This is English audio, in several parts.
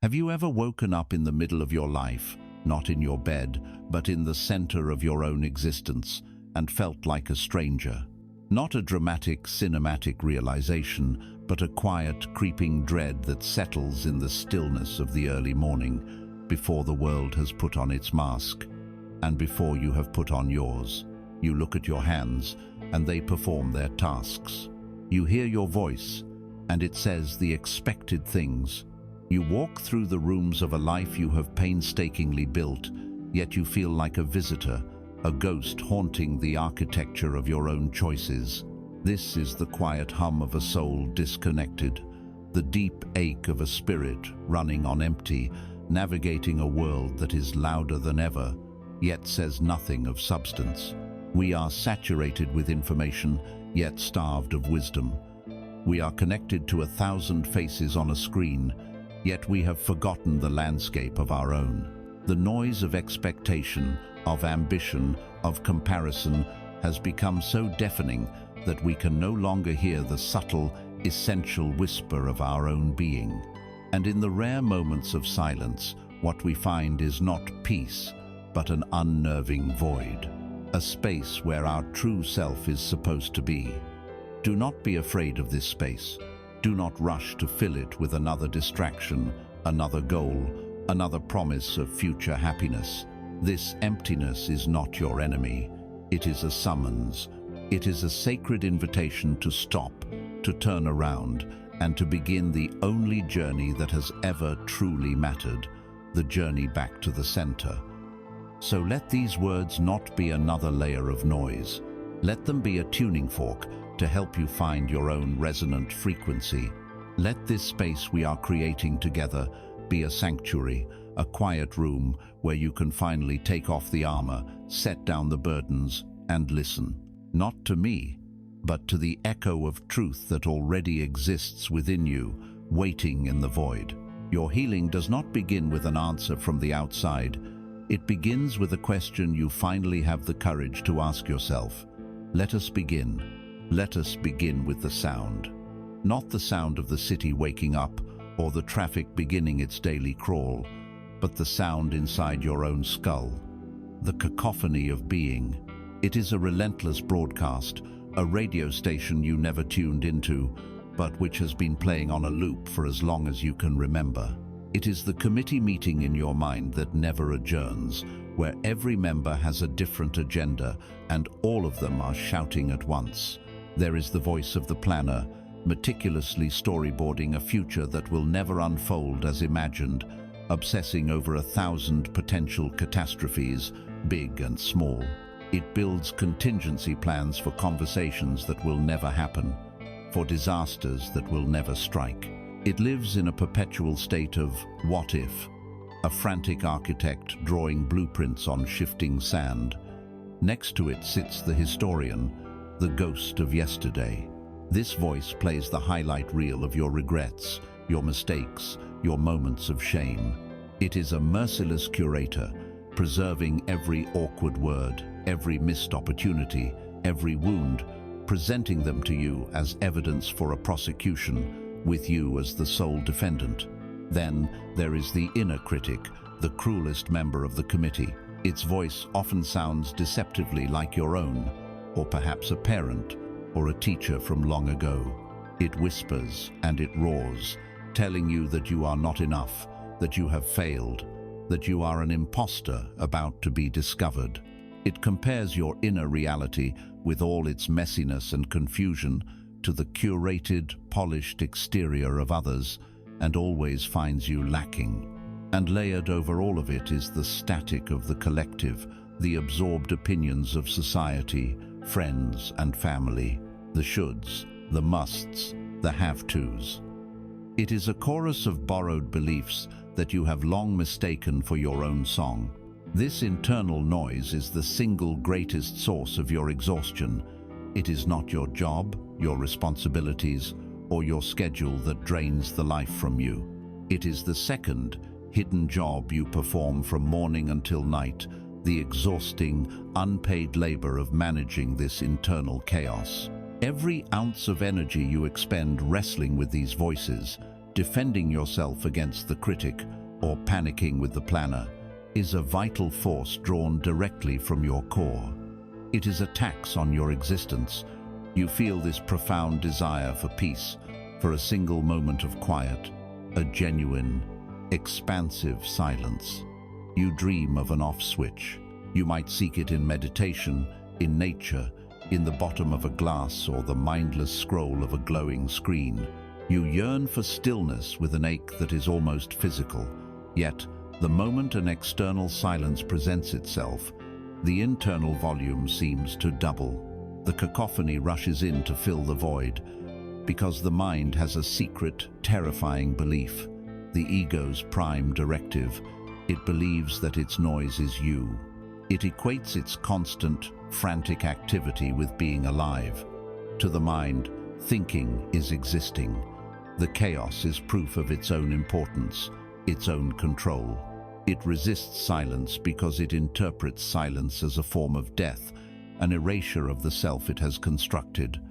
Have you ever woken up in the middle of your life, not in your bed, but in the center of your own existence, and felt like a stranger? Not a dramatic, cinematic realization, but a quiet, creeping dread that settles in the stillness of the early morning, before the world has put on its mask, and before you have put on yours. You look at your hands, and they perform their tasks. You hear your voice, and it says the expected things. You walk through the rooms of a life you have painstakingly built, yet you feel like a visitor, a ghost haunting the architecture of your own choices. This is the quiet hum of a soul disconnected, the deep ache of a spirit running on empty, navigating a world that is louder than ever, yet says nothing of substance. We are saturated with information, yet starved of wisdom. We are connected to 1,000 faces on a screen, yet we have forgotten the landscape of our own. The noise of expectation, of ambition, of comparison has become so deafening that we can no longer hear the subtle, essential whisper of our own being. And in the rare moments of silence, what we find is not peace, but an unnerving void, a space where our true self is supposed to be. Do not be afraid of this space. Do not rush to fill it with another distraction, another goal, another promise of future happiness. This emptiness is not your enemy. It is a summons. It is a sacred invitation to stop, to turn around, and to begin the only journey that has ever truly mattered, the journey back to the center. So let these words not be another layer of noise. Let them be a tuning fork to help you find your own resonant frequency. Let this space we are creating together be a sanctuary, a quiet room where you can finally take off the armor, set down the burdens, and listen. Not to me, but to the echo of truth that already exists within you, waiting in the void. Your healing does not begin with an answer from the outside. It begins with a question you finally have the courage to ask yourself. Let us begin. Let us begin with the sound. Not the sound of the city waking up or the traffic beginning its daily crawl, but the sound inside your own skull. The cacophony of being. It is a relentless broadcast, a radio station you never tuned into, but which has been playing on a loop for as long as you can remember. It is the committee meeting in your mind that never adjourns, where every member has a different agenda and all of them are shouting at once. There is the voice of the planner, meticulously storyboarding a future that will never unfold as imagined, obsessing over 1,000 potential catastrophes, big and small. It builds contingency plans for conversations that will never happen, for disasters that will never strike. It lives in a perpetual state of what if, a frantic architect drawing blueprints on shifting sand. Next to it sits the historian, the ghost of yesterday. This voice plays the highlight reel of your regrets, your mistakes, your moments of shame. It is a merciless curator, preserving every awkward word, every missed opportunity, every wound, presenting them to you as evidence for a prosecution, with you as the sole defendant. Then there is the inner critic, the cruelest member of the committee. Its voice often sounds deceptively like your own, or perhaps a parent or a teacher from long ago. It whispers and it roars, telling you that you are not enough, that you have failed, that you are an imposter about to be discovered. It compares your inner reality with all its messiness and confusion to the curated, polished exterior of others, and always finds you lacking. And layered over all of it is the static of the collective, the absorbed opinions of society, friends and family, the shoulds, the musts, the have-tos. It is a chorus of borrowed beliefs that you have long mistaken for your own song. This internal noise is the single greatest source of your exhaustion. It is not your job, your responsibilities, or your schedule that drains the life from you. It is the second, hidden job you perform from morning until night, the exhausting, unpaid labor of managing this internal chaos. Every ounce of energy you expend wrestling with these voices, Defending yourself against the critic or panicking with the planner is a vital force drawn directly from your core. It is a tax on your existence. You feel this profound desire for peace, for a single moment of quiet, a genuine, expansive silence. You dream of an off switch. You might seek it in meditation, in nature, in the bottom of a glass or the mindless scroll of a glowing screen. You yearn for stillness with an ache that is almost physical. Yet, the moment an external silence presents itself, the internal volume seems to double. The cacophony rushes in to fill the void, because the mind has a secret, terrifying belief. The ego's prime directive. It believes that its noise is you. It equates its constant, frantic activity with being alive. To the mind, thinking is existing. The chaos is proof of its own importance, its own control. It resists silence because it interprets silence as a form of death, an erasure of the self it has constructed.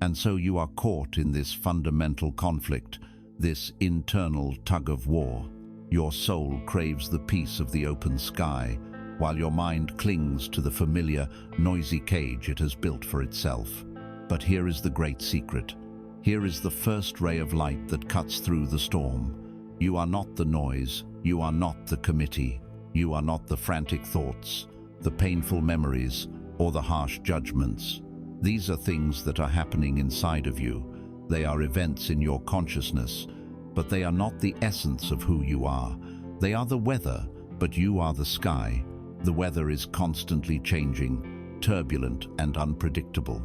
And so you are caught in this fundamental conflict, this internal tug-of-war. Your soul craves the peace of the open sky, while your mind clings to the familiar, noisy cage it has built for itself. But here is the great secret. Here is the first ray of light that cuts through the storm. You are not the noise, you are not the committee, you are not the frantic thoughts, the painful memories, or the harsh judgments. These are things that are happening inside of you. They are events in your consciousness, but they are not the essence of who you are. They are the weather, but you are the sky. The weather is constantly changing, turbulent and unpredictable.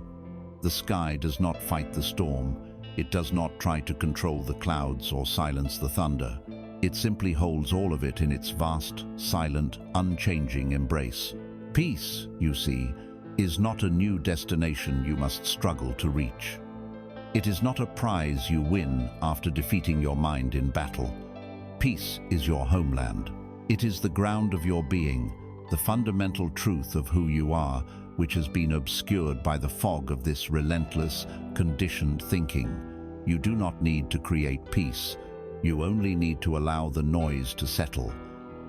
The sky does not fight the storm. It does not try to control the clouds or silence the thunder. It simply holds all of it in its vast, silent, unchanging embrace. Peace, you see, is not a new destination you must struggle to reach. It is not a prize you win after defeating your mind in battle. Peace is your homeland. It is the ground of your being, the fundamental truth of who you are, which has been obscured by the fog of this relentless, conditioned thinking. You do not need to create peace. You only need to allow the noise to settle.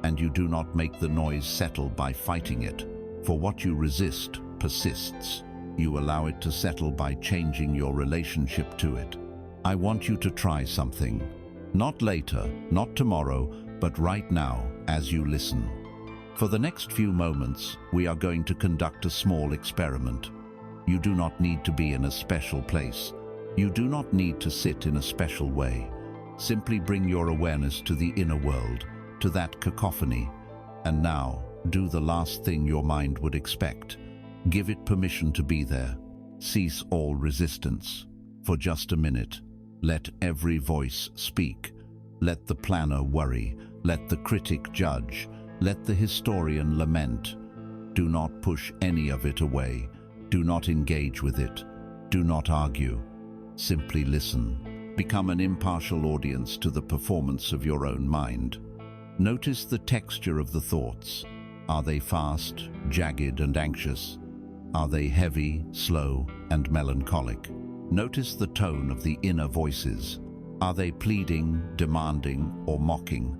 And you do not make the noise settle by fighting it. For what you resist persists. You allow it to settle by changing your relationship to it. I want you to try something. Not later, not tomorrow, but right now, as you listen. For the next few moments, we are going to conduct a small experiment. You do not need to be in a special place. You do not need to sit in a special way. Simply bring your awareness to the inner world, to that cacophony. And now, do the last thing your mind would expect. Give it permission to be there. Cease all resistance. For just a minute, let every voice speak. Let the planner worry. Let the critic judge. Let the historian lament. Do not push any of it away. Do not engage with it. Do not argue. Simply listen. Become an impartial audience to the performance of your own mind. Notice the texture of the thoughts. Are they fast, jagged, and anxious? Are they heavy, slow, and melancholic? Notice the tone of the inner voices. Are they pleading, demanding, or mocking?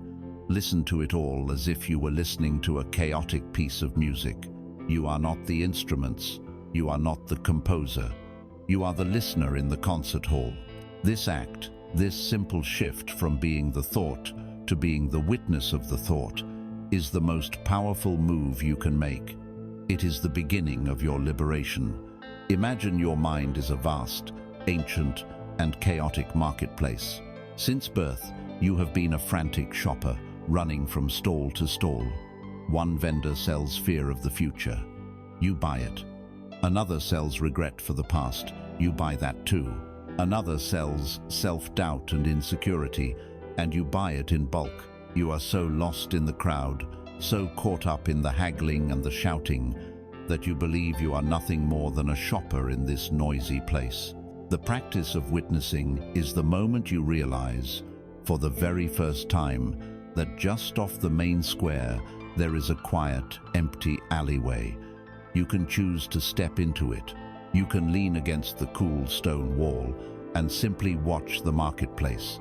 Listen to it all as if you were listening to a chaotic piece of music. You are not the instruments. You are not the composer. You are the listener in the concert hall. This act, this simple shift from being the thought to being the witness of the thought, is the most powerful move you can make. It is the beginning of your liberation. Imagine your mind is a vast, ancient, and chaotic marketplace. Since birth, you have been a frantic shopper, running from stall to stall. One vendor sells fear of the future. You buy it. Another sells regret for the past. You buy that too. Another sells self-doubt and insecurity, and you buy it in bulk. You are so lost in the crowd, so caught up in the haggling and the shouting, that you believe you are nothing more than a shopper in this noisy place. The practice of witnessing is the moment you realize, for the very first time, that just off the main square there is a quiet, empty alleyway. You can choose to step into it. You can lean against the cool stone wall and simply watch the marketplace.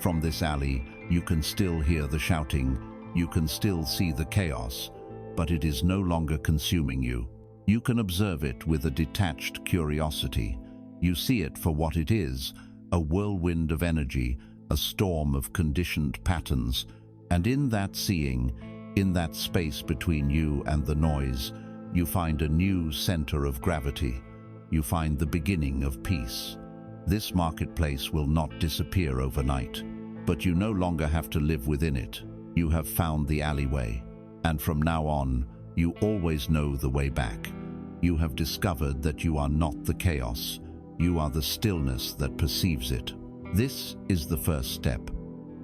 From this alley, you can still hear the shouting, you can still see the chaos, but it is no longer consuming you. You can observe it with a detached curiosity. You see it for what it is, a whirlwind of energy, a storm of conditioned patterns, and in that seeing, in that space between you and the noise, you find a new center of gravity. You find the beginning of peace. This marketplace will not disappear overnight, but you no longer have to live within it. You have found the alleyway, and from now on, you always know the way back. You have discovered that you are not the chaos. You are the stillness that perceives it. This is the first step.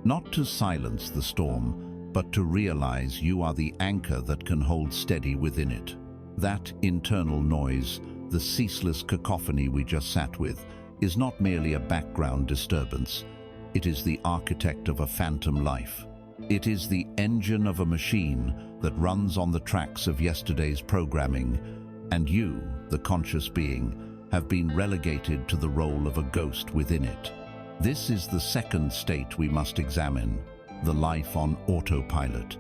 Not to silence the storm, but to realize you are the anchor that can hold steady within it. That internal noise, the ceaseless cacophony we just sat with, is not merely a background disturbance. It is the architect of a phantom life. It is the engine of a machine that runs on the tracks of yesterday's programming, and you, the conscious being, have been relegated to the role of a ghost within it. This is the second state we must examine, the life on autopilot.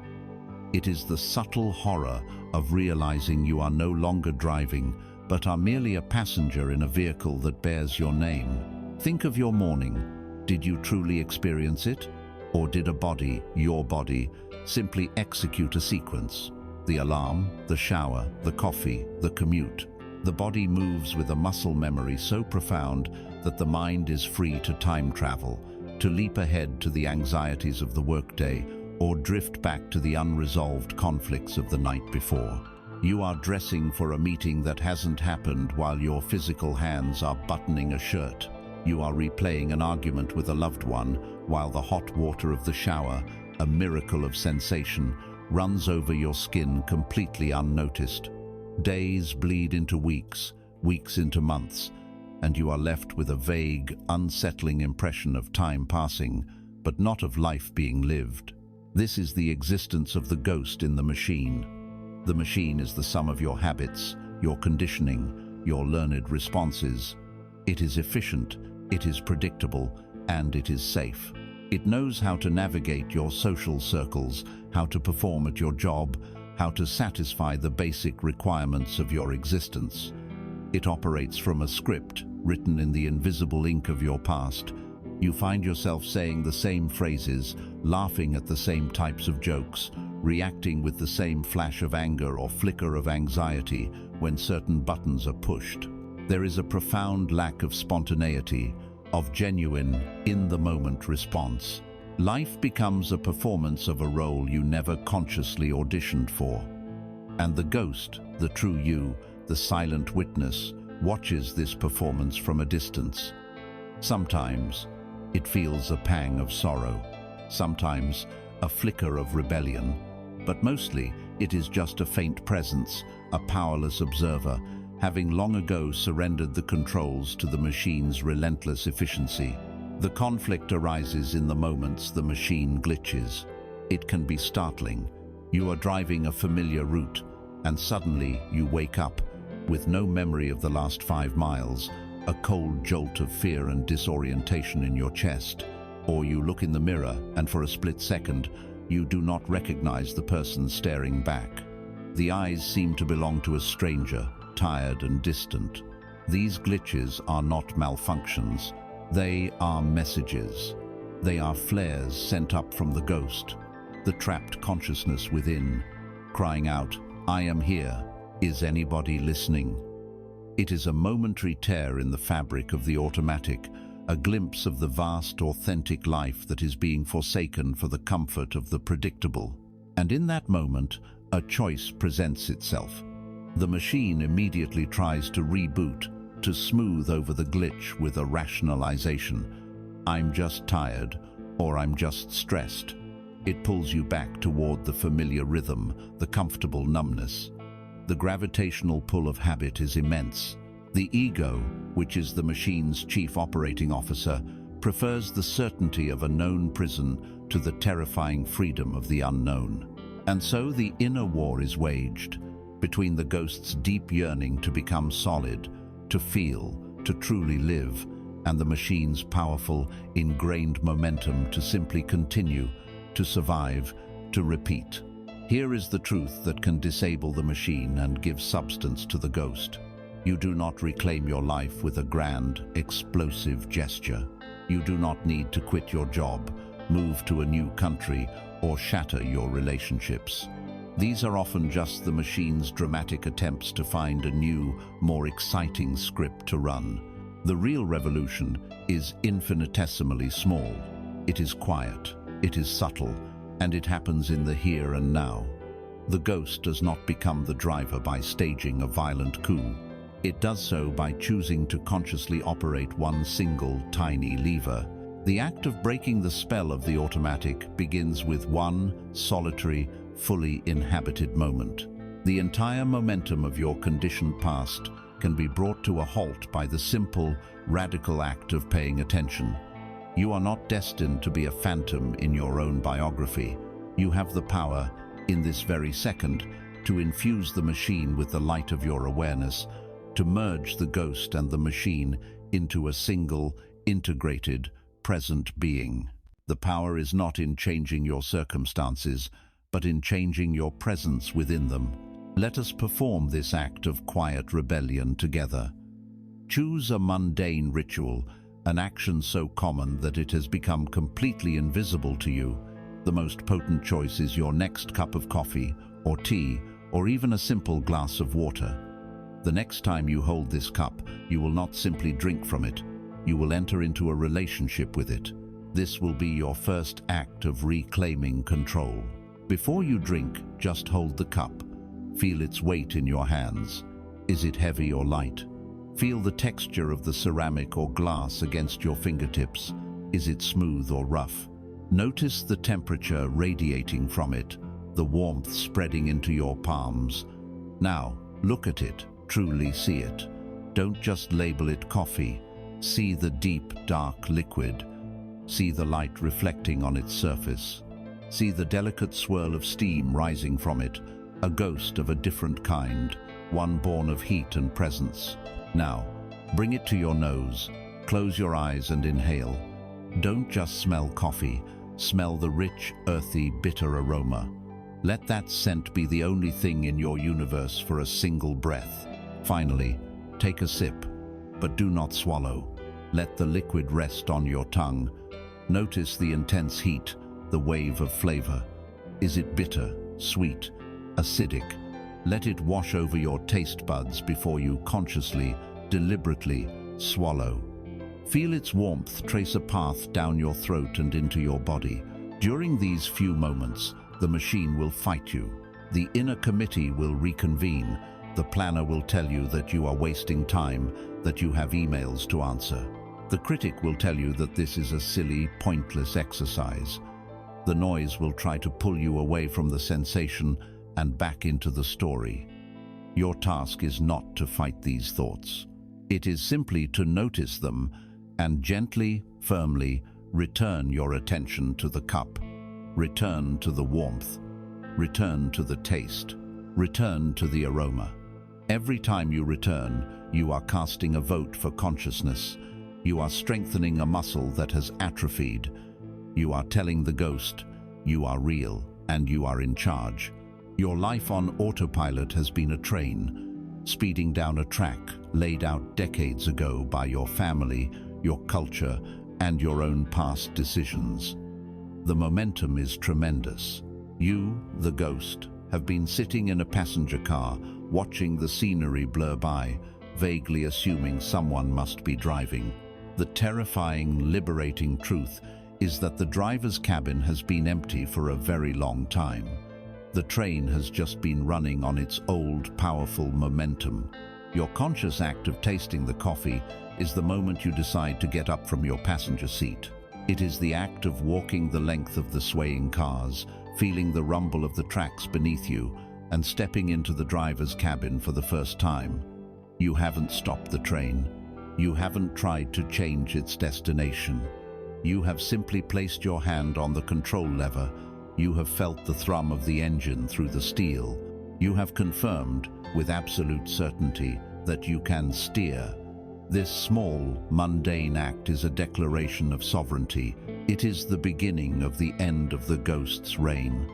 It is the subtle horror of realizing you are no longer driving, but are merely a passenger in a vehicle that bears your name. Think of your morning. Did you truly experience it? Or did a body, your body, simply execute a sequence? The alarm, the shower, the coffee, the commute. The body moves with a muscle memory so profound that the mind is free to time travel, to leap ahead to the anxieties of the workday, or drift back to the unresolved conflicts of the night before. You are dressing for a meeting that hasn't happened while your physical hands are buttoning a shirt. You are replaying an argument with a loved one while the hot water of the shower, a miracle of sensation, runs over your skin completely unnoticed. Days bleed into weeks, weeks into months, and you are left with a vague, unsettling impression of time passing, but not of life being lived. This is the existence of the ghost in the machine. The machine is the sum of your habits, your conditioning, your learned responses. It is efficient, it is predictable, and it is safe. It knows how to navigate your social circles, how to perform at your job, how to satisfy the basic requirements of your existence. It operates from a script written in the invisible ink of your past. You find yourself saying the same phrases, laughing at the same types of jokes, reacting with the same flash of anger or flicker of anxiety when certain buttons are pushed. There is a profound lack of spontaneity, of genuine, in-the-moment response. Life becomes a performance of a role you never consciously auditioned for. And the ghost, the true you, the silent witness, watches this performance from a distance. Sometimes it feels a pang of sorrow, sometimes a flicker of rebellion, but mostly it is just a faint presence, a powerless observer, having long ago surrendered the controls to the machine's relentless efficiency. The conflict arises in the moments the machine glitches. It can be startling. You are driving a familiar route, and suddenly you wake up, with no memory of the last 5 miles, a cold jolt of fear and disorientation in your chest. Or you look in the mirror, and for a split second, you do not recognize the person staring back. The eyes seem to belong to a stranger, tired and distant. These glitches are not malfunctions. They are messages. They are flares sent up from the ghost, the trapped consciousness within, crying out, "I am here. Is anybody listening?" It is a momentary tear in the fabric of the automatic, a glimpse of the vast, authentic life that is being forsaken for the comfort of the predictable. And in that moment, a choice presents itself. The machine immediately tries to reboot, to smooth over the glitch with a rationalization. "I'm just tired," or "I'm just stressed." It pulls you back toward the familiar rhythm, the comfortable numbness. The gravitational pull of habit is immense. The ego, which is the machine's chief operating officer, prefers the certainty of a known prison to the terrifying freedom of the unknown. And so the inner war is waged, between the ghost's deep yearning to become solid, to feel, to truly live, and the machine's powerful, ingrained momentum to simply continue, to survive, to repeat. Here is the truth that can disable the machine and give substance to the ghost. You do not reclaim your life with a grand, explosive gesture. You do not need to quit your job, move to a new country, or shatter your relationships. These are often just the machine's dramatic attempts to find a new, more exciting script to run. The real revolution is infinitesimally small. It is quiet, it is subtle, and it happens in the here and now. The ghost does not become the driver by staging a violent coup. It does so by choosing to consciously operate one single, tiny lever. The act of breaking the spell of the automatic begins with one solitary, fully inhabited moment. The entire momentum of your conditioned past can be brought to a halt by the simple, radical act of paying attention. You are not destined to be a phantom in your own biography. You have the power, in this very second, to infuse the machine with the light of your awareness, to merge the ghost and the machine into a single, integrated, present being. The power is not in changing your circumstances, but in changing your presence within them. Let us perform this act of quiet rebellion together. Choose a mundane ritual, an action so common that it has become completely invisible to you. The most potent choice is your next cup of coffee, or tea, or even a simple glass of water. The next time you hold this cup, you will not simply drink from it. You will enter into a relationship with it. This will be your first act of reclaiming control. Before you drink, just hold the cup. Feel its weight in your hands. Is it heavy or light? Feel the texture of the ceramic or glass against your fingertips. Is it smooth or rough? Notice the temperature radiating from it, the warmth spreading into your palms. Now, look at it. Truly see it. Don't just label it coffee. See the deep, dark liquid. See the light reflecting on its surface. See the delicate swirl of steam rising from it, a ghost of a different kind, one born of heat and presence. Now, bring it to your nose. Close your eyes and inhale. Don't just smell coffee. Smell the rich, earthy, bitter aroma. Let that scent be the only thing in your universe for a single breath. Finally, take a sip, but do not swallow. Let the liquid rest on your tongue. Notice the intense heat, the wave of flavor. Is it bitter, sweet, acidic? Let it wash over your taste buds before you consciously, deliberately swallow. Feel its warmth trace a path down your throat and into your body. During these few moments, the machine will fight you. The inner committee will reconvene. The planner will tell you that you are wasting time, that you have emails to answer. The critic will tell you that this is a silly, pointless exercise. The noise will try to pull you away from the sensation and back into the story. Your task is not to fight these thoughts. It is simply to notice them and gently, firmly return your attention to the cup. Return to the warmth. Return to the taste. Return to the aroma. Every time you return, you are casting a vote for consciousness. You are strengthening a muscle that has atrophied. You are telling the ghost, you are real and you are in charge. Your life on autopilot has been a train, speeding down a track laid out decades ago by your family, your culture, and your own past decisions. The momentum is tremendous. You, the ghost, have been sitting in a passenger car, watching the scenery blur by, vaguely assuming someone must be driving. The terrifying, liberating truth is that the driver's cabin has been empty for a very long time. The train has just been running on its old, powerful momentum. Your conscious act of tasting the coffee is the moment you decide to get up from your passenger seat. It is the act of walking the length of the swaying cars, feeling the rumble of the tracks beneath you, and stepping into the driver's cabin for the first time. You haven't stopped the train. You haven't tried to change its destination. You have simply placed your hand on the control lever. You have felt the thrum of the engine through the steel. You have confirmed, with absolute certainty, that you can steer. This small, mundane act is a declaration of sovereignty. It is the beginning of the end of the ghost's reign.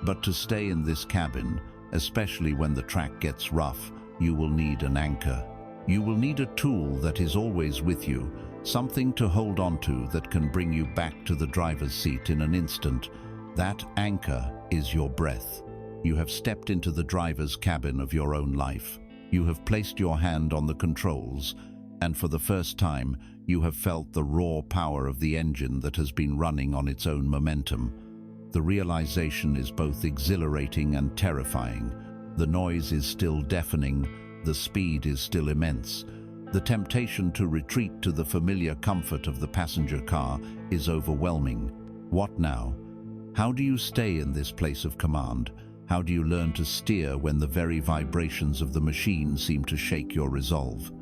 But to stay in this cabin, especially when the track gets rough, you will need an anchor. You will need a tool that is always with you, something to hold on to that can bring you back to the driver's seat in an instant. That anchor is your breath. You have stepped into the driver's cabin of your own life. You have placed your hand on the controls, and for the first time, you have felt the raw power of the engine that has been running on its own momentum. The realization is both exhilarating and terrifying. The noise is still deafening, the speed is still immense. The temptation to retreat to the familiar comfort of the passenger car is overwhelming. What now? How do you stay in this place of command? How do you learn to steer when the very vibrations of the machine seem to shake your resolve?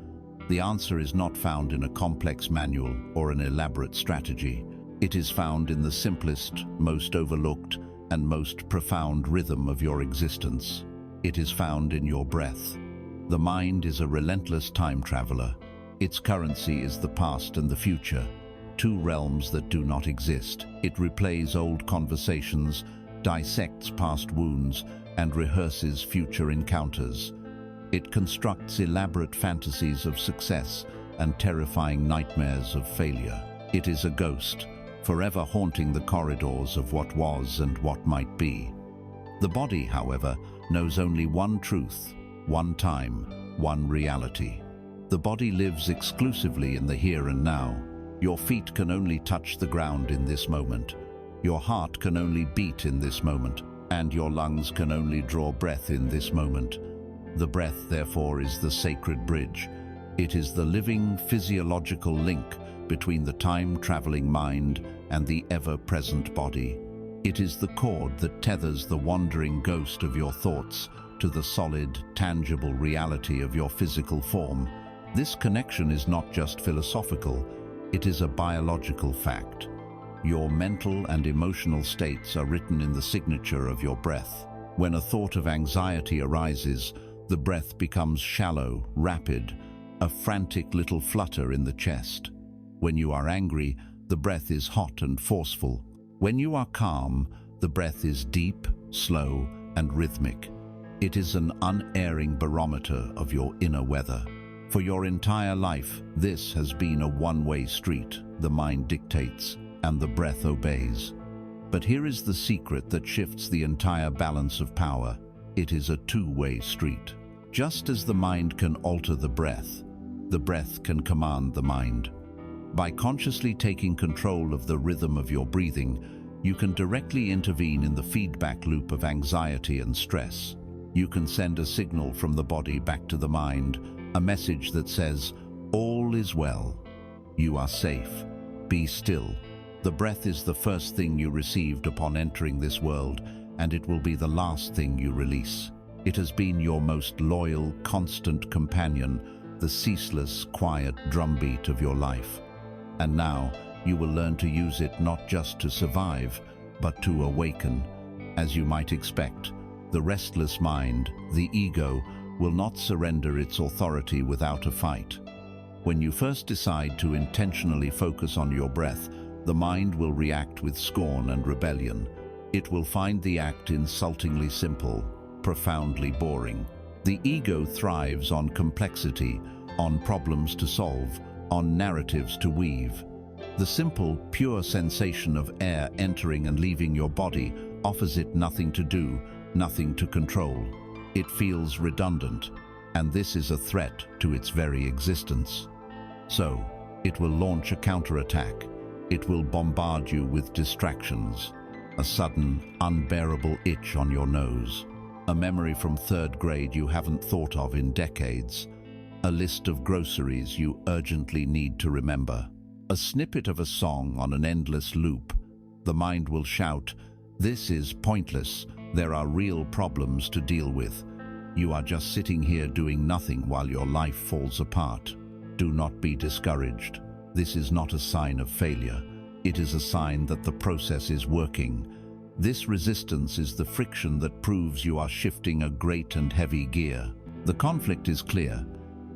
The answer is not found in a complex manual or an elaborate strategy. It is found in the simplest, most overlooked, and most profound rhythm of your existence. It is found in your breath. The mind is a relentless time traveler. Its currency is the past and the future, two realms that do not exist. It replays old conversations, dissects past wounds, and rehearses future encounters. It constructs elaborate fantasies of success and terrifying nightmares of failure. It is a ghost, forever haunting the corridors of what was and what might be. The body, however, knows only one truth, one time, one reality. The body lives exclusively in the here and now. Your feet can only touch the ground in this moment. Your heart can only beat in this moment, and your lungs can only draw breath in this moment. The breath, therefore, is the sacred bridge. It is the living physiological link between the time-traveling mind and the ever-present body. It is the cord that tethers the wandering ghost of your thoughts to the solid, tangible reality of your physical form. This connection is not just philosophical, it is a biological fact. Your mental and emotional states are written in the signature of your breath. When a thought of anxiety arises, the breath becomes shallow, rapid, a frantic little flutter in the chest. When you are angry, the breath is hot and forceful. When you are calm, the breath is deep, slow, and rhythmic. It is an unerring barometer of your inner weather. For your entire life, this has been a one-way street. The mind dictates, and the breath obeys. But here is the secret that shifts the entire balance of power. It is a two-way street. Just as the mind can alter the breath can command the mind. By consciously taking control of the rhythm of your breathing, you can directly intervene in the feedback loop of anxiety and stress. You can send a signal from the body back to the mind, a message that says, "All is well. You are safe. Be still." The breath is the first thing you received upon entering this world, and it will be the last thing you release. It has been your most loyal, constant companion, the ceaseless, quiet drumbeat of your life. And now, you will learn to use it not just to survive, but to awaken. As you might expect, the restless mind, the ego, will not surrender its authority without a fight. When you first decide to intentionally focus on your breath, the mind will react with scorn and rebellion. It will find the act insultingly simple, profoundly boring. The ego thrives on complexity, on problems to solve, on narratives to weave. The simple, pure sensation of air entering and leaving your body offers it nothing to do, nothing to control. It feels redundant, and this is a threat to its very existence. So, it will launch a counterattack. It will bombard you with distractions, a sudden, unbearable itch on your nose, a memory from third grade you haven't thought of in decades, a list of groceries you urgently need to remember, a snippet of a song on an endless loop. The mind will shout, "This is pointless. There are real problems to deal with. You are just sitting here doing nothing while your life falls apart." Do not be discouraged. This is not a sign of failure. It is a sign that the process is working. This resistance is the friction that proves you are shifting a great and heavy gear. The conflict is clear.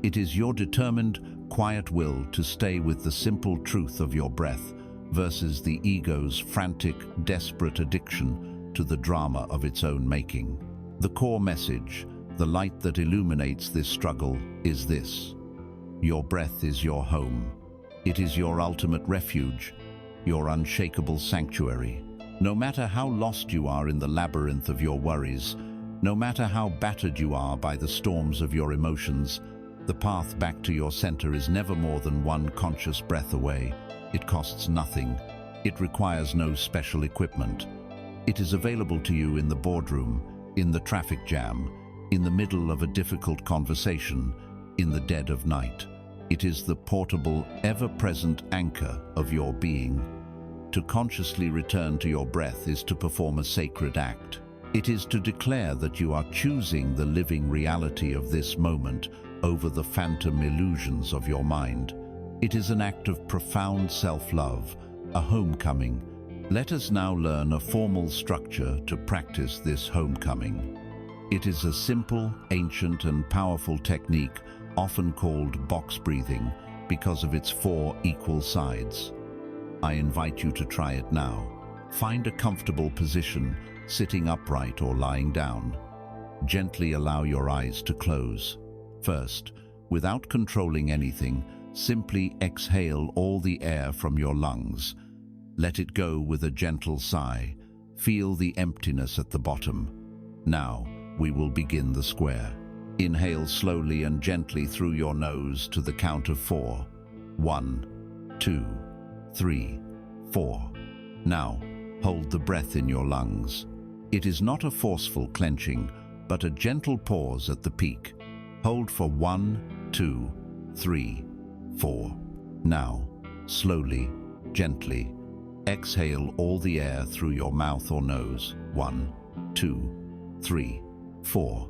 It is your determined, quiet will to stay with the simple truth of your breath versus the ego's frantic, desperate addiction to the drama of its own making. The core message, the light that illuminates this struggle, is this: your breath is your home. It is your ultimate refuge, your unshakable sanctuary. No matter how lost you are in the labyrinth of your worries, no matter how battered you are by the storms of your emotions, the path back to your center is never more than one conscious breath away. It costs nothing. It requires no special equipment. It is available to you in the boardroom, in the traffic jam, in the middle of a difficult conversation, in the dead of night. It is the portable, ever-present anchor of your being. To consciously return to your breath is to perform a sacred act. It is to declare that you are choosing the living reality of this moment over the phantom illusions of your mind. It is an act of profound self-love, a homecoming. Let us now learn a formal structure to practice this homecoming. It is a simple, ancient, and powerful technique often called box breathing because of its 4 equal sides. I invite you to try it now. Find a comfortable position, sitting upright or lying down. Gently allow your eyes to close. First, without controlling anything, simply exhale all the air from your lungs. Let it go with a gentle sigh. Feel the emptiness at the bottom. Now, we will begin the square. Inhale slowly and gently through your nose to the count of 4. 1, 2, 3, 4. Now, hold the breath in your lungs. It is not a forceful clenching, but a gentle pause at the peak. Hold for 1, 2, 3, 4. Now, slowly, gently, exhale all the air through your mouth or nose. 1, 2, 3, 4.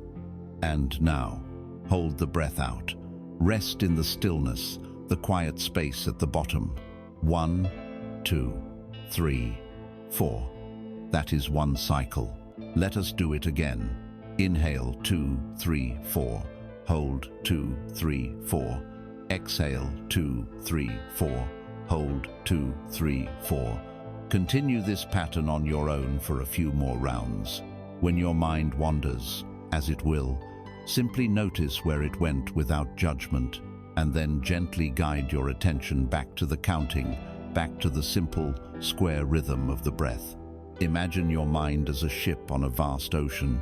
And now, hold the breath out. Rest in the stillness, the quiet space at the bottom. 1, 2, 3, 4. That is one cycle. Let us do it again. Inhale 2, 3, 4. Hold 2, 3, 4. Exhale 2, 3, 4. Hold 2, 3, 4. Continue this pattern on your own for a few more rounds. When your mind wanders, as it will, simply notice where it went without judgment, and then gently guide your attention back to the counting, back to the simple, square rhythm of the breath. Imagine your mind as a ship on a vast ocean.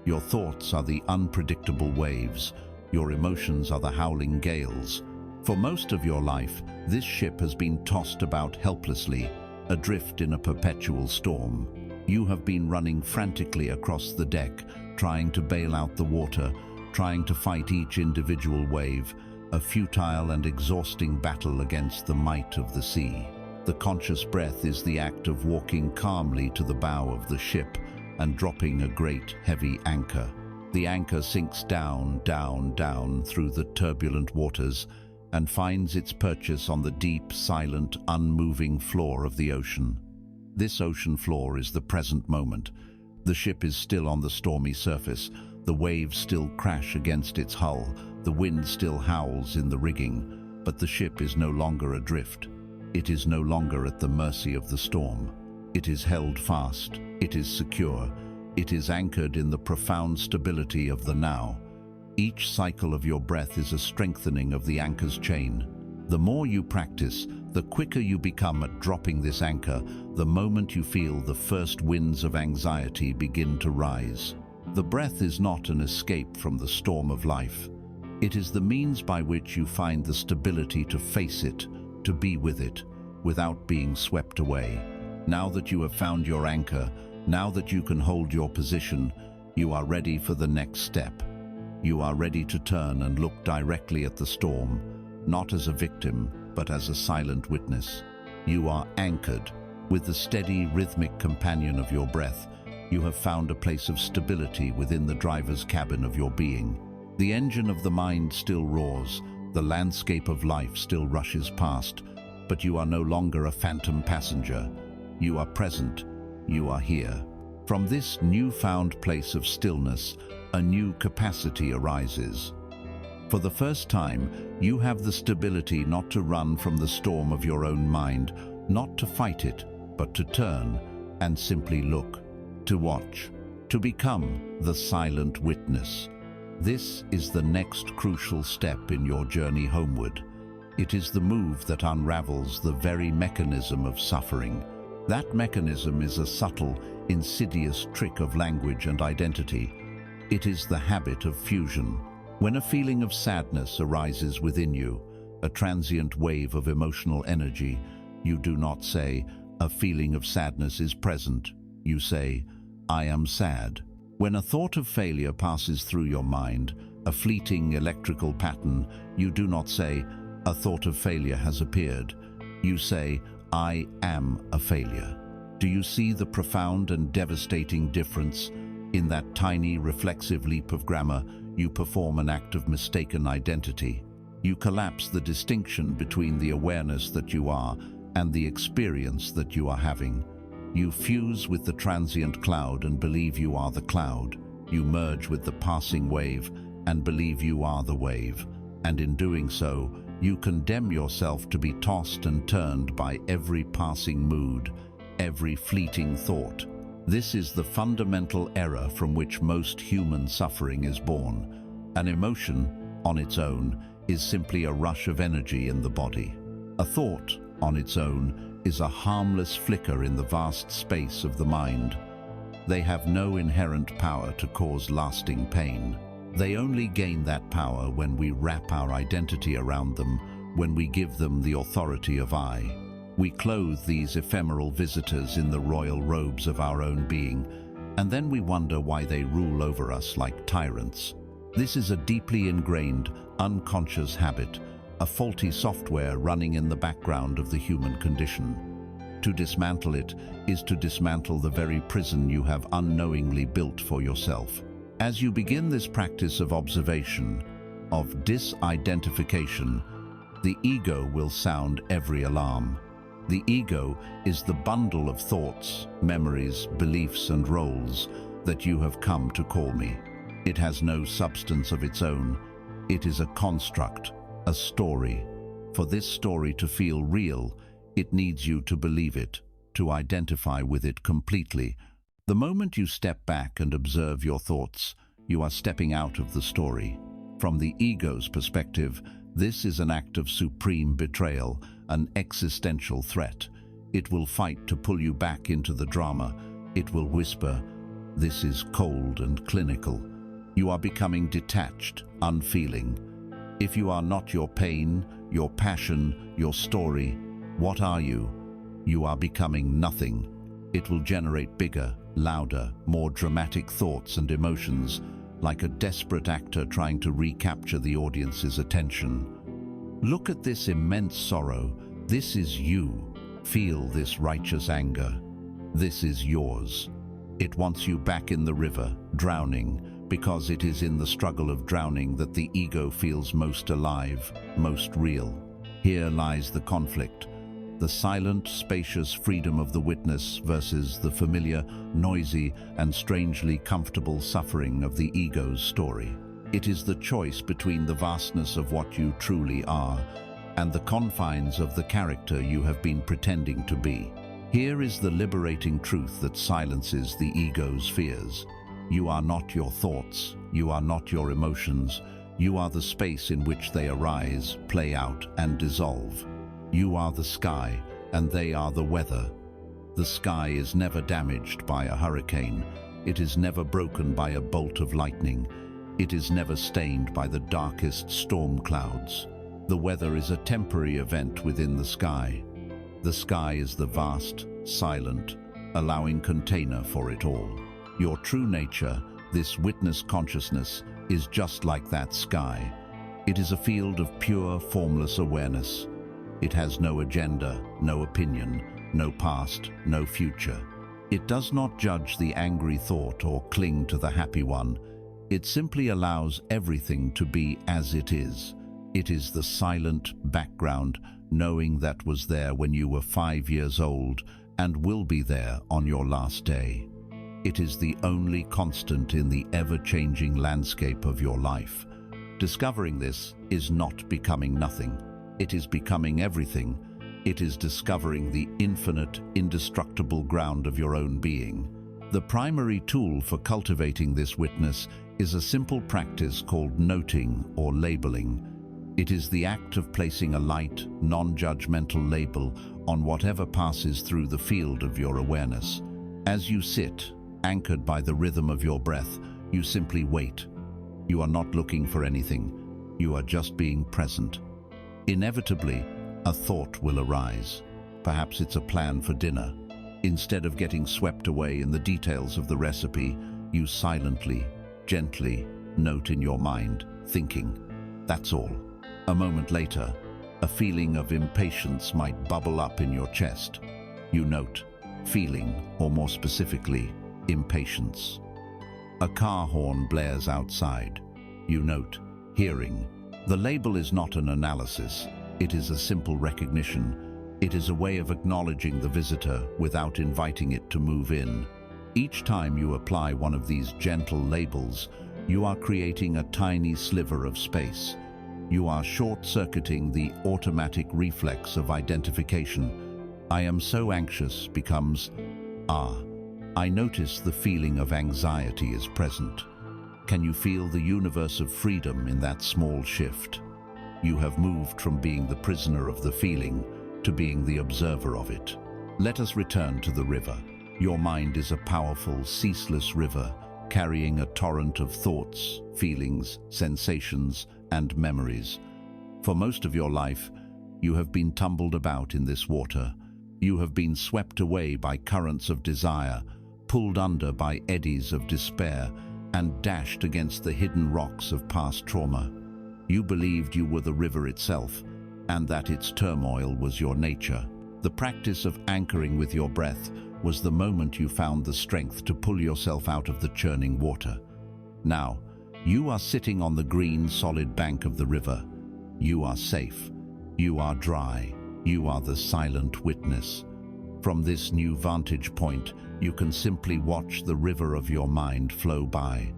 Your thoughts are the unpredictable waves. Your emotions are the howling gales. For most of your life, this ship has been tossed about helplessly, adrift in a perpetual storm. You have been running frantically across the deck, trying to bail out the water, trying to fight each individual wave, a futile and exhausting battle against the might of the sea. The conscious breath is the act of walking calmly to the bow of the ship and dropping a great, heavy anchor. The anchor sinks down, down, down through the turbulent waters and finds its purchase on the deep, silent, unmoving floor of the ocean. This ocean floor is the present moment. The ship is still on the stormy surface. The waves still crash against its hull. The wind still howls in the rigging. But the ship is no longer adrift. It is no longer at the mercy of the storm. It is held fast. It is secure. It is anchored in the profound stability of the now. Each cycle of your breath is a strengthening of the anchor's chain. The more you practice, the quicker you become at dropping this anchor, the moment you feel the first winds of anxiety begin to rise. The breath is not an escape from the storm of life. It is the means by which you find the stability to face it, to be with it, without being swept away. Now that you have found your anchor, now that you can hold your position, you are ready for the next step. You are ready to turn and look directly at the storm, not as a victim, but as a silent witness. You are anchored. With the steady, rhythmic companion of your breath, you have found a place of stability within the driver's cabin of your being. The engine of the mind still roars, the landscape of life still rushes past, but you are no longer a phantom passenger. You are present. You are here. From this newfound place of stillness, a new capacity arises. For the first time, you have the stability not to run from the storm of your own mind, not to fight it, but to turn and simply look, to watch, to become the silent witness. This is the next crucial step in your journey homeward. It is the move that unravels the very mechanism of suffering. That mechanism is a subtle, insidious trick of language and identity. It is the habit of fusion. When a feeling of sadness arises within you, a transient wave of emotional energy, you do not say, "A feeling of sadness is present." You say, "I am sad." When a thought of failure passes through your mind, a fleeting electrical pattern, you do not say, "A thought of failure has appeared." You say, "I am a failure." Do you see the profound and devastating difference? In that tiny, reflexive leap of grammar, you perform an act of mistaken identity. You collapse the distinction between the awareness that you are and the experience that you are having. You fuse with the transient cloud and believe you are the cloud. You merge with the passing wave and believe you are the wave. And in doing so, you condemn yourself to be tossed and turned by every passing mood, every fleeting thought. This is the fundamental error from which most human suffering is born. An emotion, on its own, is simply a rush of energy in the body. A thought, on its own, is a harmless flicker in the vast space of the mind. They have no inherent power to cause lasting pain. They only gain that power when we wrap our identity around them, when we give them the authority of I. We clothe these ephemeral visitors in the royal robes of our own being, and then we wonder why they rule over us like tyrants. This is a deeply ingrained, unconscious habit, a faulty software running in the background of the human condition. To dismantle it is to dismantle the very prison you have unknowingly built for yourself. As you begin this practice of observation, of disidentification, the ego will sound every alarm. The ego is the bundle of thoughts, memories, beliefs, and roles that you have come to call me. It has no substance of its own. It is a construct, a story. For this story to feel real, it needs you to believe it, to identify with it completely. The moment you step back and observe your thoughts, you are stepping out of the story. From the ego's perspective, this is an act of supreme betrayal, an existential threat. It will fight to pull you back into the drama. It will whisper, "This is cold and clinical." You are becoming detached, unfeeling. If you are not your pain, your passion, your story, what are you? You are becoming nothing. It will generate bigger, louder, more dramatic thoughts and emotions, like a desperate actor trying to recapture the audience's attention. Look at this immense sorrow. This is you. Feel this righteous anger. This is yours. It wants you back in the river, drowning, because it is in the struggle of drowning that the ego feels most alive, most real. Here lies the conflict. The silent, spacious freedom of the witness versus the familiar, noisy, and strangely comfortable suffering of the ego's story. It is the choice between the vastness of what you truly are and the confines of the character you have been pretending to be. Here is the liberating truth that silences the ego's fears. You are not your thoughts. You are not your emotions. You are the space in which they arise, play out, and dissolve. You are the sky, and they are the weather. The sky is never damaged by a hurricane. It is never broken by a bolt of lightning. It is never stained by the darkest storm clouds. The weather is a temporary event within the sky. The sky is the vast, silent, allowing container for it all. Your true nature, this witness consciousness, is just like that sky. It is a field of pure, formless awareness. It has no agenda, no opinion, no past, no future. It does not judge the angry thought or cling to the happy one. It simply allows everything to be as it is. It is the silent background, knowing that was there when you were 5 years old and will be there on your last day. It is the only constant in the ever-changing landscape of your life. Discovering this is not becoming nothing. It is becoming everything. It is discovering the infinite, indestructible ground of your own being. The primary tool for cultivating this witness is a simple practice called noting or labeling. It is the act of placing a light, non-judgmental label on whatever passes through the field of your awareness. As you sit, anchored by the rhythm of your breath, you simply wait. You are not looking for anything. You are just being present. Inevitably, a thought will arise. Perhaps it's a plan for dinner. Instead of getting swept away in the details of the recipe, you silently, gently note in your mind, thinking. That's all. A moment later, a feeling of impatience might bubble up in your chest. You note, feeling, or more specifically, impatience. A car horn blares outside. You note, hearing. The label is not an analysis. It is a simple recognition. It is a way of acknowledging the visitor without inviting it to move in. Each time you apply one of these gentle labels, you are creating a tiny sliver of space. You are short-circuiting the automatic reflex of identification. I am so anxious becomes, I notice the feeling of anxiety is present. Can you feel the universe of freedom in that small shift? You have moved from being the prisoner of the feeling to being the observer of it. Let us return to the river. Your mind is a powerful, ceaseless river, carrying a torrent of thoughts, feelings, sensations, and memories. For most of your life, you have been tumbled about in this water. You have been swept away by currents of desire, pulled under by eddies of despair, and dashed against the hidden rocks of past trauma. You believed you were the river itself, and that its turmoil was your nature. The practice of anchoring with your breath was the moment you found the strength to pull yourself out of the churning water. Now, you are sitting on the green, solid bank of the river. You are safe. You are dry. You are the silent witness. From this new vantage point, you can simply watch the river of your mind flow by.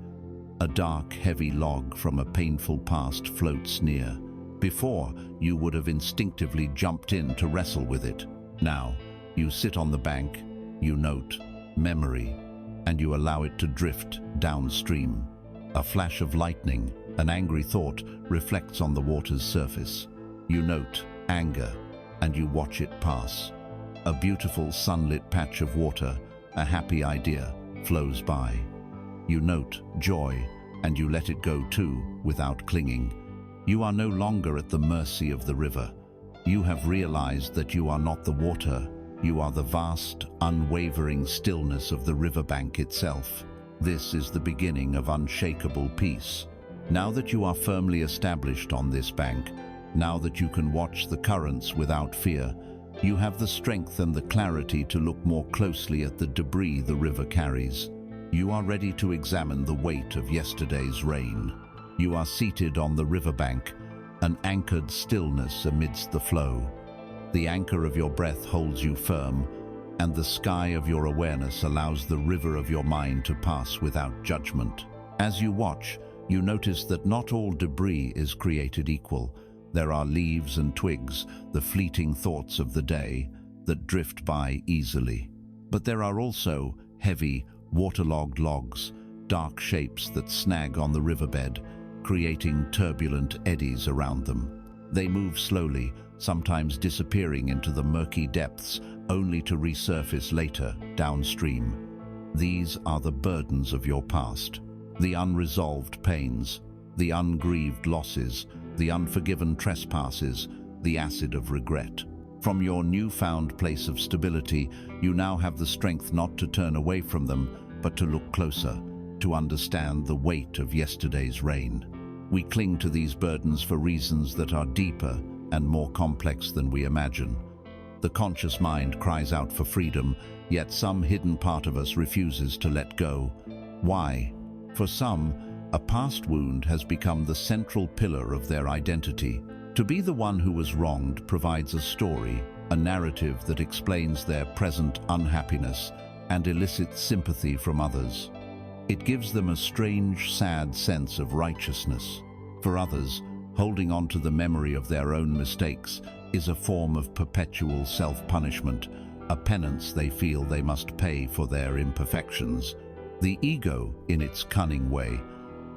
A dark, heavy log from a painful past floats near. Before, you would have instinctively jumped in to wrestle with it. Now, you sit on the bank, you note memory, and you allow it to drift downstream. A flash of lightning, an angry thought, reflects on the water's surface. You note anger, and you watch it pass. A beautiful sunlit patch of water, a happy idea, flows by. You note joy, and you let it go too, without clinging. You are no longer at the mercy of the river. You have realized that you are not the water. You are the vast, unwavering stillness of the riverbank itself. This is the beginning of unshakable peace. Now that you are firmly established on this bank, now that you can watch the currents without fear, you have the strength and the clarity to look more closely at the debris the river carries. You are ready to examine the weight of yesterday's rain. You are seated on the riverbank, an anchored stillness amidst the flow. The anchor of your breath holds you firm, and the sky of your awareness allows the river of your mind to pass without judgment. As you watch, you notice that not all debris is created equal. There are leaves and twigs, the fleeting thoughts of the day, that drift by easily. But there are also heavy, waterlogged logs, dark shapes that snag on the riverbed, creating turbulent eddies around them. They move slowly, sometimes disappearing into the murky depths, only to resurface later, downstream. These are the burdens of your past, the unresolved pains, the ungrieved losses, the unforgiven trespasses, the acid of regret. From your newfound place of stability, you now have the strength not to turn away from them, but to look closer, to understand the weight of yesterday's rain. We cling to these burdens for reasons that are deeper and more complex than we imagine. The conscious mind cries out for freedom, yet some hidden part of us refuses to let go. Why? For some, a past wound has become the central pillar of their identity. To be the one who was wronged provides a story, a narrative that explains their present unhappiness and elicits sympathy from others. It gives them a strange, sad sense of righteousness. For others, holding on to the memory of their own mistakes is a form of perpetual self-punishment, a penance they feel they must pay for their imperfections. The ego, in its cunning way,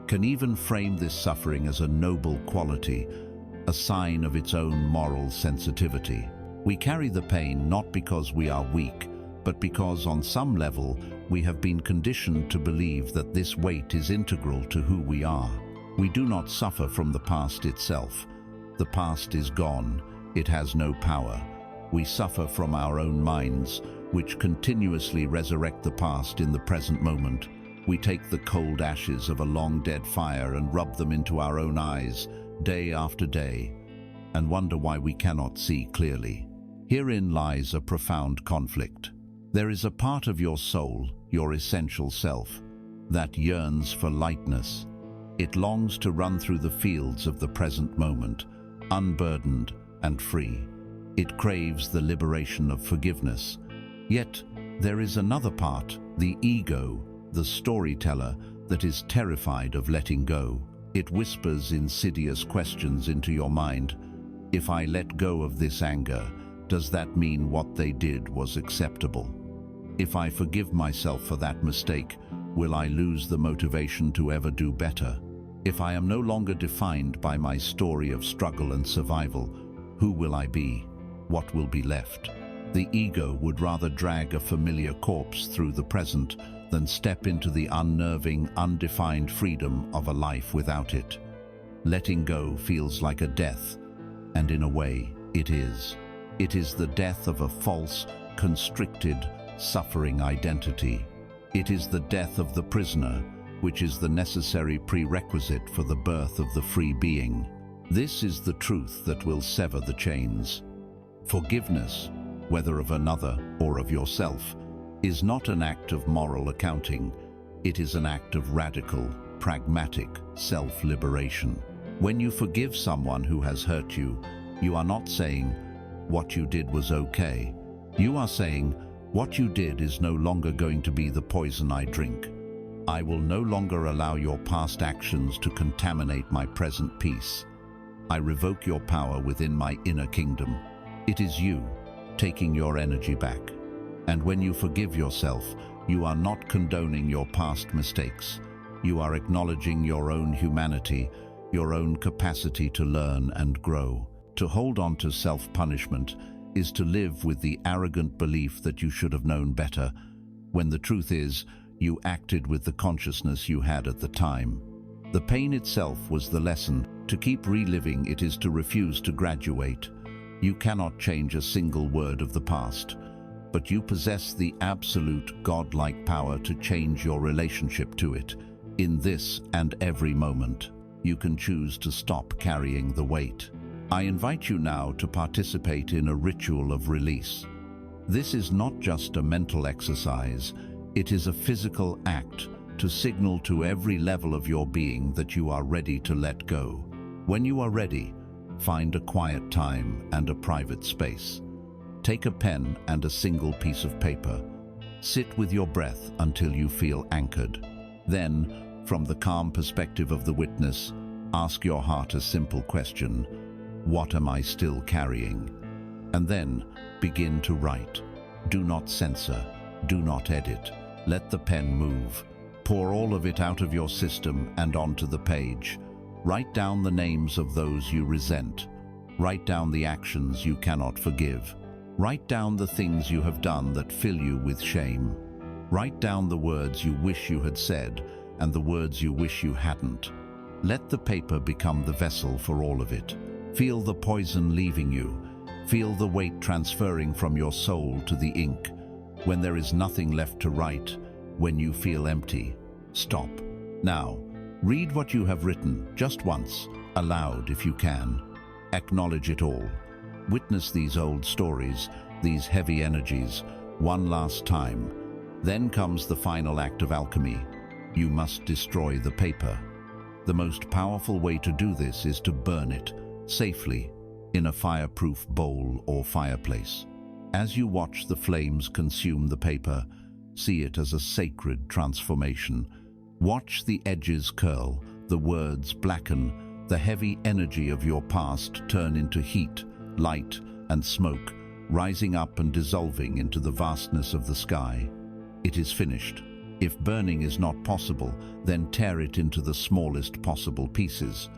can even frame this suffering as a noble quality, a sign of its own moral sensitivity. We carry the pain not because we are weak, but because on some level we have been conditioned to believe that this weight is integral to who we are. We do not suffer from the past itself. The past is gone. It has no power. We suffer from our own minds, which continuously resurrect the past in the present moment. We take the cold ashes of a long-dead fire and rub them into our own eyes, day after day, and wonder why we cannot see clearly. Herein lies a profound conflict. There is a part of your soul, your essential self, that yearns for lightness. It longs to run through the fields of the present moment, unburdened and free. It craves the liberation of forgiveness. Yet, there is another part, the ego, the storyteller, that is terrified of letting go. It whispers insidious questions into your mind. If I let go of this anger, does that mean what they did was acceptable? If I forgive myself for that mistake, will I lose the motivation to ever do better? If I am no longer defined by my story of struggle and survival, who will I be? What will be left? The ego would rather drag a familiar corpse through the present than step into the unnerving, undefined freedom of a life without it. Letting go feels like a death, and in a way, it is. It is the death of a false, constricted, suffering identity. It is the death of the prisoner, which is the necessary prerequisite for the birth of the free being. This is the truth that will sever the chains. Forgiveness, whether of another or of yourself, is not an act of moral accounting. It is an act of radical, pragmatic self-liberation. When you forgive someone who has hurt you, you are not saying, "What you did was okay." You are saying, "What you did is no longer going to be the poison I drink. I will no longer allow your past actions to contaminate my present peace. I revoke your power within my inner kingdom." It is you taking your energy back. And when you forgive yourself, you are not condoning your past mistakes. You are acknowledging your own humanity, your own capacity to learn and grow. To hold on to self-punishment is to live with the arrogant belief that you should have known better, when the truth is, you acted with the consciousness you had at the time. The pain itself was the lesson. To keep reliving it is to refuse to graduate. You cannot change a single word of the past, but you possess the absolute godlike power to change your relationship to it. In this and every moment, you can choose to stop carrying the weight. I invite you now to participate in a ritual of release. This is not just a mental exercise, it is a physical act to signal to every level of your being that you are ready to let go. When you are ready, find a quiet time and a private space. Take a pen and a single piece of paper. Sit with your breath until you feel anchored. Then, from the calm perspective of the witness, ask your heart a simple question: what am I still carrying? And then, begin to write. Do not censor, do not edit. Let the pen move. Pour all of it out of your system and onto the page. Write down the names of those you resent. Write down the actions you cannot forgive. Write down the things you have done that fill you with shame. Write down the words you wish you had said and the words you wish you hadn't. Let the paper become the vessel for all of it. Feel the poison leaving you. Feel the weight transferring from your soul to the ink. When there is nothing left to write, when you feel empty, stop. Now, read what you have written, just once, aloud if you can. Acknowledge it all. Witness these old stories, these heavy energies, one last time. Then comes the final act of alchemy. You must destroy the paper. The most powerful way to do this is to burn it, safely, in a fireproof bowl or fireplace. As you watch the flames consume the paper, see it as a sacred transformation. Watch the edges curl, the words blacken, the heavy energy of your past turn into heat, light, and smoke, rising up and dissolving into the vastness of the sky. It is finished. If burning is not possible, then tear it into the smallest possible pieces.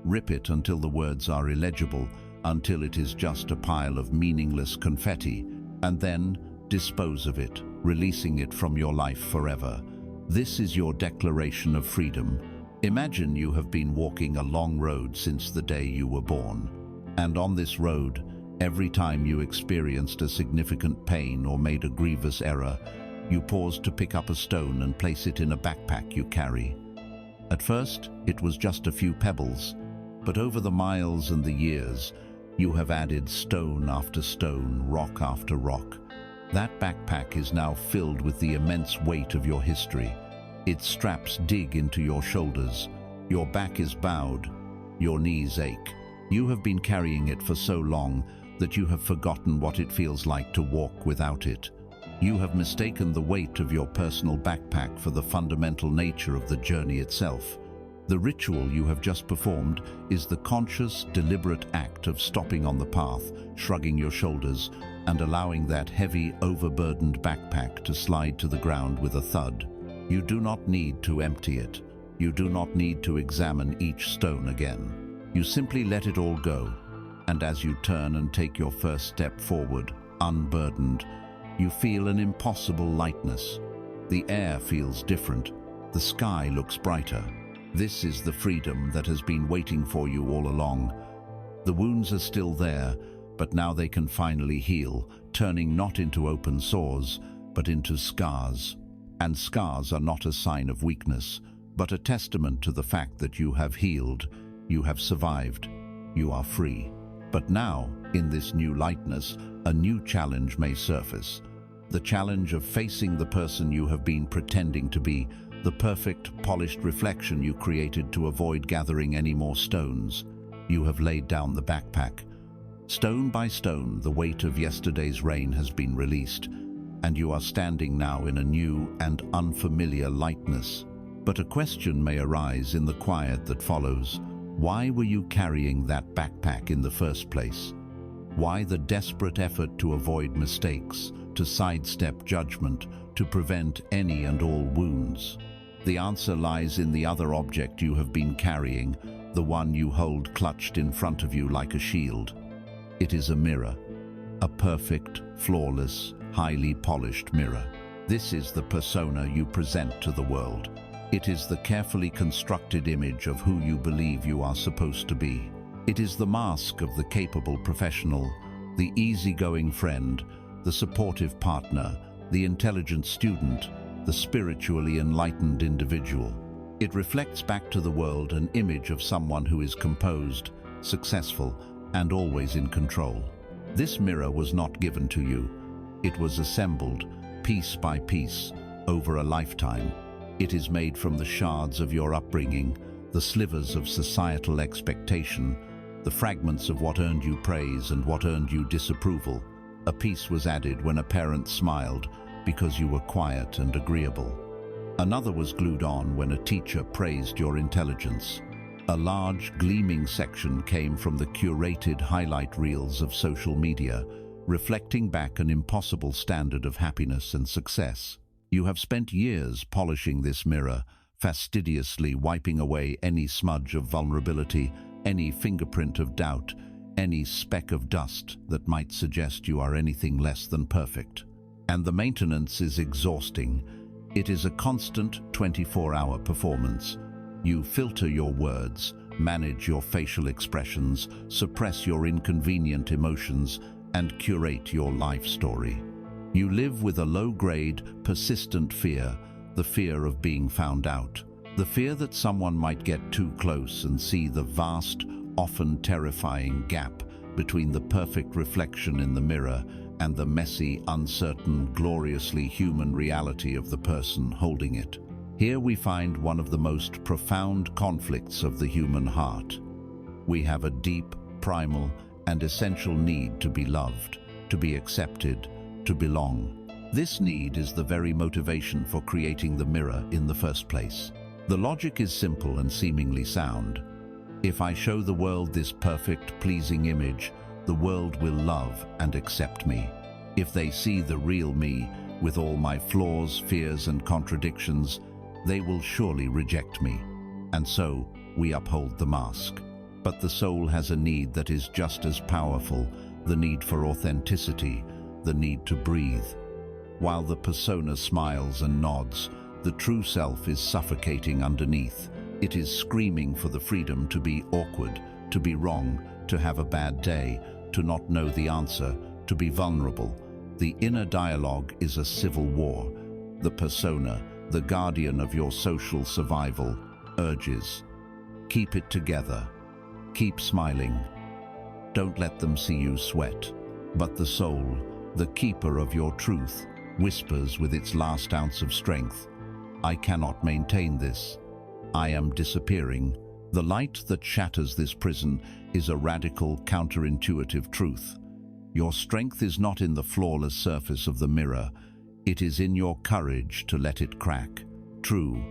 Rip it until the words are illegible, until it is just a pile of meaningless confetti, and then dispose of it, releasing it from your life forever. This is your declaration of freedom. Imagine you have been walking a long road since the day you were born. And on this road, every time you experienced a significant pain or made a grievous error, you paused to pick up a stone and place it in a backpack you carry. At first, it was just a few pebbles, but over the miles and the years, you have added stone after stone, rock after rock. That backpack is now filled with the immense weight of your history. Its straps dig into your shoulders. Your back is bowed. Your knees ache. You have been carrying it for so long that you have forgotten what it feels like to walk without it. You have mistaken the weight of your personal backpack for the fundamental nature of the journey itself. The ritual you have just performed is the conscious, deliberate act of stopping on the path, shrugging your shoulders, and allowing that heavy, overburdened backpack to slide to the ground with a thud. You do not need to empty it. You do not need to examine each stone again. You simply let it all go, and as you turn and take your first step forward, unburdened, you feel an impossible lightness. The air feels different. The sky looks brighter. This is the freedom that has been waiting for you all along. The wounds are still there, but now they can finally heal, turning not into open sores, but into scars. And scars are not a sign of weakness, but a testament to the fact that you have healed, you have survived, you are free. But now, in this new lightness, a new challenge may surface. The challenge of facing the person you have been pretending to be, the perfect, polished reflection you created to avoid gathering any more stones. You have laid down the backpack. Stone by stone, the weight of yesterday's rain has been released, and you are standing now in a new and unfamiliar lightness. But a question may arise in the quiet that follows. Why were you carrying that backpack in the first place? Why the desperate effort to avoid mistakes, to sidestep judgment, to prevent any and all wounds? The answer lies in the other object you have been carrying, the one you hold clutched in front of you like a shield. It is a mirror, a perfect, flawless, highly polished mirror. This is the persona you present to the world. It is the carefully constructed image of who you believe you are supposed to be. It is the mask of the capable professional, the easygoing friend, the supportive partner, the intelligent student, the spiritually enlightened individual. It reflects back to the world an image of someone who is composed, successful, and always in control. This mirror was not given to you. It was assembled, piece by piece, over a lifetime. It is made from the shards of your upbringing, the slivers of societal expectation, the fragments of what earned you praise and what earned you disapproval. A piece was added when a parent smiled because you were quiet and agreeable. Another was glued on when a teacher praised your intelligence. A large, gleaming section came from the curated highlight reels of social media, reflecting back an impossible standard of happiness and success. You have spent years polishing this mirror, fastidiously wiping away any smudge of vulnerability, any fingerprint of doubt, any speck of dust that might suggest you are anything less than perfect. And the maintenance is exhausting. It is a constant 24-hour performance. You filter your words, manage your facial expressions, suppress your inconvenient emotions, and curate your life story. You live with a low-grade, persistent fear, the fear of being found out. The fear that someone might get too close and see the vast, often terrifying gap between the perfect reflection in the mirror and the messy, uncertain, gloriously human reality of the person holding it. Here we find one of the most profound conflicts of the human heart. We have a deep, primal, and essential need to be loved, to be accepted, to belong. This need is the very motivation for creating the mirror in the first place. The logic is simple and seemingly sound. If I show the world this perfect, pleasing image, the world will love and accept me. If they see the real me, with all my flaws, fears, and contradictions, they will surely reject me. And so, we uphold the mask. But the soul has a need that is just as powerful, the need for authenticity, the need to breathe. While the persona smiles and nods, the true self is suffocating underneath. It is screaming for the freedom to be awkward, to be wrong, to have a bad day, to not know the answer, to be vulnerable. The inner dialogue is a civil war. The persona, the guardian of your social survival, urges, keep it together, keep smiling. Don't let them see you sweat. But the soul, the keeper of your truth, whispers with its last ounce of strength, I cannot maintain this. I am disappearing. The light that shatters this prison is a radical, counterintuitive truth. Your strength is not in the flawless surface of the mirror. It is in your courage to let it crack. True,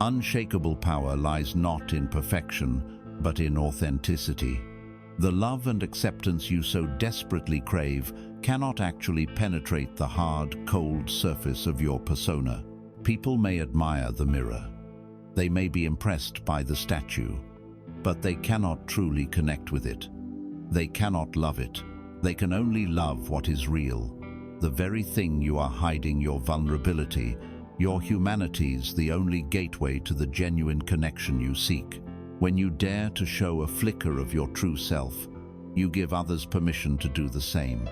unshakable power lies not in perfection, but in authenticity. The love and acceptance you so desperately crave cannot actually penetrate the hard, cold surface of your persona. People may admire the mirror. They may be impressed by the statue, but they cannot truly connect with it. They cannot love it. They can only love what is real. The very thing you are hiding, your vulnerability, your humanity's the only gateway to the genuine connection you seek. When you dare to show a flicker of your true self, you give others permission to do the same.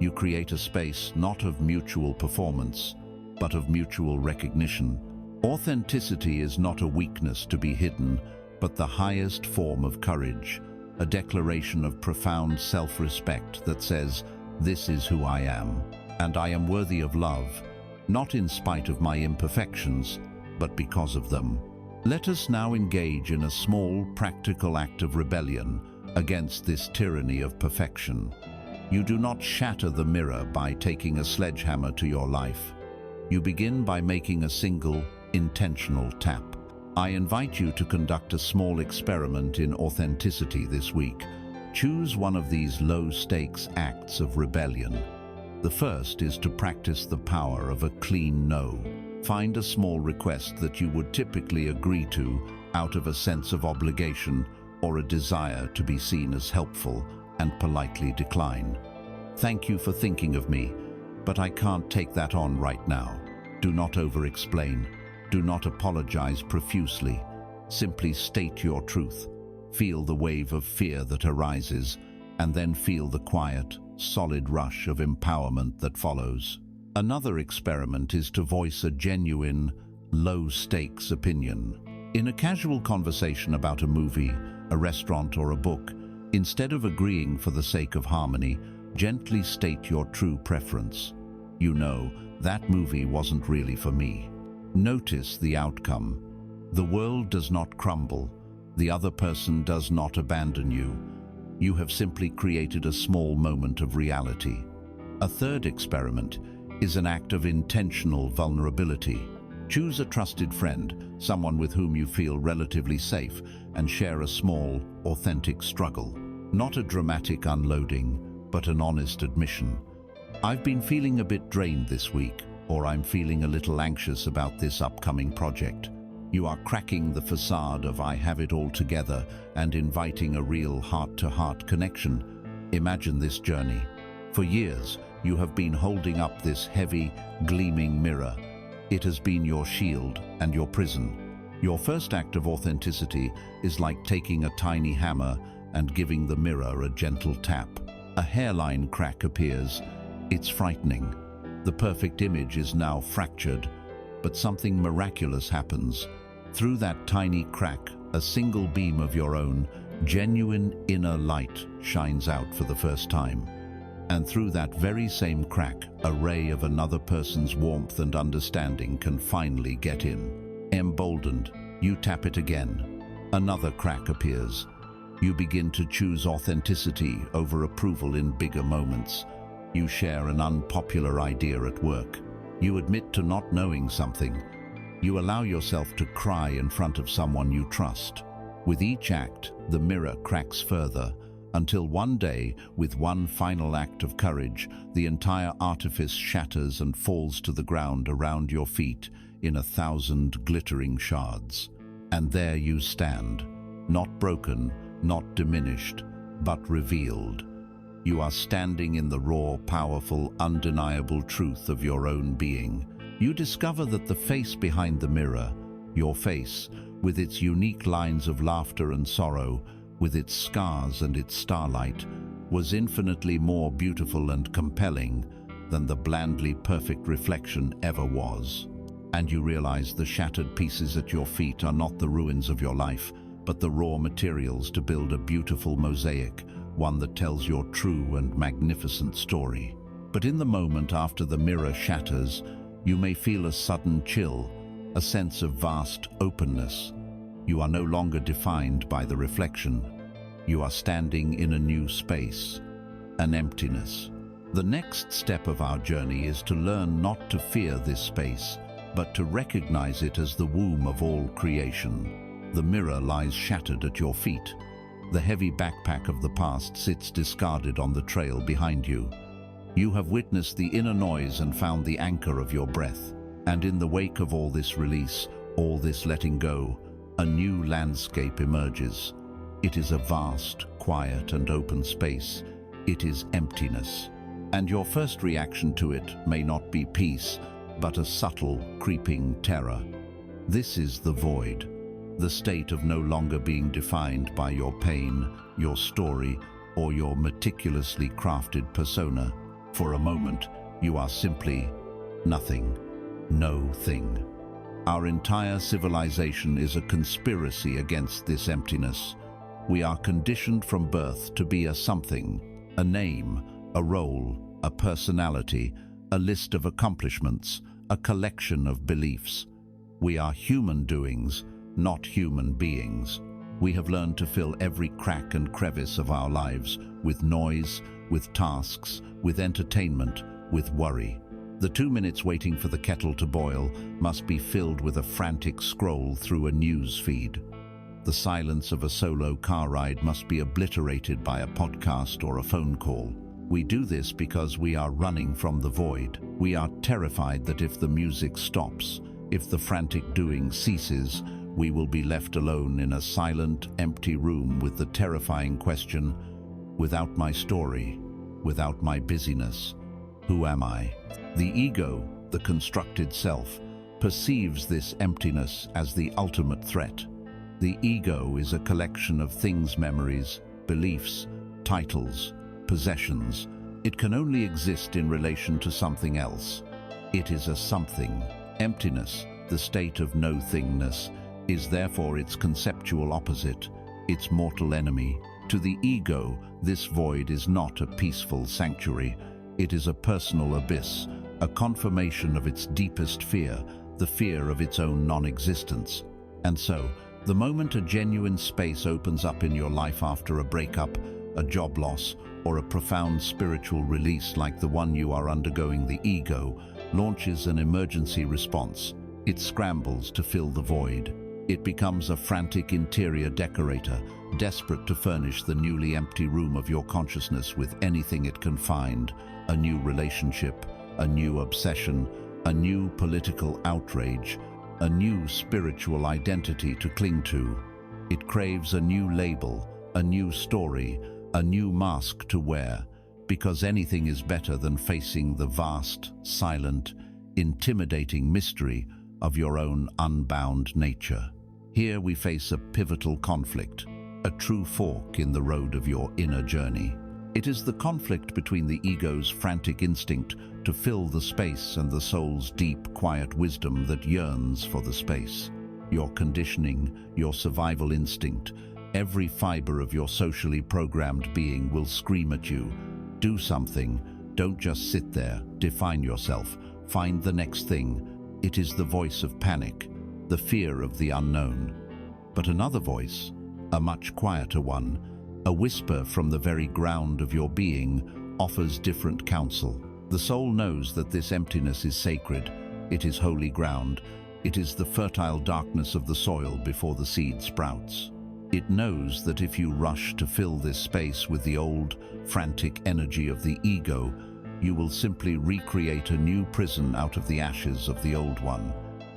You create a space not of mutual performance, but of mutual recognition. Authenticity is not a weakness to be hidden, but the highest form of courage, a declaration of profound self-respect that says, this is who I am, and I am worthy of love, not in spite of my imperfections, but because of them. Let us now engage in a small, practical act of rebellion against this tyranny of perfection. You do not shatter the mirror by taking a sledgehammer to your life. You begin by making a single, intentional tap. I invite you to conduct a small experiment in authenticity this week. Choose one of these low-stakes acts of rebellion. The first is to practice the power of a clean no. Find a small request that you would typically agree to out of a sense of obligation or a desire to be seen as helpful, and politely decline. Thank you for thinking of me, but I can't take that on right now. Do not over-explain. Do not apologize profusely. Simply state your truth. Feel the wave of fear that arises, and then feel the quiet, solid rush of empowerment that follows. Another experiment is to voice a genuine, low-stakes opinion. In a casual conversation about a movie, a restaurant, or a book, instead of agreeing for the sake of harmony, gently state your true preference. You know, that movie wasn't really for me. Notice the outcome. The world does not crumble. The other person does not abandon you. You have simply created a small moment of reality. A third experiment is an act of intentional vulnerability. Choose a trusted friend, someone with whom you feel relatively safe, and share a small, authentic struggle. Not a dramatic unloading, but an honest admission. I've been feeling a bit drained this week, or I'm feeling a little anxious about this upcoming project. You are cracking the facade of I have it all together and inviting a real heart-to-heart connection. Imagine this journey. For years, you have been holding up this heavy, gleaming mirror. It has been your shield and your prison. Your first act of authenticity is like taking a tiny hammer and giving the mirror a gentle tap. A hairline crack appears. It's frightening. The perfect image is now fractured, but something miraculous happens. Through that tiny crack, a single beam of your own, genuine inner light shines out for the first time. And through that very same crack, a ray of another person's warmth and understanding can finally get in. Emboldened, you tap it again. Another crack appears. You begin to choose authenticity over approval in bigger moments. You share an unpopular idea at work. You admit to not knowing something. You allow yourself to cry in front of someone you trust. With each act, the mirror cracks further, until one day, with one final act of courage, the entire artifice shatters and falls to the ground around your feet in 1,000 glittering shards. And there you stand, not broken, not diminished, but revealed. You are standing in the raw, powerful, undeniable truth of your own being. You discover that the face behind the mirror, your face, with its unique lines of laughter and sorrow, with its scars and its starlight, was infinitely more beautiful and compelling than the blandly perfect reflection ever was. And you realize the shattered pieces at your feet are not the ruins of your life, but the raw materials to build a beautiful mosaic, one that tells your true and magnificent story. But in the moment after the mirror shatters, you may feel a sudden chill, a sense of vast openness. You are no longer defined by the reflection. You are standing in a new space, an emptiness. The next step of our journey is to learn not to fear this space, but to recognize it as the womb of all creation. The mirror lies shattered at your feet. The heavy backpack of the past sits discarded on the trail behind you. You have witnessed the inner noise and found the anchor of your breath. And in the wake of all this release, all this letting go, a new landscape emerges. It is a vast, quiet and open space. It is emptiness. And your first reaction to it may not be peace, but a subtle, creeping terror. This is the void, the state of no longer being defined by your pain, your story, or your meticulously crafted persona. For a moment, you are simply nothing, no thing. Our entire civilization is a conspiracy against this emptiness. We are conditioned from birth to be a something, a name, a role, a personality, a list of accomplishments, a collection of beliefs. We are human doings, not human beings. We have learned to fill every crack and crevice of our lives with noise, with tasks, with entertainment, with worry. The 2 minutes waiting for the kettle to boil must be filled with a frantic scroll through a news feed. The silence of a solo car ride must be obliterated by a podcast or a phone call. We do this because we are running from the void. We are terrified that if the music stops, if the frantic doing ceases, we will be left alone in a silent, empty room with the terrifying question, without my story, without my busyness, who am I? The ego, the constructed self, perceives this emptiness as the ultimate threat. The ego is a collection of things, memories, beliefs, titles, possessions. It can only exist in relation to something else. It is a something. Emptiness, the state of no-thingness, is therefore its conceptual opposite, its mortal enemy. To the ego, this void is not a peaceful sanctuary. It is a personal abyss, a confirmation of its deepest fear, the fear of its own non-existence. And so, the moment a genuine space opens up in your life after a breakup, a job loss, or a profound spiritual release like the one you are undergoing, the ego launches an emergency response. It scrambles to fill the void. It becomes a frantic interior decorator, desperate to furnish the newly empty room of your consciousness with anything it can find: a new relationship, a new obsession, a new political outrage, a new spiritual identity to cling to. It craves a new label, a new story, a new mask to wear, because anything is better than facing the vast, silent, intimidating mystery of your own unbound nature. Here we face a pivotal conflict, a true fork in the road of your inner journey. It is the conflict between the ego's frantic instinct to fill the space and the soul's deep, quiet wisdom that yearns for the space. Your conditioning, your survival instinct, every fiber of your socially programmed being will scream at you. Do something. Don't just sit there. Define yourself. Find the next thing. It is the voice of panic, the fear of the unknown. But another voice, a much quieter one, a whisper from the very ground of your being, offers different counsel. The soul knows that this emptiness is sacred. It is holy ground. It is the fertile darkness of the soil before the seed sprouts. It knows that if you rush to fill this space with the old, frantic energy of the ego, you will simply recreate a new prison out of the ashes of the old one.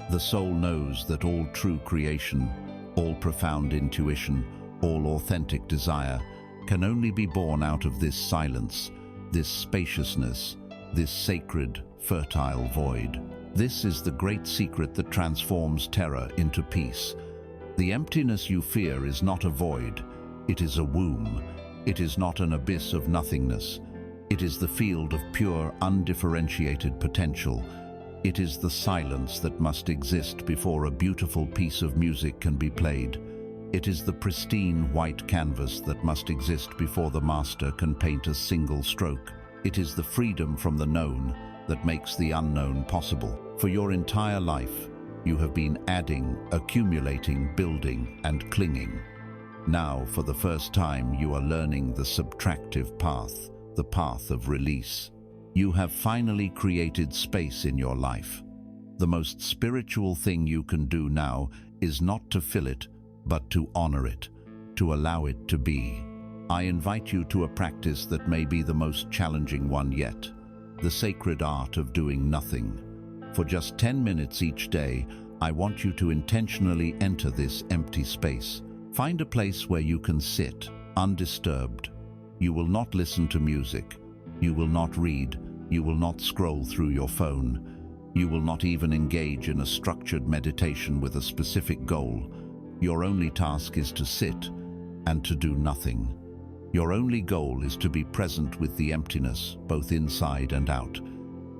The soul knows that all true creation, all profound intuition, all authentic desire can only be born out of this silence, this spaciousness, this sacred, fertile void. This is the great secret that transforms terror into peace. The emptiness you fear is not a void, it is a womb. It is not an abyss of nothingness. It is the field of pure, undifferentiated potential. It is the silence that must exist before a beautiful piece of music can be played. It is the pristine white canvas that must exist before the master can paint a single stroke. It is the freedom from the known that makes the unknown possible. For your entire life, you have been adding, accumulating, building, and clinging. Now, for the first time, you are learning the subtractive path, the path of release. You have finally created space in your life. The most spiritual thing you can do now is not to fill it, but to honor it, to allow it to be. I invite you to a practice that may be the most challenging one yet, the sacred art of doing nothing. For just 10 minutes each day, I want you to intentionally enter this empty space. Find a place where you can sit, undisturbed. You will not listen to music. You will not read. You will not scroll through your phone. You will not even engage in a structured meditation with a specific goal. Your only task is to sit and to do nothing. Your only goal is to be present with the emptiness, both inside and out.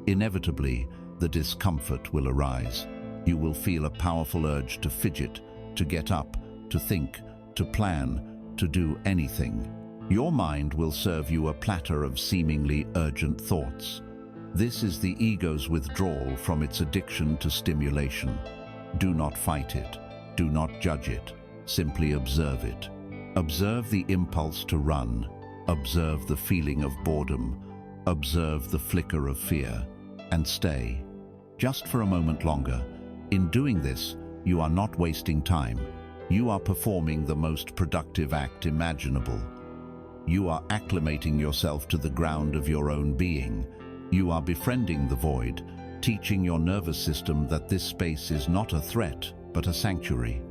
Inevitably, the discomfort will arise. You will feel a powerful urge to fidget, to get up, to think, to plan, to do anything. Your mind will serve you a platter of seemingly urgent thoughts. This is the ego's withdrawal from its addiction to stimulation. Do not fight it. Do not judge it. Simply observe it. Observe the impulse to run. Observe the feeling of boredom. Observe the flicker of fear. And stay. Just for a moment longer. In doing this, you are not wasting time. You are performing the most productive act imaginable. You are acclimating yourself to the ground of your own being. You are befriending the void, teaching your nervous system that this space is not a threat, but a sanctuary.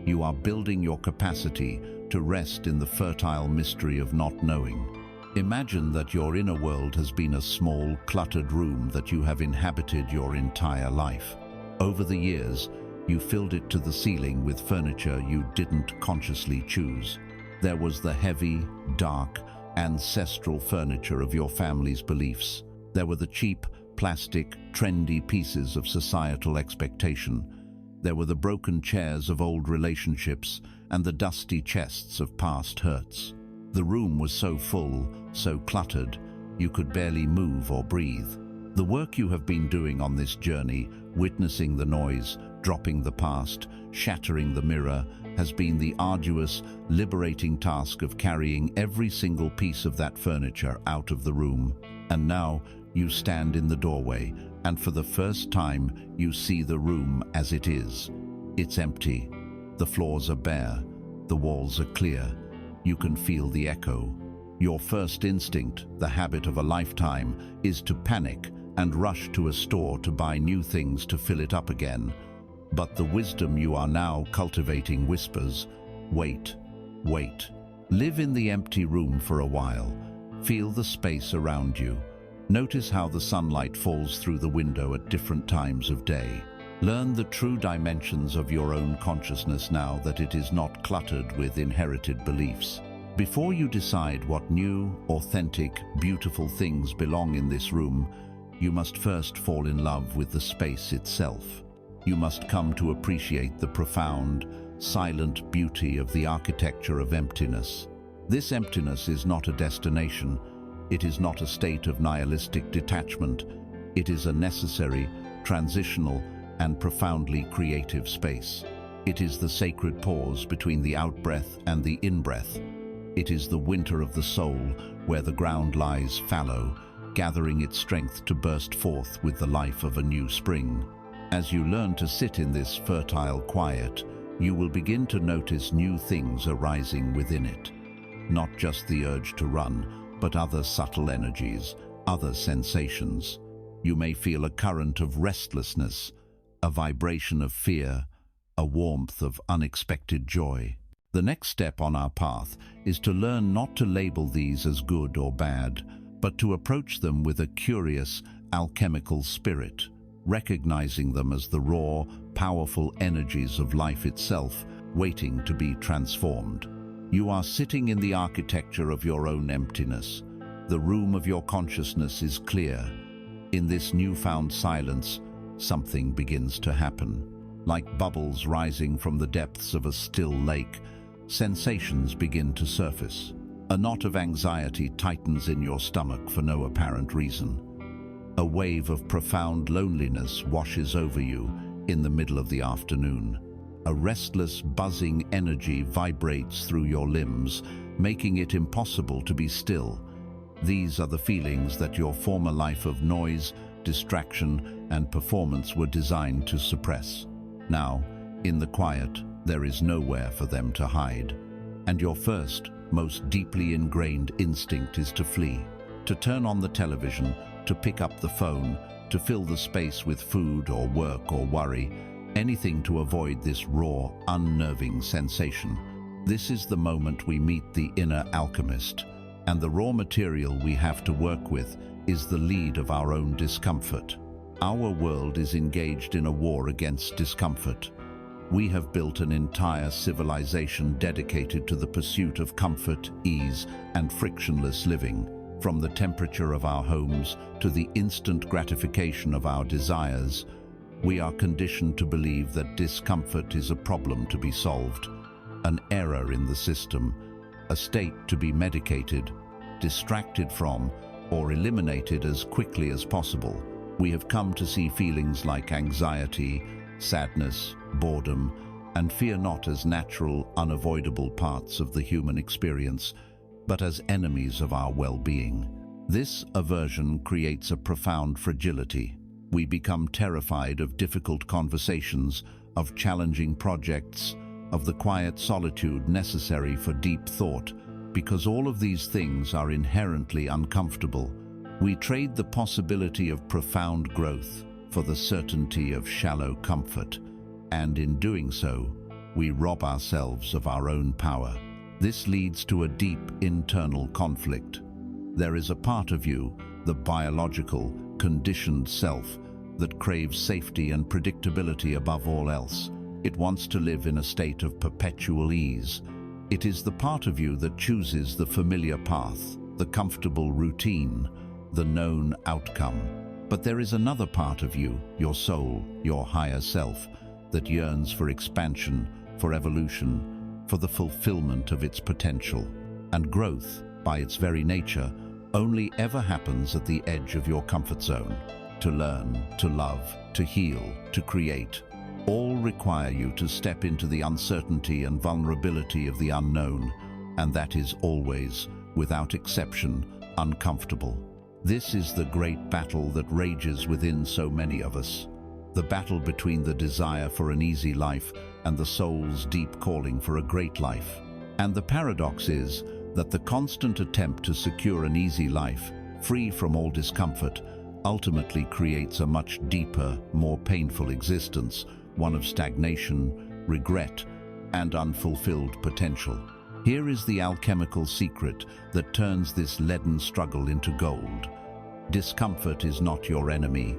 You are building your capacity to rest in the fertile mystery of not knowing. Imagine that your inner world has been a small, cluttered room that you have inhabited your entire life. Over the years, you filled it to the ceiling with furniture you didn't consciously choose. There was the heavy, dark, ancestral furniture of your family's beliefs. There were the cheap, plastic, trendy pieces of societal expectation. There were the broken chairs of old relationships and the dusty chests of past hurts. The room was so full, so cluttered, you could barely move or breathe. The work you have been doing on this journey, witnessing the noise, dropping the past, shattering the mirror, has been the arduous, liberating task of carrying every single piece of that furniture out of the room. And now you stand in the doorway, and for the first time you see the room as it is. It's empty. The floors are bare. The walls are clear. You can feel the echo. Your first instinct, the habit of a lifetime, is to panic and rush to a store to buy new things to fill it up again. But the wisdom you are now cultivating whispers, wait, wait. Live in the empty room for a while. Feel the space around you. Notice how the sunlight falls through the window at different times of day. Learn the true dimensions of your own consciousness now that it is not cluttered with inherited beliefs. Before you decide what new, authentic, beautiful things belong in this room, you must first fall in love with the space itself. You must come to appreciate the profound, silent beauty of the architecture of emptiness. This emptiness is not a destination. It is not a state of nihilistic detachment. It is a necessary, transitional, and profoundly creative space. It is the sacred pause between the out-breath and the in-breath. It is the winter of the soul, where the ground lies fallow, gathering its strength to burst forth with the life of a new spring. As you learn to sit in this fertile quiet, you will begin to notice new things arising within it. Not just the urge to run, but other subtle energies, other sensations. You may feel a current of restlessness, a vibration of fear, a warmth of unexpected joy. The next step on our path is to learn not to label these as good or bad, but to approach them with a curious, alchemical spirit, recognizing them as the raw, powerful energies of life itself, waiting to be transformed. You are sitting in the architecture of your own emptiness. The room of your consciousness is clear. In this newfound silence, something begins to happen. Like bubbles rising from the depths of a still lake, sensations begin to surface. A knot of anxiety tightens in your stomach for no apparent reason. A wave of profound loneliness washes over you in the middle of the afternoon. A restless, buzzing energy vibrates through your limbs, making it impossible to be still. These are the feelings that your former life of noise, distraction, and performance were designed to suppress. Now, in the quiet, there is nowhere for them to hide. And your first, most deeply ingrained instinct is to flee, to turn on the television, to pick up the phone, to fill the space with food or work or worry, anything to avoid this raw, unnerving sensation. This is the moment we meet the inner alchemist, and the raw material we have to work with is the lead of our own discomfort. Our world is engaged in a war against discomfort. We have built an entire civilization dedicated to the pursuit of comfort, ease, and frictionless living. From the temperature of our homes to the instant gratification of our desires, we are conditioned to believe that discomfort is a problem to be solved, an error in the system, a state to be medicated, distracted from, or eliminated as quickly as possible. We have come to see feelings like anxiety, sadness, boredom, and fear not as natural, unavoidable parts of the human experience, but as enemies of our well-being. This aversion creates a profound fragility. We become terrified of difficult conversations, of challenging projects, of the quiet solitude necessary for deep thought. Because all of these things are inherently uncomfortable, we trade the possibility of profound growth for the certainty of shallow comfort, and in doing so, we rob ourselves of our own power. This leads to a deep internal conflict. There is a part of you, the biological, conditioned self, that craves safety and predictability above all else. It wants to live in a state of perpetual ease. It is the part of you that chooses the familiar path, the comfortable routine, the known outcome. But there is another part of you, your soul, your higher self, that yearns for expansion, for evolution, for the fulfillment of its potential. And growth, by its very nature, only ever happens at the edge of your comfort zone. To learn, to love, to heal, to create, all require you to step into the uncertainty and vulnerability of the unknown, and that is always, without exception, uncomfortable. This is the great battle that rages within so many of us. The battle between the desire for an easy life and the soul's deep calling for a great life. And the paradox is that the constant attempt to secure an easy life, free from all discomfort, ultimately creates a much deeper, more painful existence, one of stagnation, regret, and unfulfilled potential. Here is the alchemical secret that turns this leaden struggle into gold. Discomfort is not your enemy.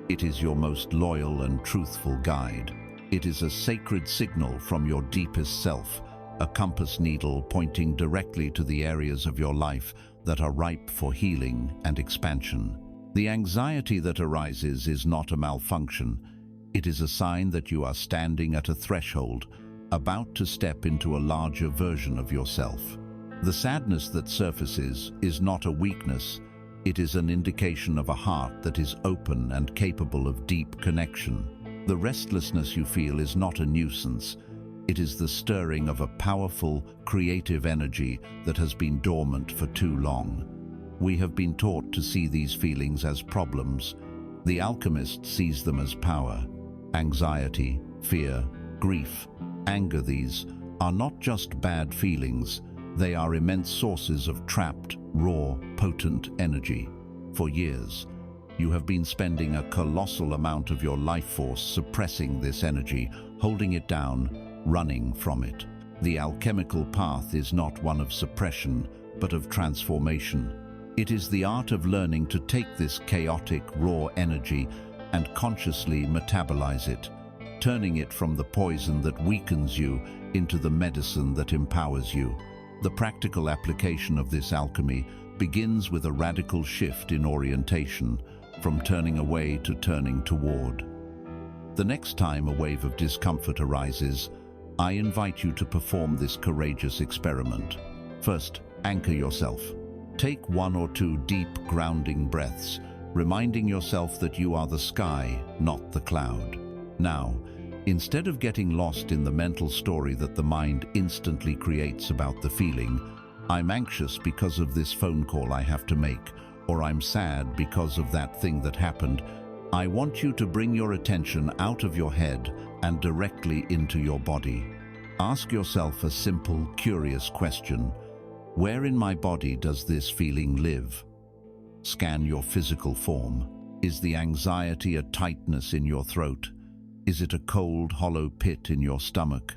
It is your most loyal and truthful guide. It is a sacred signal from your deepest self, a compass needle pointing directly to the areas of your life that are ripe for healing and expansion. The anxiety that arises is not a malfunction. It is a sign that you are standing at a threshold, about to step into a larger version of yourself. The sadness that surfaces is not a weakness. It is an indication of a heart that is open and capable of deep connection. The restlessness you feel is not a nuisance. It is the stirring of a powerful, creative energy that has been dormant for too long. We have been taught to see these feelings as problems. The alchemist sees them as power. Anxiety, fear, grief, Anger, these are not just bad feelings, they are immense sources of trapped, raw, potent energy. For years, you have been spending a colossal amount of your life force suppressing this energy, holding it down, running from it. The alchemical path is not one of suppression, but of transformation. It is the art of learning to take this chaotic, raw energy and consciously metabolize it, turning it from the poison that weakens you into the medicine that empowers you. The practical application of this alchemy begins with a radical shift in orientation, from turning away to turning toward. The next time a wave of discomfort arises, I invite you to perform this courageous experiment. First, anchor yourself. Take 1 or 2 deep, grounding breaths, reminding yourself that you are the sky, not the cloud. Now, instead of getting lost in the mental story that the mind instantly creates about the feeling, I'm anxious because of this phone call I have to make, or I'm sad because of that thing that happened, I want you to bring your attention out of your head and directly into your body. Ask yourself a simple, curious question. Where in my body does this feeling live? Scan your physical form. Is the anxiety a tightness in your throat? Is it a cold, hollow pit in your stomach?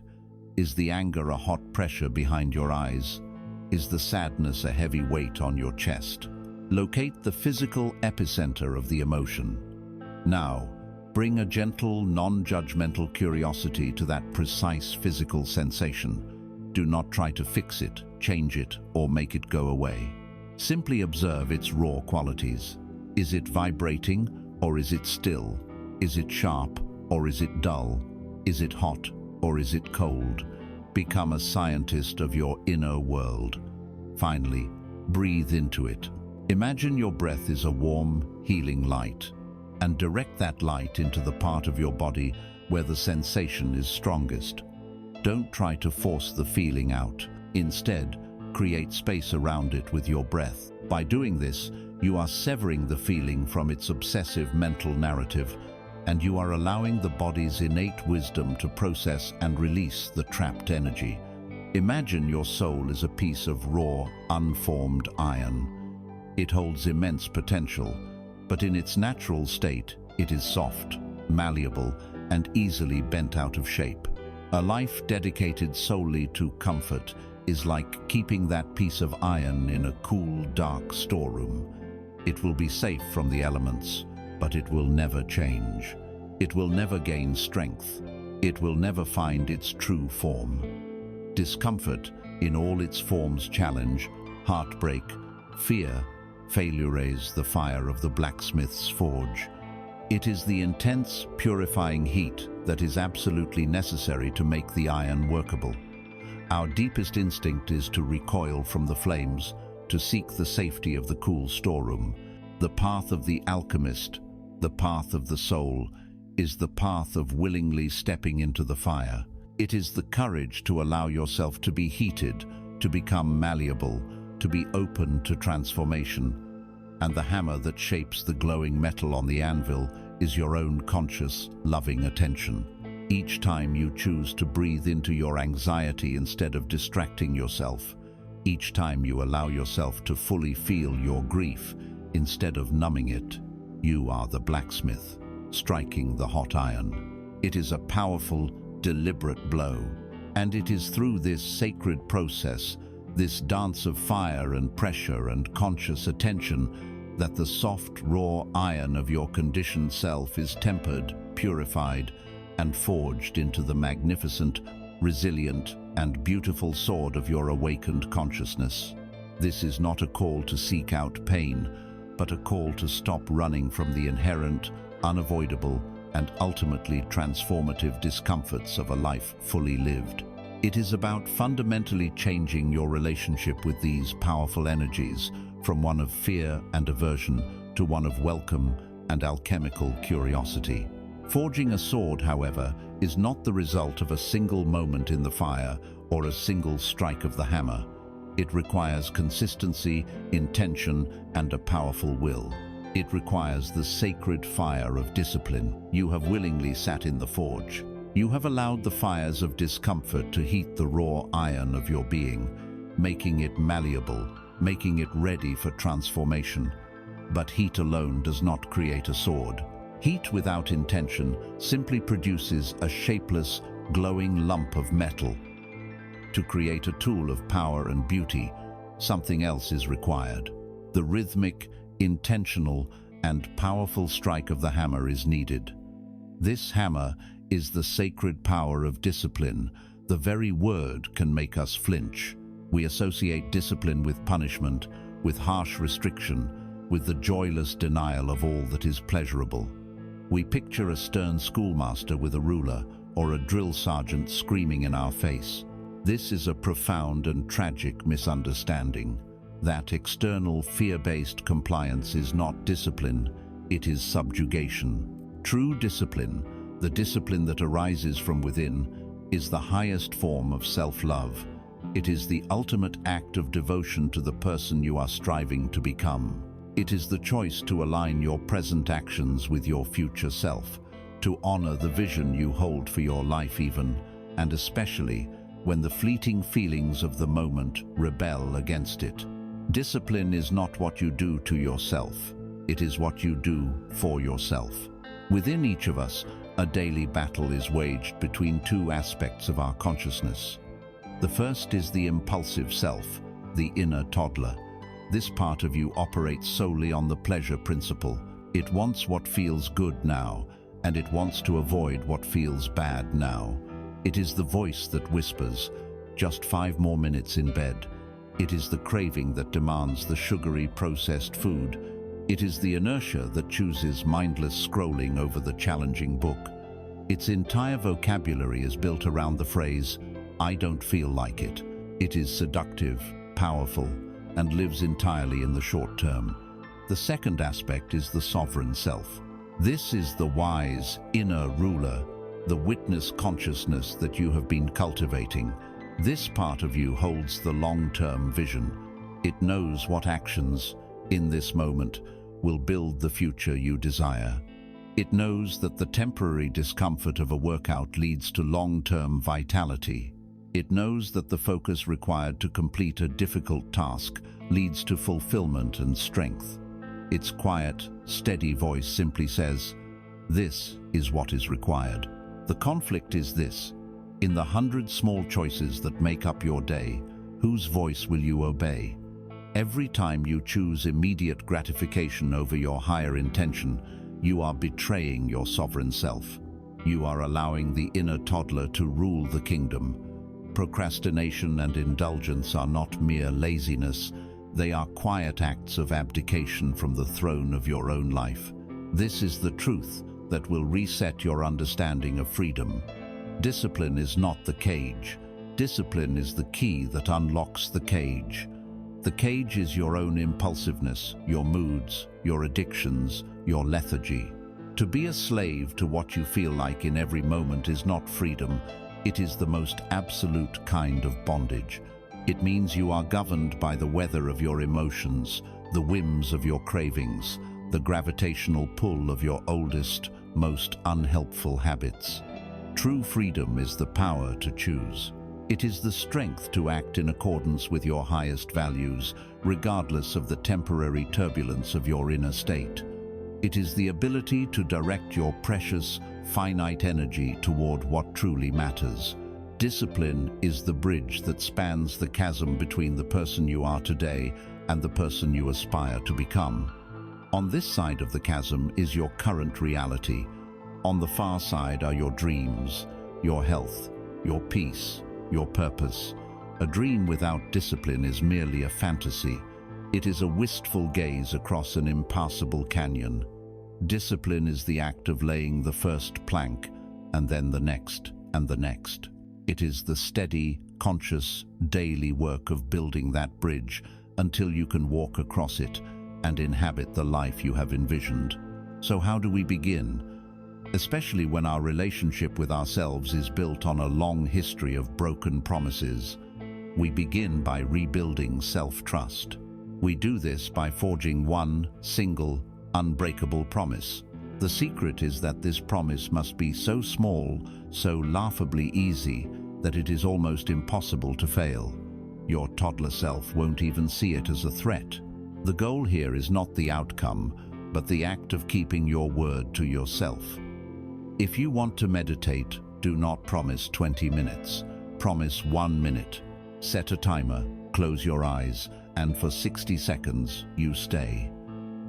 Is the anger a hot pressure behind your eyes? Is the sadness a heavy weight on your chest? Locate the physical epicenter of the emotion. Now, bring a gentle, non-judgmental curiosity to that precise physical sensation. Do not try to fix it, change it, or make it go away. Simply observe its raw qualities. Is it vibrating, or is it still? Is it sharp, or is it dull? Is it hot, or is it cold? Become a scientist of your inner world. Finally, breathe into it. Imagine your breath is a warm, healing light, and direct that light into the part of your body where the sensation is strongest. Don't try to force the feeling out. Instead, create space around it with your breath. By doing this, you are severing the feeling from its obsessive mental narrative, and you are allowing the body's innate wisdom to process and release the trapped energy. Imagine your soul is a piece of raw, unformed iron. It holds immense potential, but in its natural state, it is soft, malleable, and easily bent out of shape. A life dedicated solely to comfort is like keeping that piece of iron in a cool, dark storeroom. It will be safe from the elements, but it will never change. It will never gain strength. It will never find its true form. Discomfort in all its forms, challenge, heartbreak, fear, failure is the fire of the blacksmith's forge. It is the intense, purifying heat that is absolutely necessary to make the iron workable. Our deepest instinct is to recoil from the flames, to seek the safety of the cool storeroom. The path of the alchemist, the path of the soul, is the path of willingly stepping into the fire. It is the courage to allow yourself to be heated, to become malleable, to be open to transformation. And the hammer that shapes the glowing metal on the anvil is your own conscious, loving attention. Each time you choose to breathe into your anxiety instead of distracting yourself, each time you allow yourself to fully feel your grief instead of numbing it, you are the blacksmith, striking the hot iron. It is a powerful, deliberate blow, and it is through this sacred process, this dance of fire and pressure and conscious attention, that the soft, raw iron of your conditioned self is tempered, purified, and forged into the magnificent, resilient, and beautiful sword of your awakened consciousness. This is not a call to seek out pain, but a call to stop running from the inherent, unavoidable, and ultimately transformative discomforts of a life fully lived. It is about fundamentally changing your relationship with these powerful energies from one of fear and aversion to one of welcome and alchemical curiosity. Forging a sword, however, is not the result of a single moment in the fire or a single strike of the hammer. It requires consistency, intention, and a powerful will. It requires the sacred fire of discipline. You have willingly sat in the forge. You have allowed the fires of discomfort to heat the raw iron of your being, making it malleable, making it ready for transformation. But heat alone does not create a sword. Heat without intention simply produces a shapeless, glowing lump of metal. To create a tool of power and beauty, something else is required. The rhythmic, intentional, and powerful strike of the hammer is needed. This hammer is the sacred power of discipline. The very word can make us flinch. We associate discipline with punishment, with harsh restriction, with the joyless denial of all that is pleasurable. We picture a stern schoolmaster with a ruler or a drill sergeant screaming in our face. This is a profound and tragic misunderstanding. That external fear-based compliance is not discipline, it is subjugation. True discipline, the discipline that arises from within, is the highest form of self-love. It is the ultimate act of devotion to the person you are striving to become. It is the choice to align your present actions with your future self, to honor the vision you hold for your life even, and especially, when the fleeting feelings of the moment rebel against it. Discipline is not what you do to yourself. It is what you do for yourself. Within each of us, a daily battle is waged between two aspects of our consciousness. The first is the impulsive self, the inner toddler. This part of you operates solely on the pleasure principle. It wants what feels good now, and it wants to avoid what feels bad now. It is the voice that whispers, "Just 5 more minutes in bed." It is the craving that demands the sugary processed food. It is the inertia that chooses mindless scrolling over the challenging book. Its entire vocabulary is built around the phrase, "I don't feel like it." It is seductive, powerful, and lives entirely in the short term. The second aspect is the sovereign self. This is the wise, inner ruler, the witness consciousness that you have been cultivating. This part of you holds the long-term vision. It knows what actions, in this moment, will build the future you desire. It knows that the temporary discomfort of a workout leads to long-term vitality. It knows that the focus required to complete a difficult task leads to fulfillment and strength. Its quiet, steady voice simply says, "This is what is required." The conflict is this: in the 100 small choices that make up your day, whose voice will you obey? Every time you choose immediate gratification over your higher intention, you are betraying your sovereign self. You are allowing the inner toddler to rule the kingdom. Procrastination and indulgence are not mere laziness, they are quiet acts of abdication from the throne of your own life. This is the truth that will reset your understanding of freedom. Discipline is not the cage. Discipline is the key that unlocks the cage. The cage is your own impulsiveness, your moods, your addictions, your lethargy. To be a slave to what you feel like in every moment is not freedom. It is the most absolute kind of bondage. It means you are governed by the weather of your emotions, the whims of your cravings, the gravitational pull of your oldest, most unhelpful habits. True freedom is the power to choose. It is the strength to act in accordance with your highest values, regardless of the temporary turbulence of your inner state. It is the ability to direct your precious, finite energy toward what truly matters. Discipline is the bridge that spans the chasm between the person you are today and the person you aspire to become. On this side of the chasm is your current reality. On the far side are your dreams, your health, your peace, your purpose. A dream without discipline is merely a fantasy. It is a wistful gaze across an impassable canyon. Discipline is the act of laying the first plank, and then the next, and the next. It is the steady, conscious, daily work of building that bridge until you can walk across it and inhabit the life you have envisioned. So how do we begin? Especially when our relationship with ourselves is built on a long history of broken promises. We begin by rebuilding self-trust. We do this by forging one single, unbreakable promise. The secret is that this promise must be so small, so laughably easy, that it is almost impossible to fail. Your toddler self won't even see it as a threat. The goal here is not the outcome, but the act of keeping your word to yourself. If you want to meditate, do not promise 20 minutes. Promise 1 minute. Set a timer, close your eyes, and for 60 seconds, you stay.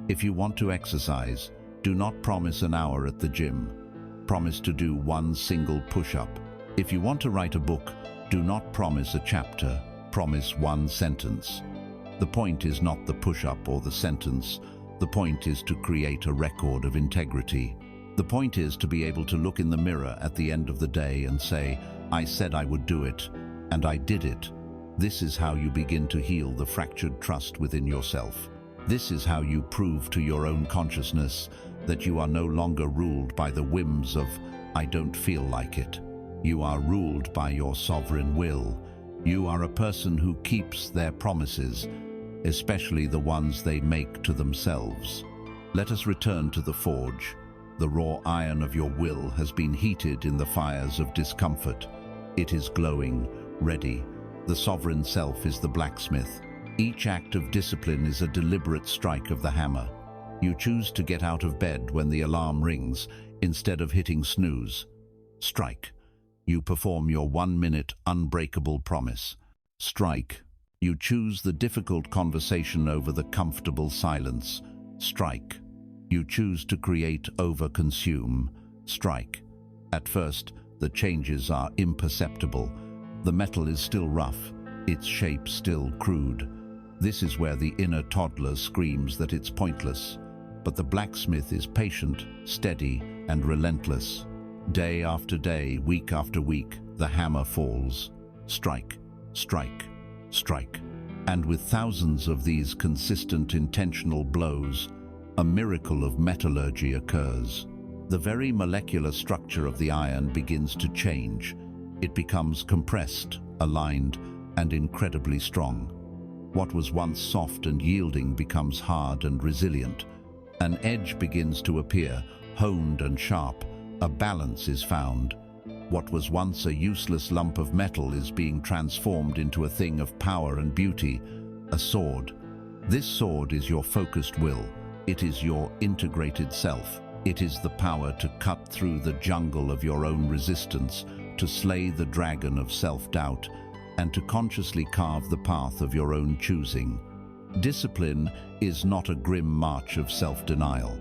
If you want to exercise, do not promise an hour at the gym. Promise to do 1 single push-up. If you want to write a book, do not promise a chapter. Promise 1 sentence. The point is not the push-up or the sentence. The point is to create a record of integrity. The point is to be able to look in the mirror at the end of the day and say, I said I would do it, and I did it. This is how you begin to heal the fractured trust within yourself. This is how you prove to your own consciousness that you are no longer ruled by the whims of, I don't feel like it. You are ruled by your sovereign will. You are a person who keeps their promises, especially the ones they make to themselves. Let us return to the forge. The raw iron of your will has been heated in the fires of discomfort. It is glowing, ready. The sovereign self is the blacksmith. Each act of discipline is a deliberate strike of the hammer. You choose to get out of bed when the alarm rings, instead of hitting snooze. Strike. You perform your 1-minute unbreakable promise. Strike. You choose the difficult conversation over the comfortable silence. Strike. You choose to create over consume. Strike. At first, the changes are imperceptible. The metal is still rough, its shape still crude. This is where the inner toddler screams that it's pointless. But the blacksmith is patient, steady, and relentless. Day after day, week after week, the hammer falls. Strike, strike, strike. And with thousands of these consistent, intentional blows, a miracle of metallurgy occurs. The very molecular structure of the iron begins to change. It becomes compressed, aligned, and incredibly strong. What was once soft and yielding becomes hard and resilient. An edge begins to appear, honed and sharp. A balance is found. What was once a useless lump of metal is being transformed into a thing of power and beauty, a sword. This sword is your focused will. It is your integrated self. It is the power to cut through the jungle of your own resistance, to slay the dragon of self-doubt, and to consciously carve the path of your own choosing. Discipline is not a grim march of self-denial.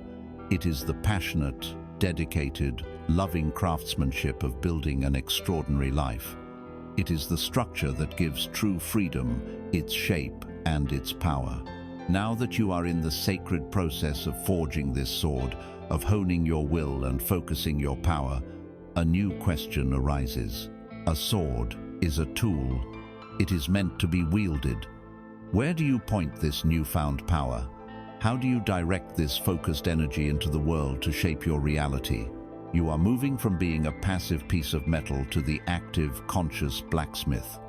It is the passionate, dedicated, loving craftsmanship of building an extraordinary life. It is the structure that gives true freedom, its shape, and its power. Now that you are in the sacred process of forging this sword, of honing your will and focusing your power, a new question arises. A sword is a tool. It is meant to be wielded. Where do you point this newfound power? How do you direct this focused energy into the world to shape your reality? You are moving from being a passive piece of metal to the active, conscious blacksmith.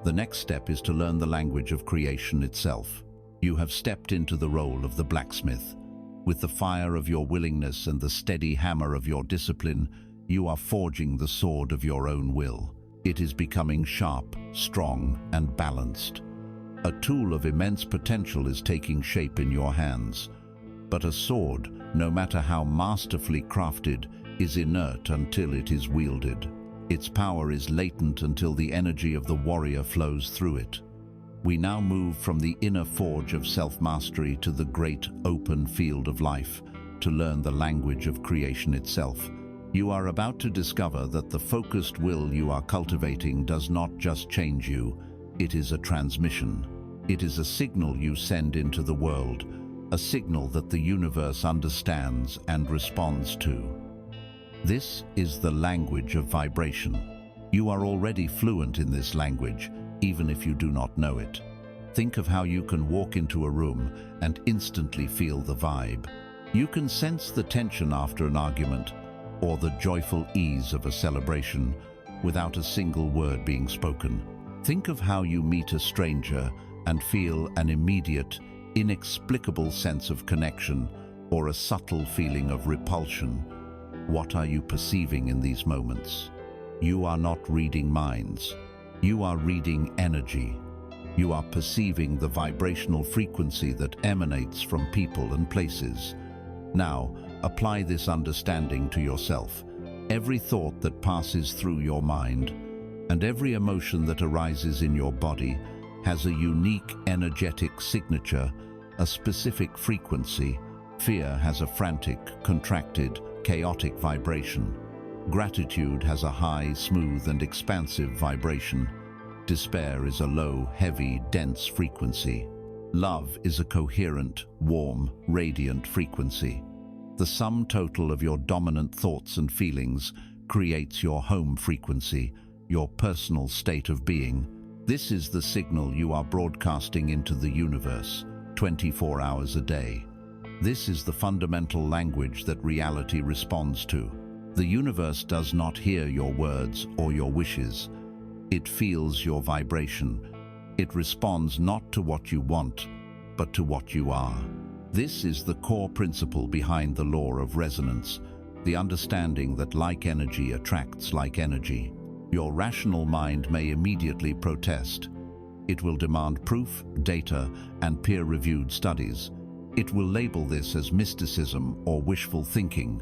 The next step is to learn the language of creation itself. You have stepped into the role of the blacksmith. With the fire of your willingness and the steady hammer of your discipline, you are forging the sword of your own will. It is becoming sharp, strong, and balanced. A tool of immense potential is taking shape in your hands. But a sword, no matter how masterfully crafted, is inert until it is wielded. Its power is latent until the energy of the warrior flows through it. We now move from the inner forge of self-mastery to the great open field of life, to learn the language of creation itself. You are about to discover that the focused will you are cultivating does not just change you, it is a transmission. It is a signal you send into the world, a signal that the universe understands and responds to. This is the language of vibration. You are already fluent in this language, even if you do not know it. Think of how you can walk into a room and instantly feel the vibe. You can sense the tension after an argument, or the joyful ease of a celebration, without a single word being spoken. Think of how you meet a stranger and feel an immediate, inexplicable sense of connection, or a subtle feeling of repulsion? What are you perceiving in these moments? You are not reading minds. You are reading energy. You are perceiving the vibrational frequency that emanates from people and places. Now, apply this understanding to yourself. Every thought that passes through your mind and every emotion that arises in your body has a unique energetic signature, a specific frequency. Fear has a frantic, contracted, chaotic vibration. Gratitude has a high, smooth, and expansive vibration. Despair is a low, heavy, dense frequency. Love is a coherent, warm, radiant frequency. The sum total of your dominant thoughts and feelings creates your home frequency, your personal state of being. This is the signal you are broadcasting into the universe, 24 hours a day. This is the fundamental language that reality responds to. The universe does not hear your words or your wishes. It feels your vibration. It responds not to what you want, but to what you are. This is the core principle behind the law of resonance, the understanding that like energy attracts like energy. Your rational mind may immediately protest. It will demand proof, data, and peer-reviewed studies. It will label this as mysticism or wishful thinking.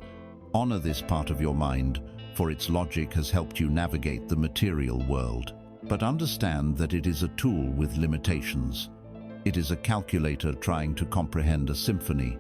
Honor this part of your mind, for its logic has helped you navigate the material world. But understand that it is a tool with limitations. It is a calculator trying to comprehend a symphony.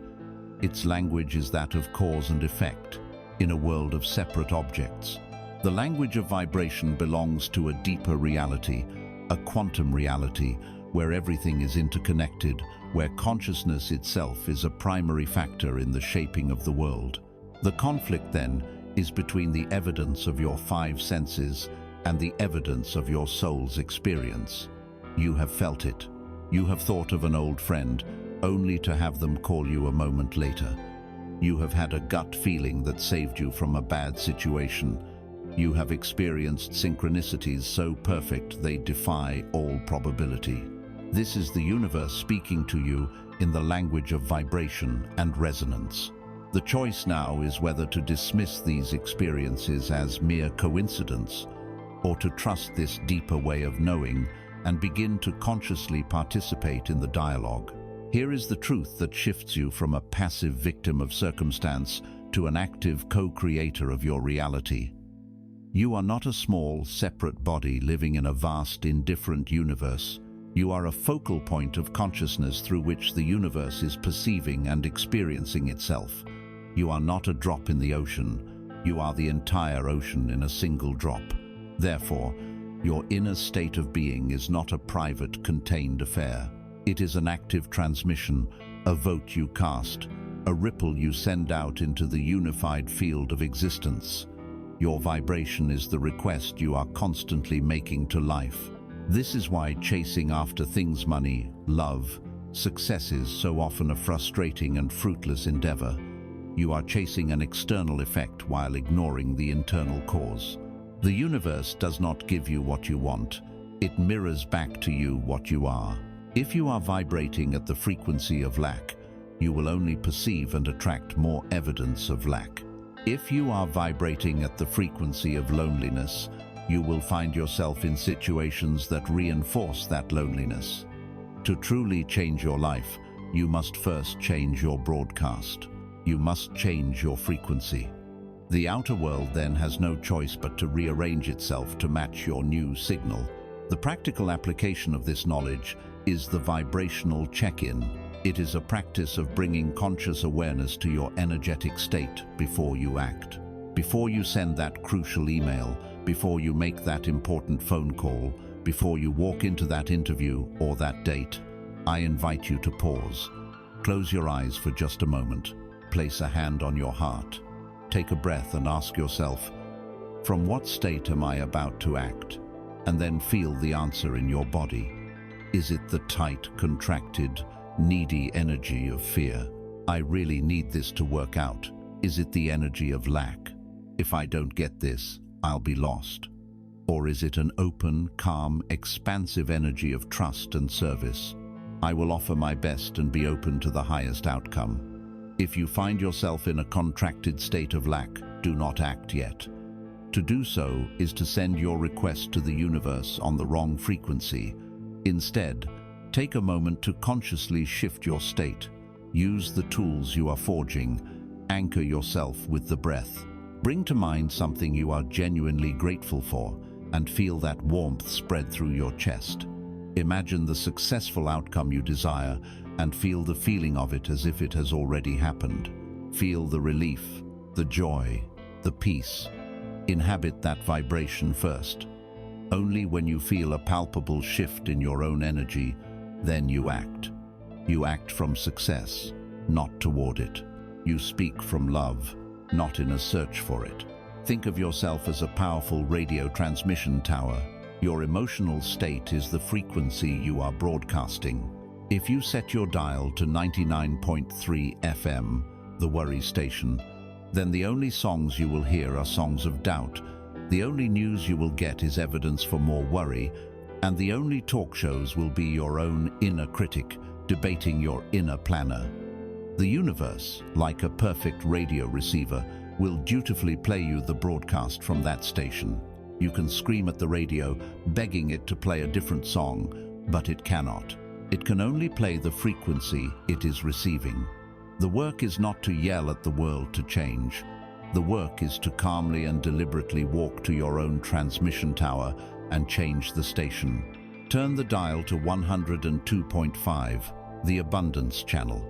Its language is that of cause and effect, in a world of separate objects. The language of vibration belongs to a deeper reality, a quantum reality, where everything is interconnected, where consciousness itself is a primary factor in the shaping of the world. The conflict, then, is between the evidence of your five senses and the evidence of your soul's experience. You have felt it. You have thought of an old friend, only to have them call you a moment later. You have had a gut feeling that saved you from a bad situation. You have experienced synchronicities so perfect they defy all probability. This is the universe speaking to you in the language of vibration and resonance. The choice now is whether to dismiss these experiences as mere coincidence or to trust this deeper way of knowing and begin to consciously participate in the dialogue. Here is the truth that shifts you from a passive victim of circumstance to an active co-creator of your reality. You are not a small, separate body living in a vast, indifferent universe. You are a focal point of consciousness through which the universe is perceiving and experiencing itself. You are not a drop in the ocean. You are the entire ocean in a single drop. Therefore, your inner state of being is not a private, contained affair. It is an active transmission, a vote you cast, a ripple you send out into the unified field of existence. Your vibration is the request you are constantly making to life. This is why chasing after things, money, love, success is so often a frustrating and fruitless endeavor. You are chasing an external effect while ignoring the internal cause. The universe does not give you what you want. It mirrors back to you what you are. If you are vibrating at the frequency of lack, you will only perceive and attract more evidence of lack. If you are vibrating at the frequency of loneliness, you will find yourself in situations that reinforce that loneliness. To truly change your life, you must first change your broadcast. You must change your frequency. The outer world then has no choice but to rearrange itself to match your new signal. The practical application of this knowledge is the vibrational check-in. It is a practice of bringing conscious awareness to your energetic state before you act. Before you send that crucial email, before you make that important phone call, before you walk into that interview or that date, I invite you to pause. Close your eyes for just a moment. Place a hand on your heart. Take a breath and ask yourself, from what state am I about to act? And then feel the answer in your body. Is it the tight, contracted, needy energy of fear? I really need this to work out. Is it the energy of lack? If I don't get this, I'll be lost. Or is it an open, calm, expansive energy of trust and service? I will offer my best and be open to the highest outcome. If you find yourself in a contracted state of lack, do not act yet. To do so is to send your request to the universe on the wrong frequency. Instead, take a moment to consciously shift your state. Use the tools you are forging. Anchor yourself with the breath. Bring to mind something you are genuinely grateful for and feel that warmth spread through your chest. Imagine the successful outcome you desire and feel the feeling of it as if it has already happened. Feel the relief, the joy, the peace. Inhabit that vibration first. Only when you feel a palpable shift in your own energy, then you act. You act from success, not toward it. You speak from love, not in a search for it. Think of yourself as a powerful radio transmission tower. Your emotional state is the frequency you are broadcasting. If you set your dial to 99.3 FM, the worry station, then the only songs you will hear are songs of doubt. The only news you will get is evidence for more worry, and the only talk shows will be your own inner critic debating your inner planner. The universe, like a perfect radio receiver, will dutifully play you the broadcast from that station. You can scream at the radio, begging it to play a different song, but it cannot. It can only play the frequency it is receiving. The work is not to yell at the world to change. The work is to calmly and deliberately walk to your own transmission tower and change the station. Turn the dial to 102.5, the abundance channel,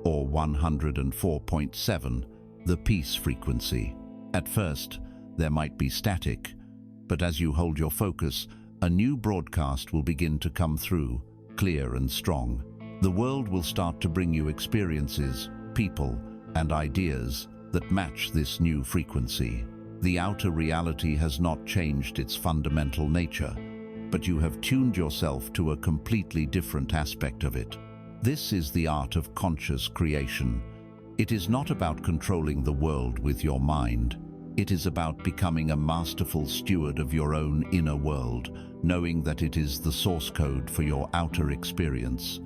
or 104.7, the peace frequency. At first, there might be static, but as you hold your focus, a new broadcast will begin to come through, clear and strong. The world will start to bring you experiences, people, and ideas that match this new frequency. The outer reality has not changed its fundamental nature, but you have tuned yourself to a completely different aspect of it. This is the art of conscious creation. It is not about controlling the world with your mind. It is about becoming a masterful steward of your own inner world, knowing that it is the source code for your outer experience.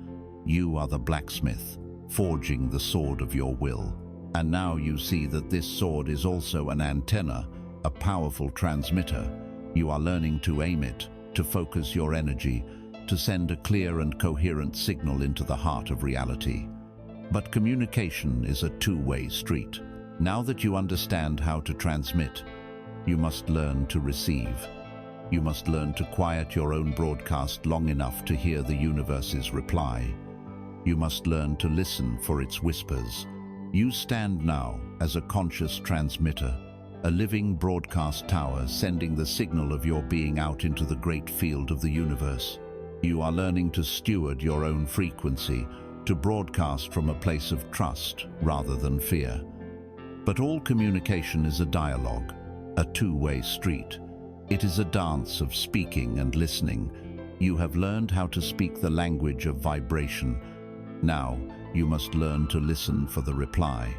You are the blacksmith, forging the sword of your will. And now you see that this sword is also an antenna, a powerful transmitter. You are learning to aim it, to focus your energy, to send a clear and coherent signal into the heart of reality. But communication is a two-way street. Now that you understand how to transmit, you must learn to receive. You must learn to quiet your own broadcast long enough to hear the universe's reply. You must learn to listen for its whispers. You stand now as a conscious transmitter, a living broadcast tower sending the signal of your being out into the great field of the universe. You are learning to steward your own frequency, to broadcast from a place of trust rather than fear. But all communication is a dialogue, a two-way street. It is a dance of speaking and listening. You have learned how to speak the language of vibration. Now, you must learn to listen for the reply.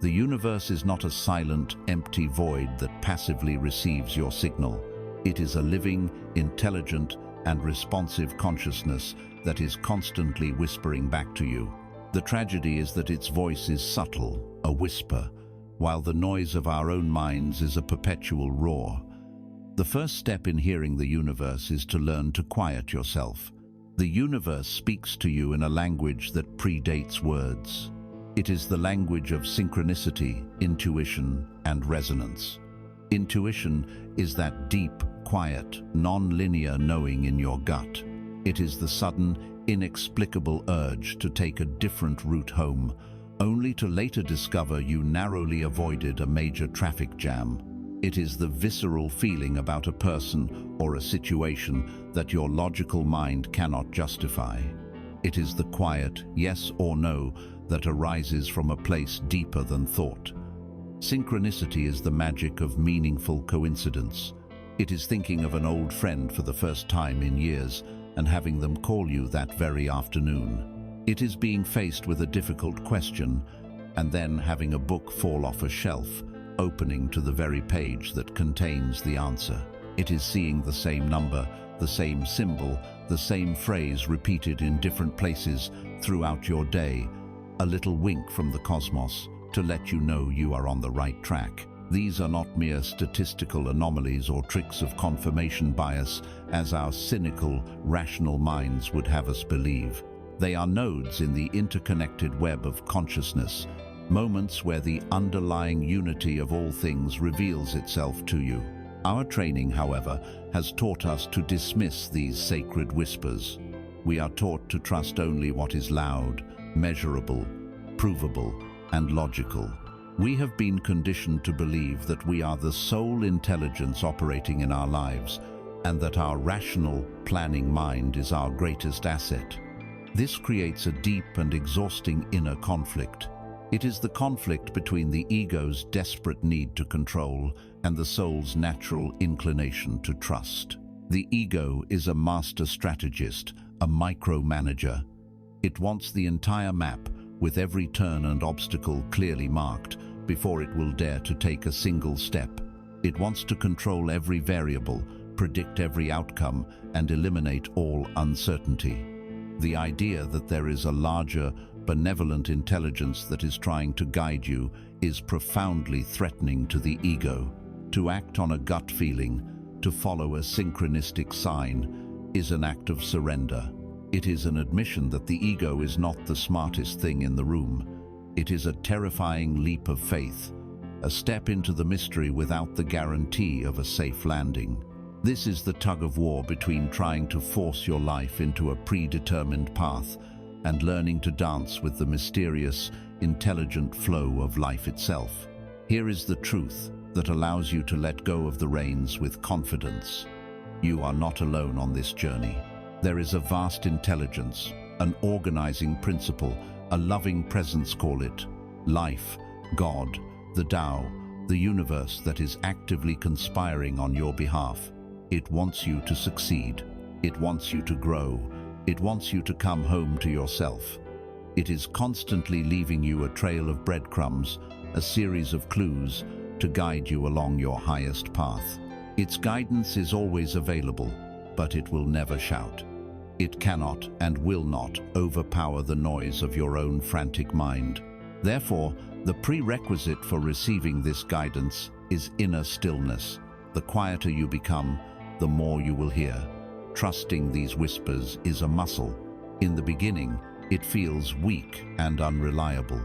The universe is not a silent, empty void that passively receives your signal. It is a living, intelligent, and responsive consciousness that is constantly whispering back to you. The tragedy is that its voice is subtle, a whisper, while the noise of our own minds is a perpetual roar. The first step in hearing the universe is to learn to quiet yourself. The universe speaks to you in a language that predates words. It is the language of synchronicity, intuition, and resonance. Intuition is that deep, quiet, non-linear knowing in your gut. It is the sudden, inexplicable urge to take a different route home, only to later discover you narrowly avoided a major traffic jam. It is the visceral feeling about a person or a situation that your logical mind cannot justify. It is the quiet yes or no that arises from a place deeper than thought. Synchronicity is the magic of meaningful coincidence. It is thinking of an old friend for the first time in years and having them call you that very afternoon. It is being faced with a difficult question and then having a book fall off a shelf, opening to the very page that contains the answer. It is seeing the same number, the same symbol, the same phrase repeated in different places throughout your day, a little wink from the cosmos to let you know you are on the right track. These are not mere statistical anomalies or tricks of confirmation bias, as our cynical, rational minds would have us believe. They are nodes in the interconnected web of consciousness, moments where the underlying unity of all things reveals itself to you. Our training, however, has taught us to dismiss these sacred whispers. We are taught to trust only what is loud, measurable, provable, and logical. We have been conditioned to believe that we are the sole intelligence operating in our lives, and that our rational, planning mind is our greatest asset. This creates a deep and exhausting inner conflict. It is the conflict between the ego's desperate need to control and the soul's natural inclination to trust. The ego is a master strategist, a micromanager. It wants the entire map, with every turn and obstacle clearly marked, before it will dare to take a single step. It wants to control every variable, predict every outcome, and eliminate all uncertainty. The idea that there is a larger, benevolent intelligence that is trying to guide you is profoundly threatening to the ego. To act on a gut feeling, to follow a synchronistic sign, is an act of surrender. It is an admission that the ego is not the smartest thing in the room. It is a terrifying leap of faith, a step into the mystery without the guarantee of a safe landing. This is the tug-of-war between trying to force your life into a predetermined path and learning to dance with the mysterious, intelligent flow of life itself. Here is the truth that allows you to let go of the reins with confidence. You are not alone on this journey. There is a vast intelligence, an organizing principle, a loving presence, call it life, God, the Tao, the universe that is actively conspiring on your behalf. It wants you to succeed. It wants you to grow. It wants you to come home to yourself. It is constantly leaving you a trail of breadcrumbs, a series of clues to guide you along your highest path. Its guidance is always available, but it will never shout. It cannot and will not overpower the noise of your own frantic mind. Therefore, the prerequisite for receiving this guidance is inner stillness. The quieter you become, the more you will hear. Trusting these whispers is a muscle. In the beginning, it feels weak and unreliable.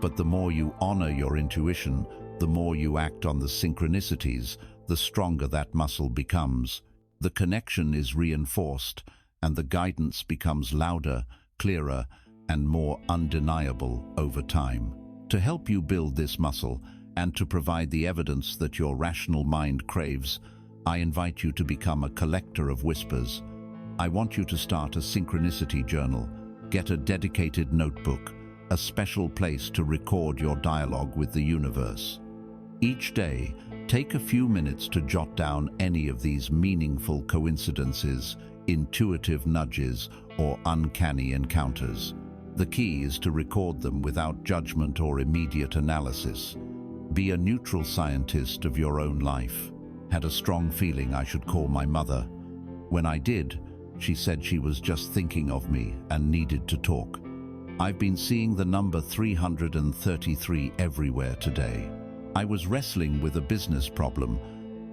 But the more you honor your intuition, the more you act on the synchronicities, the stronger that muscle becomes. The connection is reinforced, and the guidance becomes louder, clearer, and more undeniable over time. To help you build this muscle, and to provide the evidence that your rational mind craves, I invite you to become a collector of whispers. I want you to start a synchronicity journal, get a dedicated notebook, a special place to record your dialogue with the universe. Each day, take a few minutes to jot down any of these meaningful coincidences, intuitive nudges, or uncanny encounters. The key is to record them without judgment or immediate analysis. Be a neutral scientist of your own life. Had a strong feeling I should call my mother. When I did, she said she was just thinking of me and needed to talk. I've been seeing the number 333 everywhere today. I was wrestling with a business problem,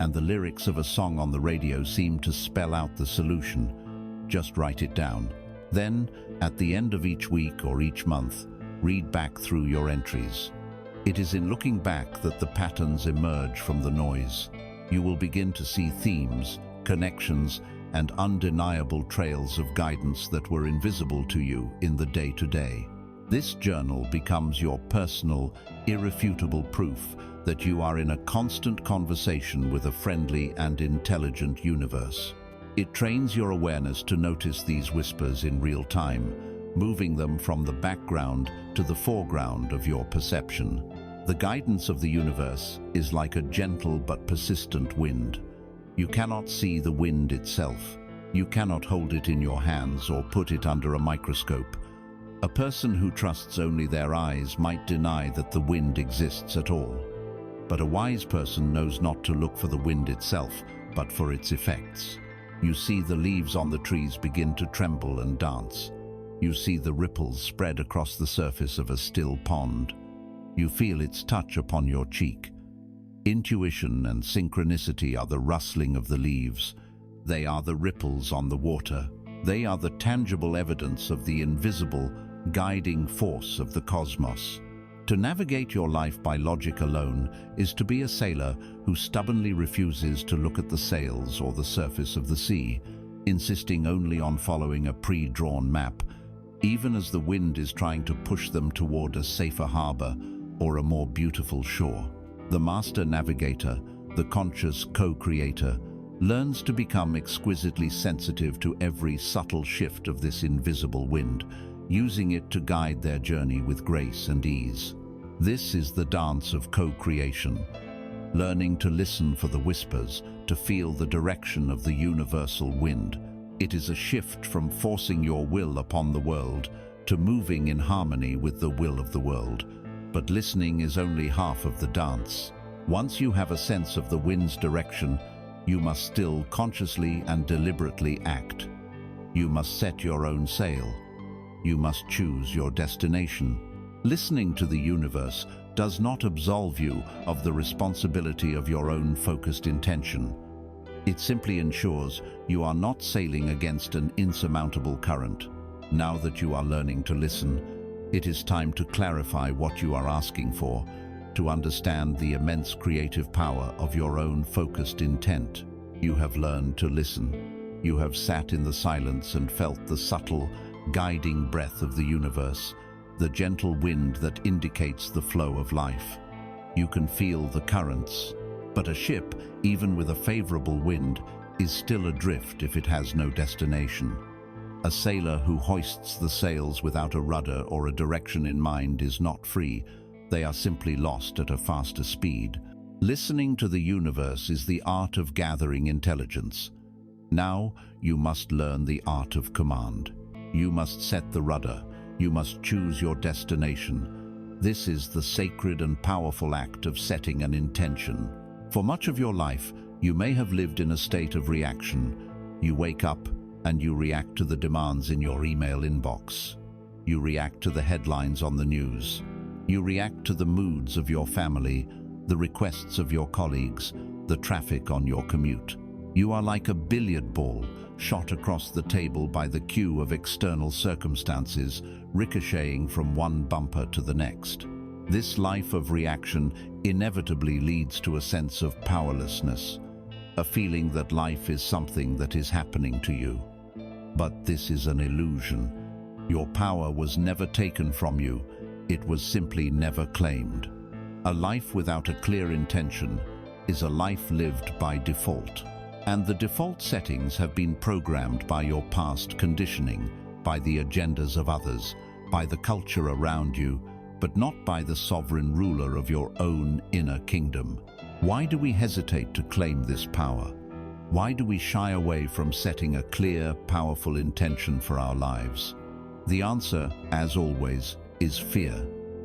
and the lyrics of a song on the radio seemed to spell out the solution. Just write it down. Then, at the end of each week or each month, read back through your entries. It is in looking back that the patterns emerge from the noise. You will begin to see themes, connections, and undeniable trails of guidance that were invisible to you in the day-to-day. This journal becomes your personal, irrefutable proof that you are in a constant conversation with a friendly and intelligent universe. It trains your awareness to notice these whispers in real time, moving them from the background to the foreground of your perception. The guidance of the universe is like a gentle but persistent wind. You cannot see the wind itself. You cannot hold it in your hands or put it under a microscope. A person who trusts only their eyes might deny that the wind exists at all. But a wise person knows not to look for the wind itself, but for its effects. You see the leaves on the trees begin to tremble and dance. You see the ripples spread across the surface of a still pond. You feel its touch upon your cheek. Intuition and synchronicity are the rustling of the leaves. They are the ripples on the water. They are the tangible evidence of the invisible, guiding force of the cosmos. To navigate your life by logic alone is to be a sailor who stubbornly refuses to look at the sails or the surface of the sea, insisting only on following a pre-drawn map, even as the wind is trying to push them toward a safer harbor or a more beautiful shore. The master navigator, the conscious co-creator, learns to become exquisitely sensitive to every subtle shift of this invisible wind, using it to guide their journey with grace and ease. This is the dance of co-creation, learning to listen for the whispers, to feel the direction of the universal wind. It is a shift from forcing your will upon the world to moving in harmony with the will of the world. But listening is only half of the dance. Once you have a sense of the wind's direction, you must still consciously and deliberately act. You must set your own sail. You must choose your destination. Listening to the universe does not absolve you of the responsibility of your own focused intention. It simply ensures you are not sailing against an insurmountable current. Now that you are learning to listen, it is time to clarify what you are asking for, to understand the immense creative power of your own focused intent. You have learned to listen. You have sat in the silence and felt the subtle, guiding breath of the universe, the gentle wind that indicates the flow of life. You can feel the currents, but a ship, even with a favorable wind, is still adrift if it has no destination. A sailor who hoists the sails without a rudder or a direction in mind is not free. They are simply lost at a faster speed. Listening to the universe is the art of gathering intelligence. Now you must learn the art of command. You must set the rudder. You must choose your destination. This is the sacred and powerful act of setting an intention. For much of your life, you may have lived in a state of reaction. You wake up and you react to the demands in your email inbox. You react to the headlines on the news. You react to the moods of your family, the requests of your colleagues, the traffic on your commute. You are like a billiard ball shot across the table by the cue of external circumstances, ricocheting from one bumper to the next. This life of reaction inevitably leads to a sense of powerlessness, a feeling that life is something that is happening to you. But this is an illusion. Your power was never taken from you. It was simply never claimed. A life without a clear intention is a life lived by default. And the default settings have been programmed by your past conditioning, by the agendas of others, by the culture around you, but not by the sovereign ruler of your own inner kingdom. Why do we hesitate to claim this power? Why do we shy away from setting a clear, powerful intention for our lives? The answer, as always, is fear.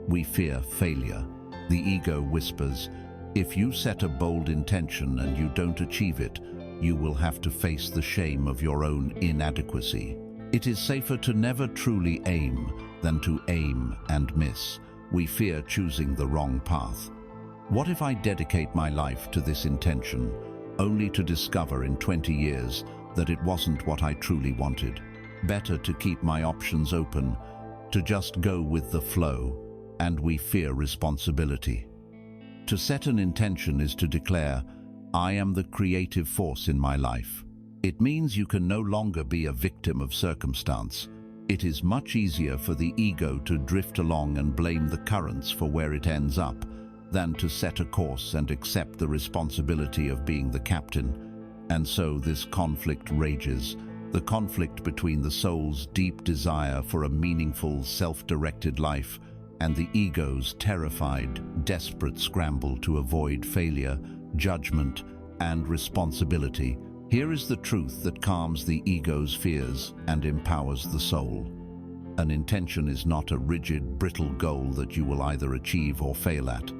We fear failure. The ego whispers, if you set a bold intention and you don't achieve it, you will have to face the shame of your own inadequacy. It is safer to never truly aim than to aim and miss. We fear choosing the wrong path. What if I dedicate my life to this intention, only to discover in 20 years that it wasn't what I truly wanted? Better to keep my options open, to just go with the flow, and we fear responsibility. To set an intention is to declare, I am the creative force in my life. It means you can no longer be a victim of circumstance. It is much easier for the ego to drift along and blame the currents for where it ends up, than to set a course and accept the responsibility of being the captain. And so this conflict rages, the conflict between the soul's deep desire for a meaningful, self-directed life and the ego's terrified, desperate scramble to avoid failure, judgment, and responsibility. Here is the truth that calms the ego's fears and empowers the soul. An intention is not a rigid, brittle goal that you will either achieve or fail at.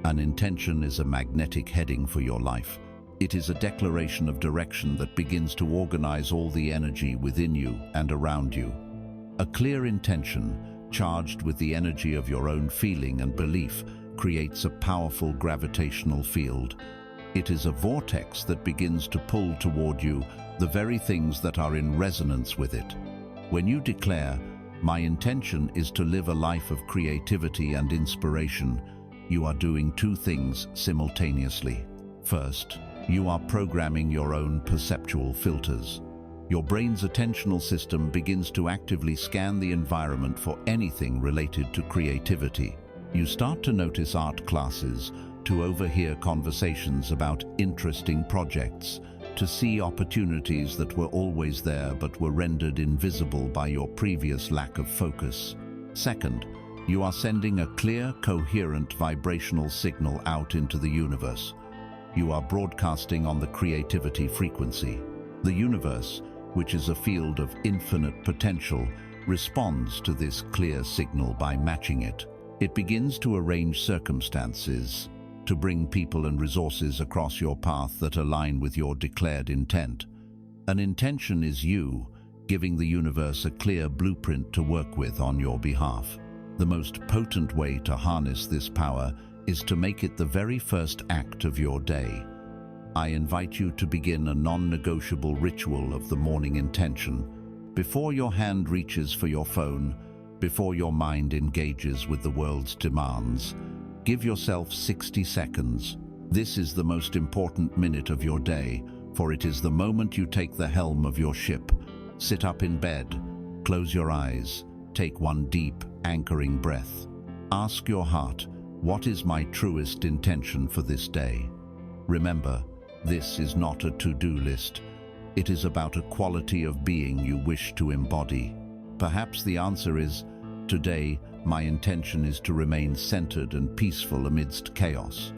An intention is a magnetic heading for your life. It is a declaration of direction that begins to organize all the energy within you and around you. A clear intention, charged with the energy of your own feeling and belief, creates a powerful gravitational field. It is a vortex that begins to pull toward you the very things that are in resonance with it. When you declare, "My intention is to live a life of creativity and inspiration," you are doing two things simultaneously. First, you are programming your own perceptual filters. Your brain's attentional system begins to actively scan the environment for anything related to creativity. You start to notice art classes, to overhear conversations about interesting projects, to see opportunities that were always there but were rendered invisible by your previous lack of focus. Second, you are sending a clear, coherent vibrational signal out into the universe. You are broadcasting on the creativity frequency. The universe, which is a field of infinite potential, responds to this clear signal by matching it. It begins to arrange circumstances, to bring people and resources across your path that align with your declared intent. An intention is you, giving the universe a clear blueprint to work with on your behalf. The most potent way to harness this power is to make it the very first act of your day. I invite you to begin a non-negotiable ritual of the morning intention. Before your hand reaches for your phone, before your mind engages with the world's demands, give yourself 60 seconds. This is the most important minute of your day, for it is the moment you take the helm of your ship. Sit up in bed, close your eyes, take one deep, anchoring breath. Ask your heart, what is my truest intention for this day? Remember, this is not a to-do list. It is about a quality of being you wish to embody. Perhaps the answer is, today, my intention is to remain centered and peaceful amidst chaos.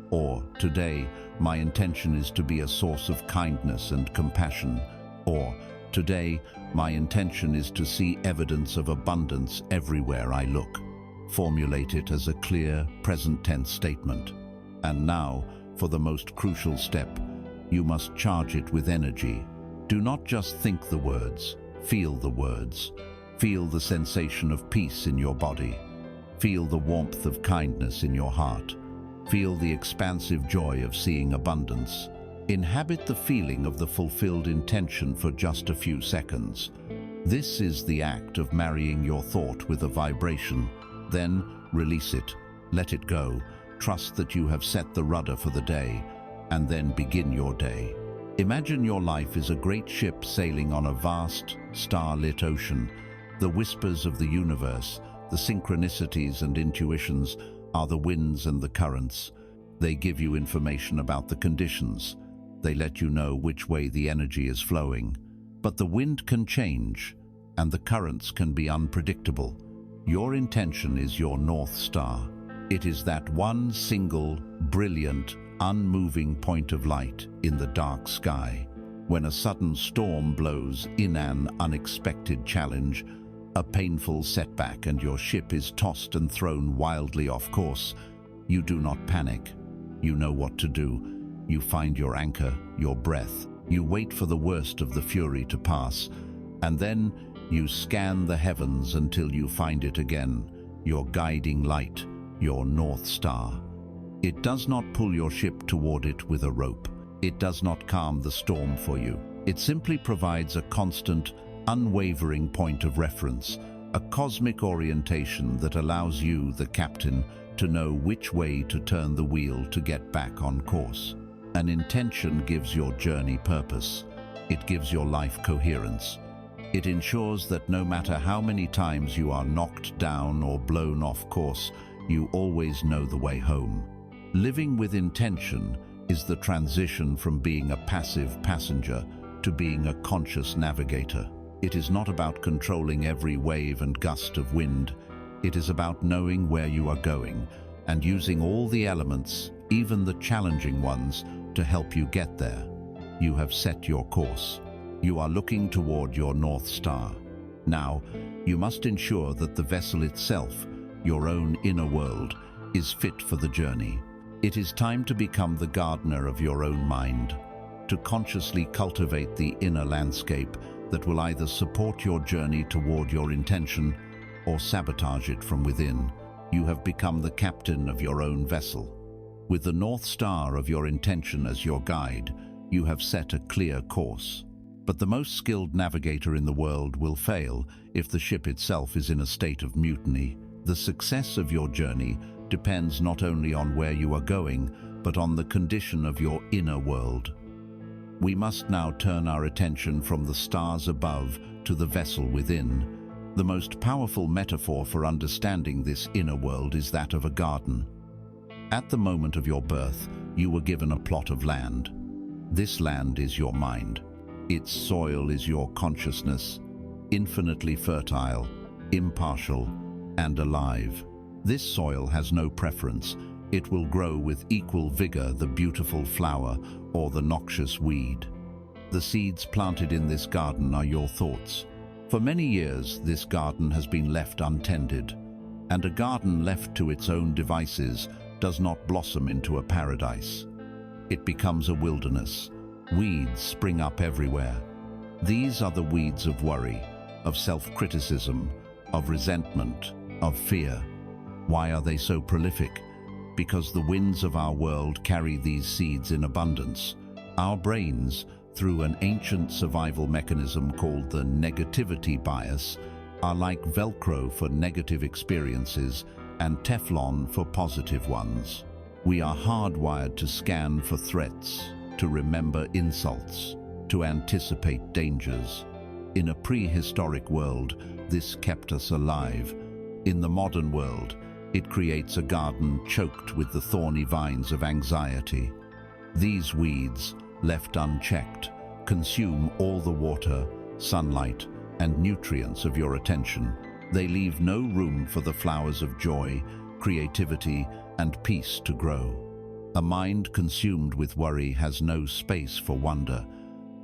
Or, today, my intention is to be a source of kindness and compassion. Or, today, my intention is to see evidence of abundance everywhere I look. Formulate it as a clear, present-tense statement. And now, for the most crucial step, you must charge it with energy. Do not just think the words, feel the words. Feel the sensation of peace in your body. Feel the warmth of kindness in your heart. Feel the expansive joy of seeing abundance. Inhabit the feeling of the fulfilled intention for just a few seconds. This is the act of marrying your thought with a vibration. Then release it, let it go. Trust that you have set the rudder for the day, and then begin your day. Imagine your life is a great ship sailing on a vast, star-lit ocean. The whispers of the universe, the synchronicities and intuitions, are the winds and the currents. They give you information about the conditions. They let you know which way the energy is flowing. But the wind can change, and the currents can be unpredictable. Your intention is your North Star. It is that one single, brilliant, unmoving point of light in the dark sky. When a sudden storm blows in, an unexpected challenge, a painful setback, and your ship is tossed and thrown wildly off course, you do not panic. You know what to do. You find your anchor, your breath. You wait for the worst of the fury to pass, and then you scan the heavens until you find it again, your guiding light, your North Star. It does not pull your ship toward it with a rope. It does not calm the storm for you. It simply provides a constant, unwavering point of reference, a cosmic orientation that allows you, the captain, to know which way to turn the wheel to get back on course. An intention gives your journey purpose. It gives your life coherence. It ensures that no matter how many times you are knocked down or blown off course, you always know the way home. Living with intention is the transition from being a passive passenger to being a conscious navigator. It is not about controlling every wave and gust of wind. It is about knowing where you are going and using all the elements, even the challenging ones, to help you get there. You have set your course. You are looking toward your North Star. Now, you must ensure that the vessel itself, your own inner world, is fit for the journey. It is time to become the gardener of your own mind, to consciously cultivate the inner landscape that will either support your journey toward your intention or sabotage it from within. You have become the captain of your own vessel. With the North Star of your intention as your guide, you have set a clear course. But the most skilled navigator in the world will fail if the ship itself is in a state of mutiny. The success of your journey depends not only on where you are going, but on the condition of your inner world. We must now turn our attention from the stars above to the vessel within. The most powerful metaphor for understanding this inner world is that of a garden. At the moment of your birth, you were given a plot of land. This land is your mind. Its soil is your consciousness, infinitely fertile, impartial, and alive. This soil has no preference. It will grow with equal vigor the beautiful flower or the noxious weed. The seeds planted in this garden are your thoughts. For many years, this garden has been left untended, and a garden left to its own devices does not blossom into a paradise. It becomes a wilderness. Weeds spring up everywhere. These are the weeds of worry, of self-criticism, of resentment, of fear. Why are they so prolific? Because the winds of our world carry these seeds in abundance. Our brains, through an ancient survival mechanism called the negativity bias, are like Velcro for negative experiences and Teflon for positive ones. We are hardwired to scan for threats, to remember insults, to anticipate dangers. In a prehistoric world, this kept us alive. In the modern world, it creates a garden choked with the thorny vines of anxiety. These weeds, left unchecked, consume all the water, sunlight, and nutrients of your attention. They leave no room for the flowers of joy, creativity, and peace to grow. A mind consumed with worry has no space for wonder.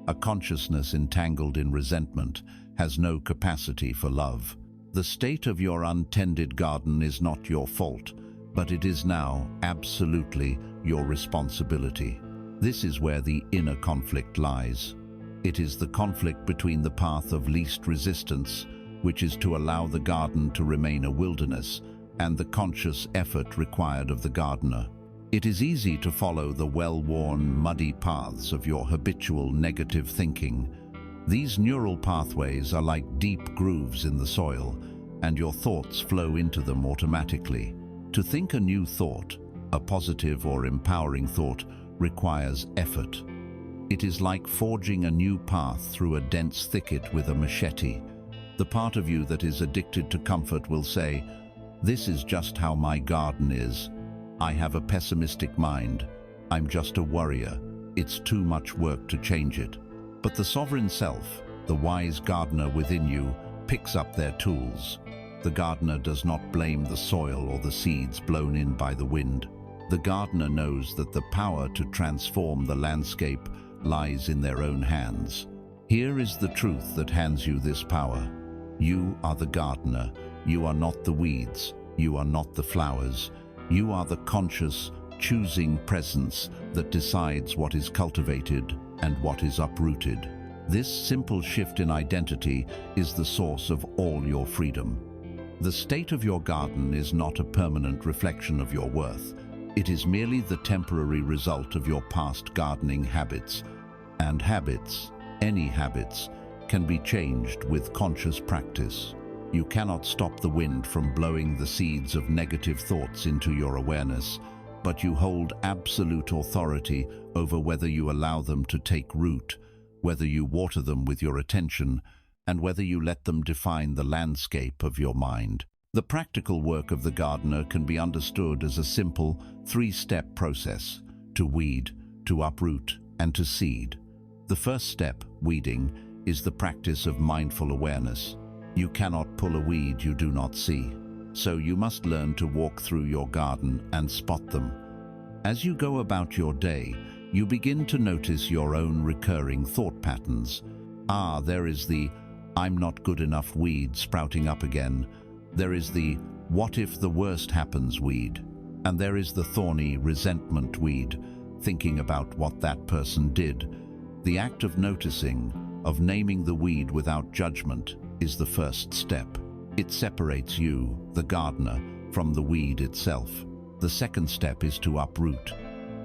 A consciousness entangled in resentment has no capacity for love. The state of your untended garden is not your fault, but it is now absolutely your responsibility. This is where the inner conflict lies. It is the conflict between the path of least resistance, which is to allow the garden to remain a wilderness, and the conscious effort required of the gardener. It is easy to follow the well-worn, muddy paths of your habitual negative thinking. These neural pathways are like deep grooves in the soil, and your thoughts flow into them automatically. To think a new thought, a positive or empowering thought, requires effort. It is like forging a new path through a dense thicket with a machete. The part of you that is addicted to comfort will say, "This is just how my garden is. I have a pessimistic mind. I'm just a worrier. It's too much work to change it." But the sovereign self, the wise gardener within you, picks up their tools. The gardener does not blame the soil or the seeds blown in by the wind. The gardener knows that the power to transform the landscape lies in their own hands. Here is the truth that hands you this power. You are the gardener. You are not the weeds. You are not the flowers. You are the conscious, choosing presence that decides what is cultivated and what is uprooted. This simple shift in identity is the source of all your freedom. The state of your garden is not a permanent reflection of your worth. It is merely the temporary result of your past gardening habits. And habits, any habits, can be changed with conscious practice. You cannot stop the wind from blowing the seeds of negative thoughts into your awareness, but you hold absolute authority over whether you allow them to take root, whether you water them with your attention, and whether you let them define the landscape of your mind. The practical work of the gardener can be understood as a simple, three-step process: to weed, to uproot, and to seed. The first step, weeding, is the practice of mindful awareness. You cannot pull a weed you do not see, so you must learn to walk through your garden and spot them. As you go about your day, you begin to notice your own recurring thought patterns. There is the "I'm not good enough" weed sprouting up again. There is the "what if the worst happens" weed. And there is the thorny resentment weed, thinking about what that person did. The act of noticing, of naming the weed without judgment is the first step. It separates you, the gardener, from the weed itself. The second step is to uproot.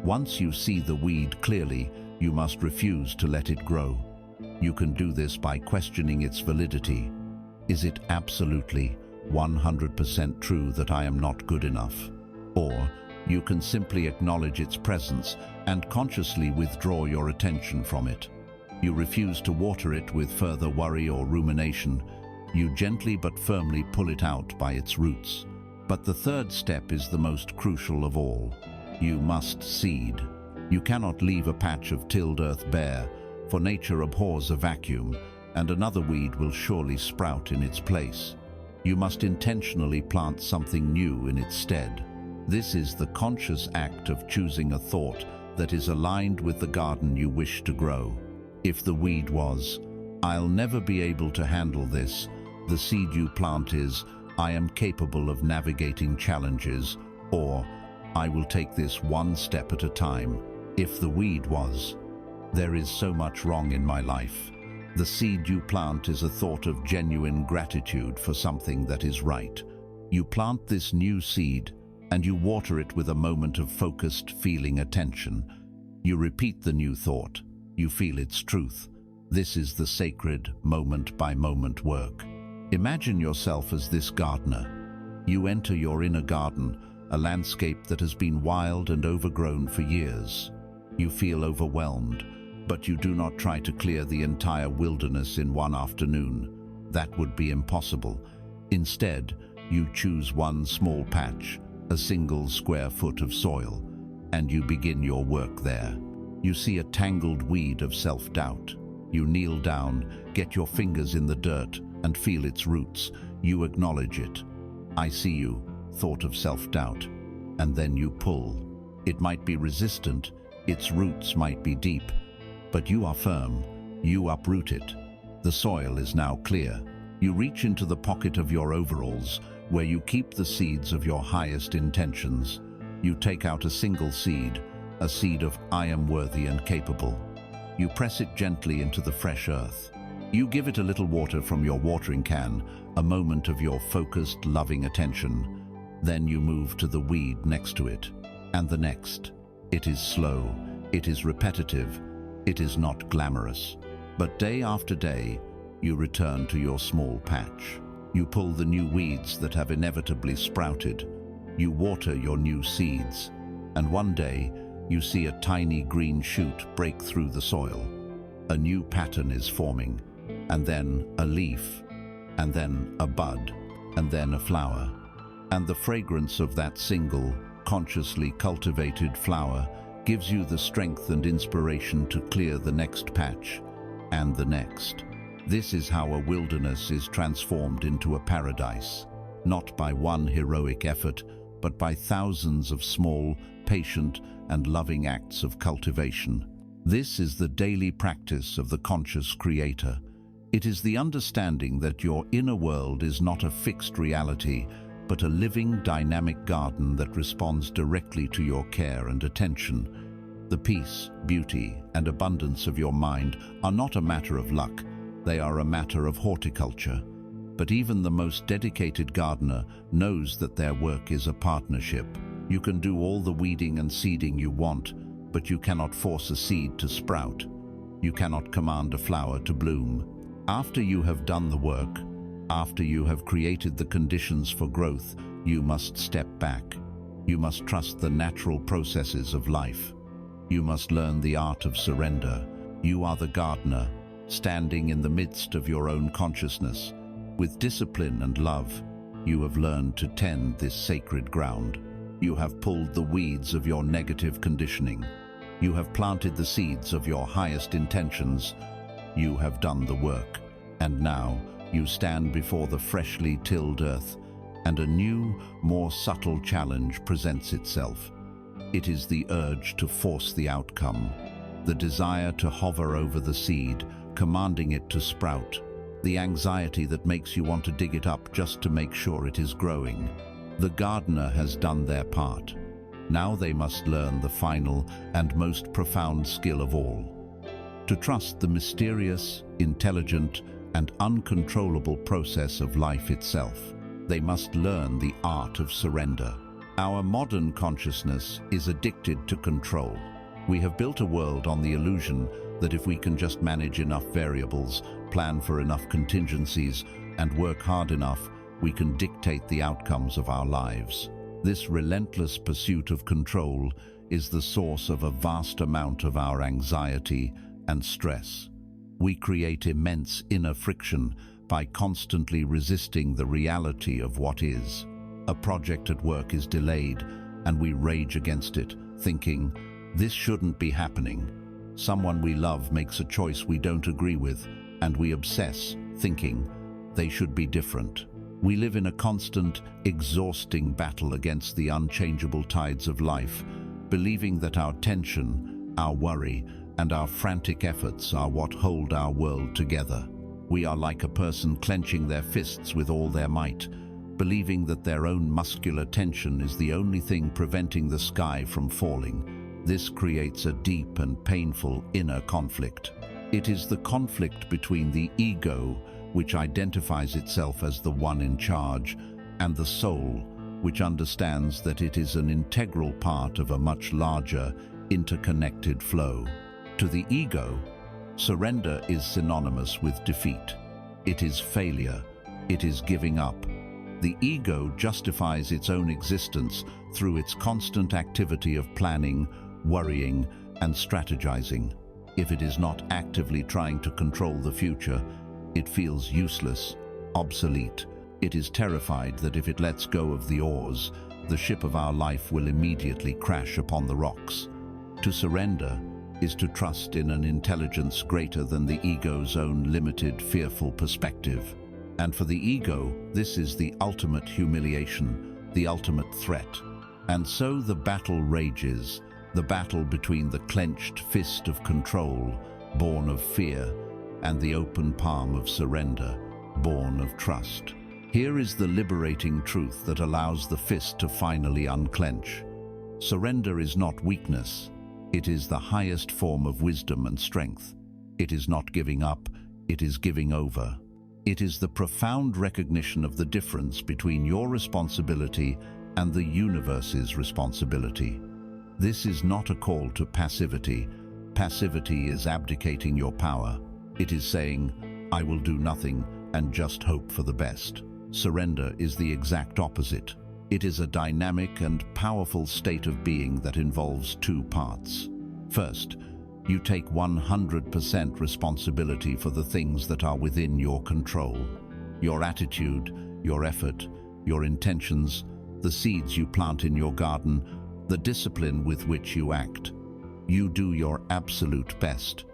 Once you see the weed clearly, you must refuse to let it grow. You can do this by questioning its validity. Is it absolutely 100% true that I am not good enough? Or you can simply acknowledge its presence and consciously withdraw your attention from it. You refuse to water it with further worry or rumination. You gently but firmly pull it out by its roots. But the third step is the most crucial of all. You must seed. You cannot leave a patch of tilled earth bare, for nature abhors a vacuum, and another weed will surely sprout in its place. You must intentionally plant something new in its stead. This is the conscious act of choosing a thought that is aligned with the garden you wish to grow. If the weed was, "I'll never be able to handle this," the seed you plant is, "I am capable of navigating challenges," or "I will take this one step at a time." If the weed was, "There is so much wrong in my life," the seed you plant is a thought of genuine gratitude for something that is right. You plant this new seed, and you water it with a moment of focused feeling attention. You repeat the new thought. You feel its truth. This is the sacred moment-by-moment work. Imagine yourself as this gardener. You enter your inner garden, a landscape that has been wild and overgrown for years. You feel overwhelmed, but you do not try to clear the entire wilderness in one afternoon. That would be impossible. Instead, you choose one small patch, a single square foot of soil, and you begin your work there. You see a tangled weed of self-doubt. You kneel down, get your fingers in the dirt, and feel its roots. You acknowledge it. "I see you," thought of self-doubt. And then you pull. It might be resistant, its roots might be deep, but you are firm. You uproot it. The soil is now clear. You reach into the pocket of your overalls, where you keep the seeds of your highest intentions. You take out a single seed, a seed of "I am worthy and capable." You press it gently into the fresh earth. You give it a little water from your watering can, a moment of your focused, loving attention. Then you move to the weed next to it, and the next. It is slow, it is repetitive, it is not glamorous. But day after day, you return to your small patch. You pull the new weeds that have inevitably sprouted. You water your new seeds, and one day, you see a tiny green shoot break through the soil. A new pattern is forming, and then a leaf, and then a bud, and then a flower. And the fragrance of that single, consciously cultivated flower gives you the strength and inspiration to clear the next patch, and the next. This is how a wilderness is transformed into a paradise, not by one heroic effort, but by thousands of small, patient, and loving acts of cultivation. This is the daily practice of the conscious creator. It is the understanding that your inner world is not a fixed reality, but a living, dynamic garden that responds directly to your care and attention. The peace, beauty, and abundance of your mind are not a matter of luck. They are a matter of horticulture. But even the most dedicated gardener knows that their work is a partnership. You can do all the weeding and seeding you want, but you cannot force a seed to sprout. You cannot command a flower to bloom. After you have done the work, after you have created the conditions for growth, you must step back. You must trust the natural processes of life. You must learn the art of surrender. You are the gardener, standing in the midst of your own consciousness. With discipline and love, you have learned to tend this sacred ground. You have pulled the weeds of your negative conditioning. You have planted the seeds of your highest intentions. You have done the work. And now you stand before the freshly tilled earth, and a new, more subtle challenge presents itself. It is the urge to force the outcome, the desire to hover over the seed, commanding it to sprout, the anxiety that makes you want to dig it up just to make sure it is growing. The gardener has done their part. Now they must learn the final and most profound skill of all: to trust the mysterious, intelligent, and uncontrollable process of life itself. They must learn the art of surrender. Our modern consciousness is addicted to control. We have built a world on the illusion that if we can just manage enough variables, plan for enough contingencies, and work hard enough, we can dictate the outcomes of our lives. This relentless pursuit of control is the source of a vast amount of our anxiety and stress. We create immense inner friction by constantly resisting the reality of what is. A project at work is delayed, and we rage against it, thinking, "This shouldn't be happening." Someone we love makes a choice we don't agree with, and we obsess, thinking, "They should be different." We live in a constant, exhausting battle against the unchangeable tides of life, believing that our tension, our worry, and our frantic efforts are what hold our world together. We are like a person clenching their fists with all their might, believing that their own muscular tension is the only thing preventing the sky from falling. This creates a deep and painful inner conflict. It is the conflict between the ego, which identifies itself as the one in charge, and the soul, which understands that it is an integral part of a much larger, interconnected flow. To the ego, surrender is synonymous with defeat. It is failure. It is giving up. The ego justifies its own existence through its constant activity of planning, worrying, and strategizing. If it is not actively trying to control the future, it feels useless, obsolete. It is terrified that if it lets go of the oars, the ship of our life will immediately crash upon the rocks. To surrender is to trust in an intelligence greater than the ego's own limited, fearful perspective. And for the ego, this is the ultimate humiliation, the ultimate threat. And so the battle rages, the battle between the clenched fist of control, born of fear, and the open palm of surrender, born of trust. Here is the liberating truth that allows the fist to finally unclench. Surrender is not weakness. It is the highest form of wisdom and strength. It is not giving up, it is giving over. It is the profound recognition of the difference between your responsibility and the universe's responsibility. This is not a call to passivity. Passivity is abdicating your power. It is saying, "I will do nothing and just hope for the best." Surrender is the exact opposite. It is a dynamic and powerful state of being that involves two parts. First, you take 100% responsibility for the things that are within your control. Your attitude, your effort, your intentions, the seeds you plant in your garden, the discipline with which you act. You do your absolute best.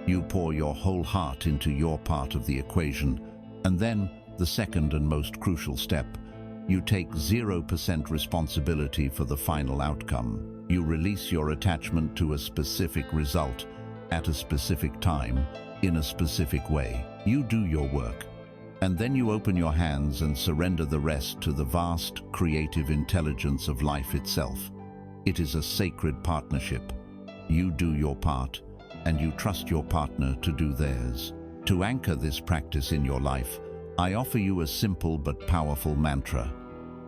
You pour your whole heart into your part of the equation. And then, the second and most crucial step, you take 0% responsibility for the final outcome. You release your attachment to a specific result, at a specific time, in a specific way. You do your work. And then you open your hands and surrender the rest to the vast, creative intelligence of life itself. It is a sacred partnership. You do your part, and you trust your partner to do theirs. To anchor this practice in your life, I offer you a simple but powerful mantra.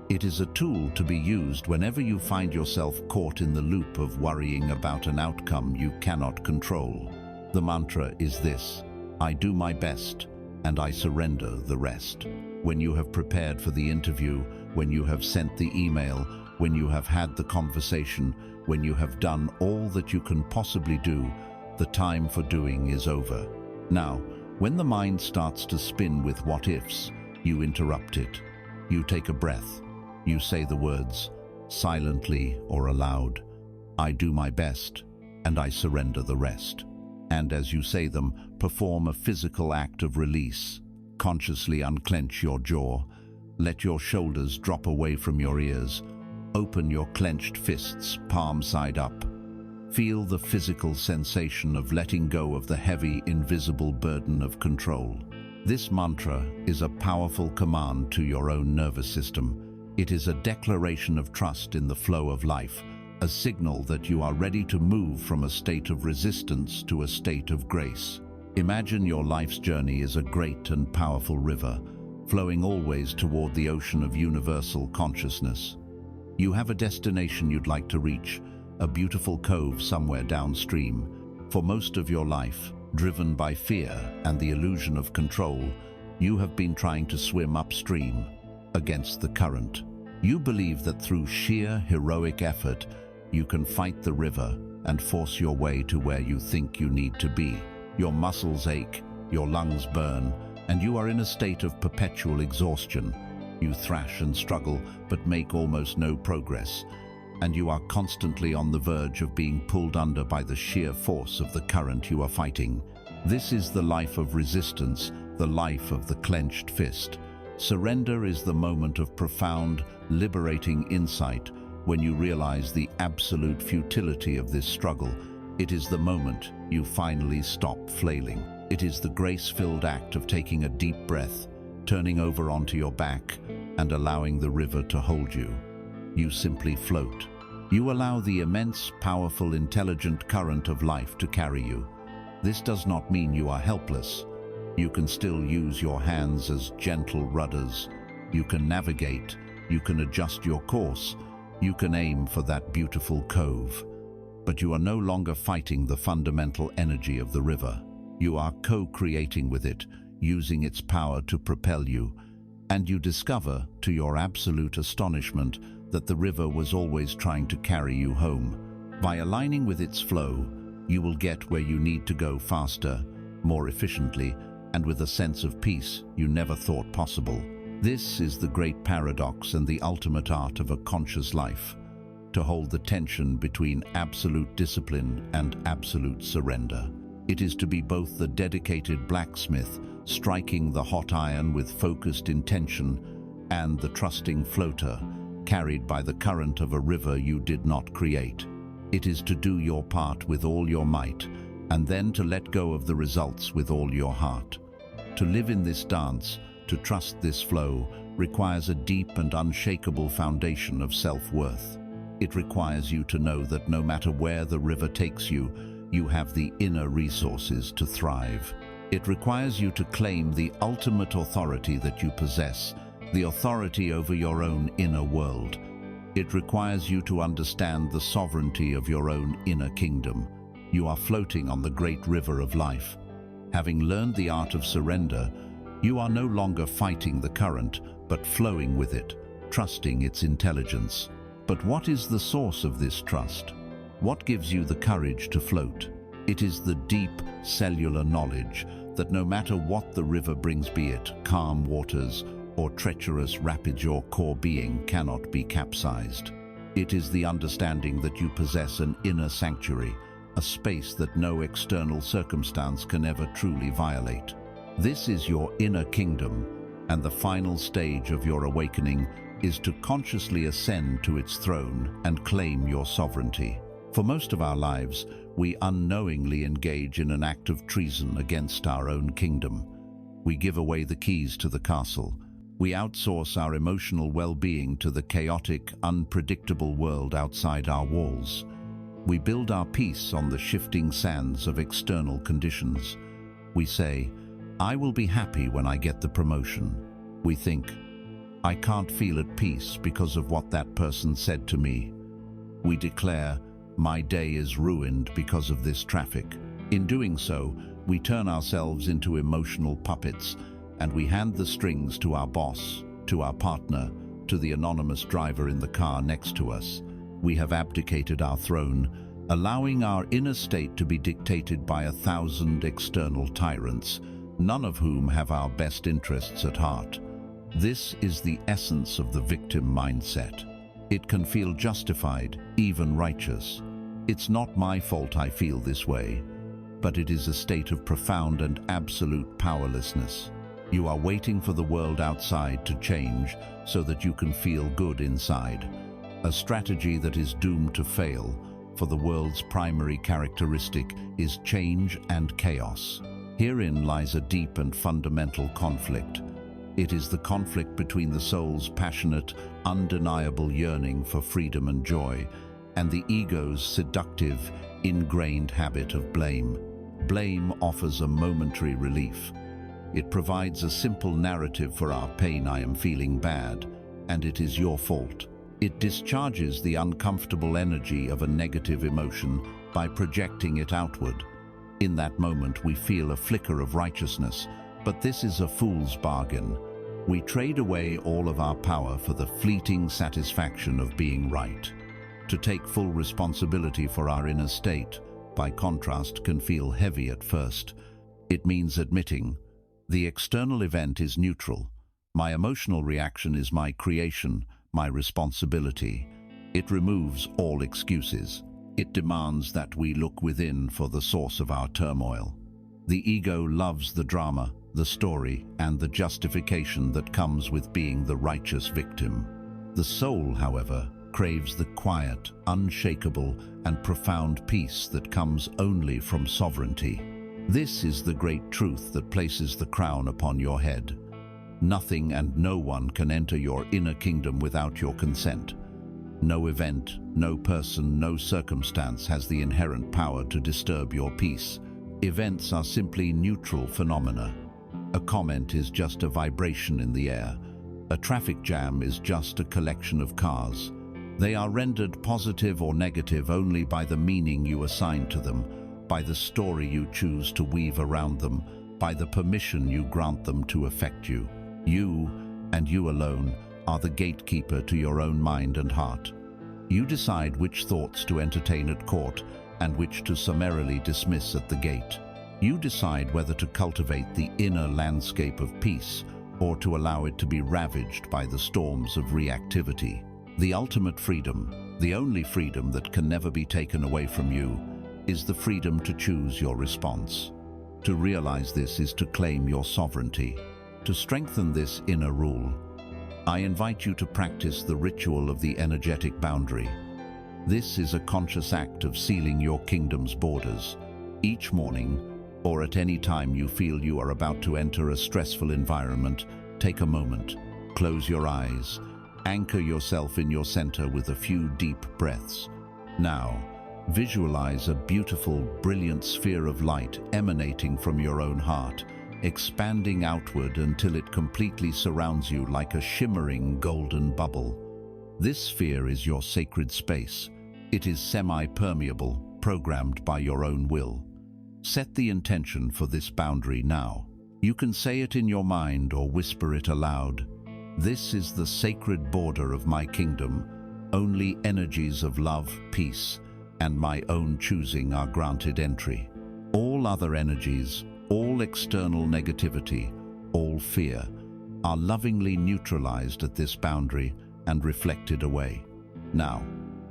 It is a tool to be used whenever you find yourself caught in the loop of worrying about an outcome you cannot control. The mantra is this: I do my best, and I surrender the rest. When you have prepared for the interview, when you have sent the email, when you have had the conversation, when you have done all that you can possibly do, the time for doing is over. Now, when the mind starts to spin with what-ifs, you interrupt it. You take a breath. You say the words, silently or aloud, "I do my best, and I surrender the rest." And as you say them, perform a physical act of release. Consciously unclench your jaw. Let your shoulders drop away from your ears. Open your clenched fists, palm side up. Feel the physical sensation of letting go of the heavy, invisible burden of control. This mantra is a powerful command to your own nervous system. It is a declaration of trust in the flow of life, a signal that you are ready to move from a state of resistance to a state of grace. Imagine your life's journey is a great and powerful river, flowing always toward the ocean of universal consciousness. You have a destination you'd like to reach, a beautiful cove somewhere downstream. For most of your life, driven by fear and the illusion of control, you have been trying to swim upstream, against the current. You believe that through sheer heroic effort, you can fight the river and force your way to where you think you need to be. Your muscles ache, your lungs burn, and you are in a state of perpetual exhaustion. You thrash and struggle, but make almost no progress, and you are constantly on the verge of being pulled under by the sheer force of the current you are fighting. This is the life of resistance, the life of the clenched fist. Surrender is the moment of profound, liberating insight when you realize the absolute futility of this struggle. It is the moment you finally stop flailing. It is the grace-filled act of taking a deep breath, turning over onto your back, and allowing the river to hold you. You simply float. You allow the immense, powerful, intelligent current of life to carry you. This does not mean you are helpless. You can still use your hands as gentle rudders. You can navigate. You can adjust your course. You can aim for that beautiful cove. But you are no longer fighting the fundamental energy of the river. You are co-creating with it, using its power to propel you. And you discover, to your absolute astonishment, that the river was always trying to carry you home. By aligning with its flow, you will get where you need to go faster, more efficiently, and with a sense of peace you never thought possible. This is the great paradox and the ultimate art of a conscious life, to hold the tension between absolute discipline and absolute surrender. It is to be both the dedicated blacksmith, striking the hot iron with focused intention, and the trusting floater, carried by the current of a river you did not create. It is to do your part with all your might, and then to let go of the results with all your heart. To live in this dance, to trust this flow, requires a deep and unshakable foundation of self-worth. It requires you to know that no matter where the river takes you, you have the inner resources to thrive. It requires you to claim the ultimate authority that you possess, the authority over your own inner world. It requires you to understand the sovereignty of your own inner kingdom. You are floating on the great river of life. Having learned the art of surrender, you are no longer fighting the current, but flowing with it, trusting its intelligence. But what is the source of this trust? What gives you the courage to float? It is the deep, cellular knowledge that no matter what the river brings, be it calm waters or treacherous rapids, your core being cannot be capsized. It is the understanding that you possess an inner sanctuary, a space that no external circumstance can ever truly violate. This is your inner kingdom, and the final stage of your awakening is to consciously ascend to its throne and claim your sovereignty. For most of our lives, we unknowingly engage in an act of treason against our own kingdom. We give away the keys to the castle. We outsource our emotional well-being to the chaotic, unpredictable world outside our walls. We build our peace on the shifting sands of external conditions. We say, "I will be happy when I get the promotion." We think, "I can't feel at peace because of what that person said to me." We declare, "My day is ruined because of this traffic." In doing so, we turn ourselves into emotional puppets, and we hand the strings to our boss, to our partner, to the anonymous driver in the car next to us. We have abdicated our throne, allowing our inner state to be dictated by 1,000 external tyrants, none of whom have our best interests at heart. This is the essence of the victim mindset. It can feel justified, even righteous. It's not my fault I feel this way, but it is a state of profound and absolute powerlessness. You are waiting for the world outside to change so that you can feel good inside. A strategy that is doomed to fail, for the world's primary characteristic is change and chaos. Herein lies a deep and fundamental conflict. It is the conflict between the soul's passionate, undeniable yearning for freedom and joy, and the ego's seductive, ingrained habit of blame. Blame offers a momentary relief. It provides a simple narrative for our pain: I am feeling bad, and it is your fault. It discharges the uncomfortable energy of a negative emotion by projecting it outward. In that moment, we feel a flicker of righteousness, but this is a fool's bargain. We trade away all of our power for the fleeting satisfaction of being right. To take full responsibility for our inner state, by contrast, can feel heavy at first. It means admitting, the external event is neutral. My emotional reaction is my creation, my responsibility. It removes all excuses. It demands that we look within for the source of our turmoil. The ego loves the drama, the story, and the justification that comes with being the righteous victim. The soul, however, craves the quiet, unshakable, and profound peace that comes only from sovereignty. This is the great truth that places the crown upon your head. Nothing and no one can enter your inner kingdom without your consent. No event, no person, no circumstance has the inherent power to disturb your peace. Events are simply neutral phenomena. A comment is just a vibration in the air. A traffic jam is just a collection of cars. They are rendered positive or negative only by the meaning you assign to them, by the story you choose to weave around them, by the permission you grant them to affect you. You, and you alone, are the gatekeeper to your own mind and heart. You decide which thoughts to entertain at court and which to summarily dismiss at the gate. You decide whether to cultivate the inner landscape of peace or to allow it to be ravaged by the storms of reactivity. The ultimate freedom, the only freedom that can never be taken away from you, is the freedom to choose your response. To realize this is to claim your sovereignty. To strengthen this inner rule, I invite you to practice the ritual of the energetic boundary. This is a conscious act of sealing your kingdom's borders. Each morning, or at any time you feel you are about to enter a stressful environment, take a moment, close your eyes, anchor yourself in your center with a few deep breaths. Now, visualize a beautiful, brilliant sphere of light emanating from your own heart, expanding outward until it completely surrounds you like a shimmering golden bubble. This sphere is your sacred space. It is semi-permeable, programmed by your own will. Set the intention for this boundary now. You can say it in your mind or whisper it aloud. This is the sacred border of my kingdom. Only energies of love, peace, and my own choosing are granted entry. All other energies, all external negativity, all fear, are lovingly neutralized at this boundary and reflected away. Now,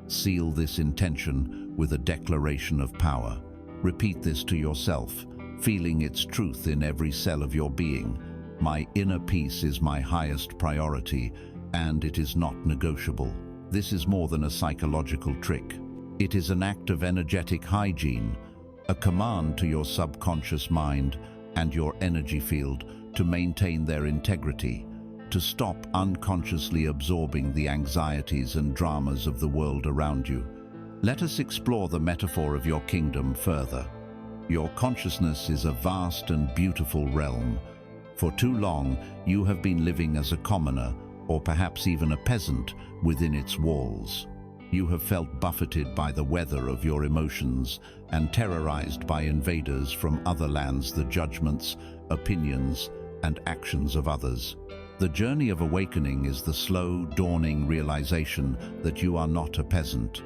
seal this intention with a declaration of power. Repeat this to yourself, feeling its truth in every cell of your being. My inner peace is my highest priority, and it is not negotiable. This is more than a psychological trick. It is an act of energetic hygiene, a command to your subconscious mind and your energy field to maintain their integrity, to stop unconsciously absorbing the anxieties and dramas of the world around you. Let us explore the metaphor of your kingdom further. Your consciousness is a vast and beautiful realm. For too long, you have been living as a commoner, or perhaps even a peasant, within its walls. You have felt buffeted by the weather of your emotions and terrorized by invaders from other lands, the judgments, opinions, and actions of others. The journey of awakening is the slow, dawning realization that you are not a peasant.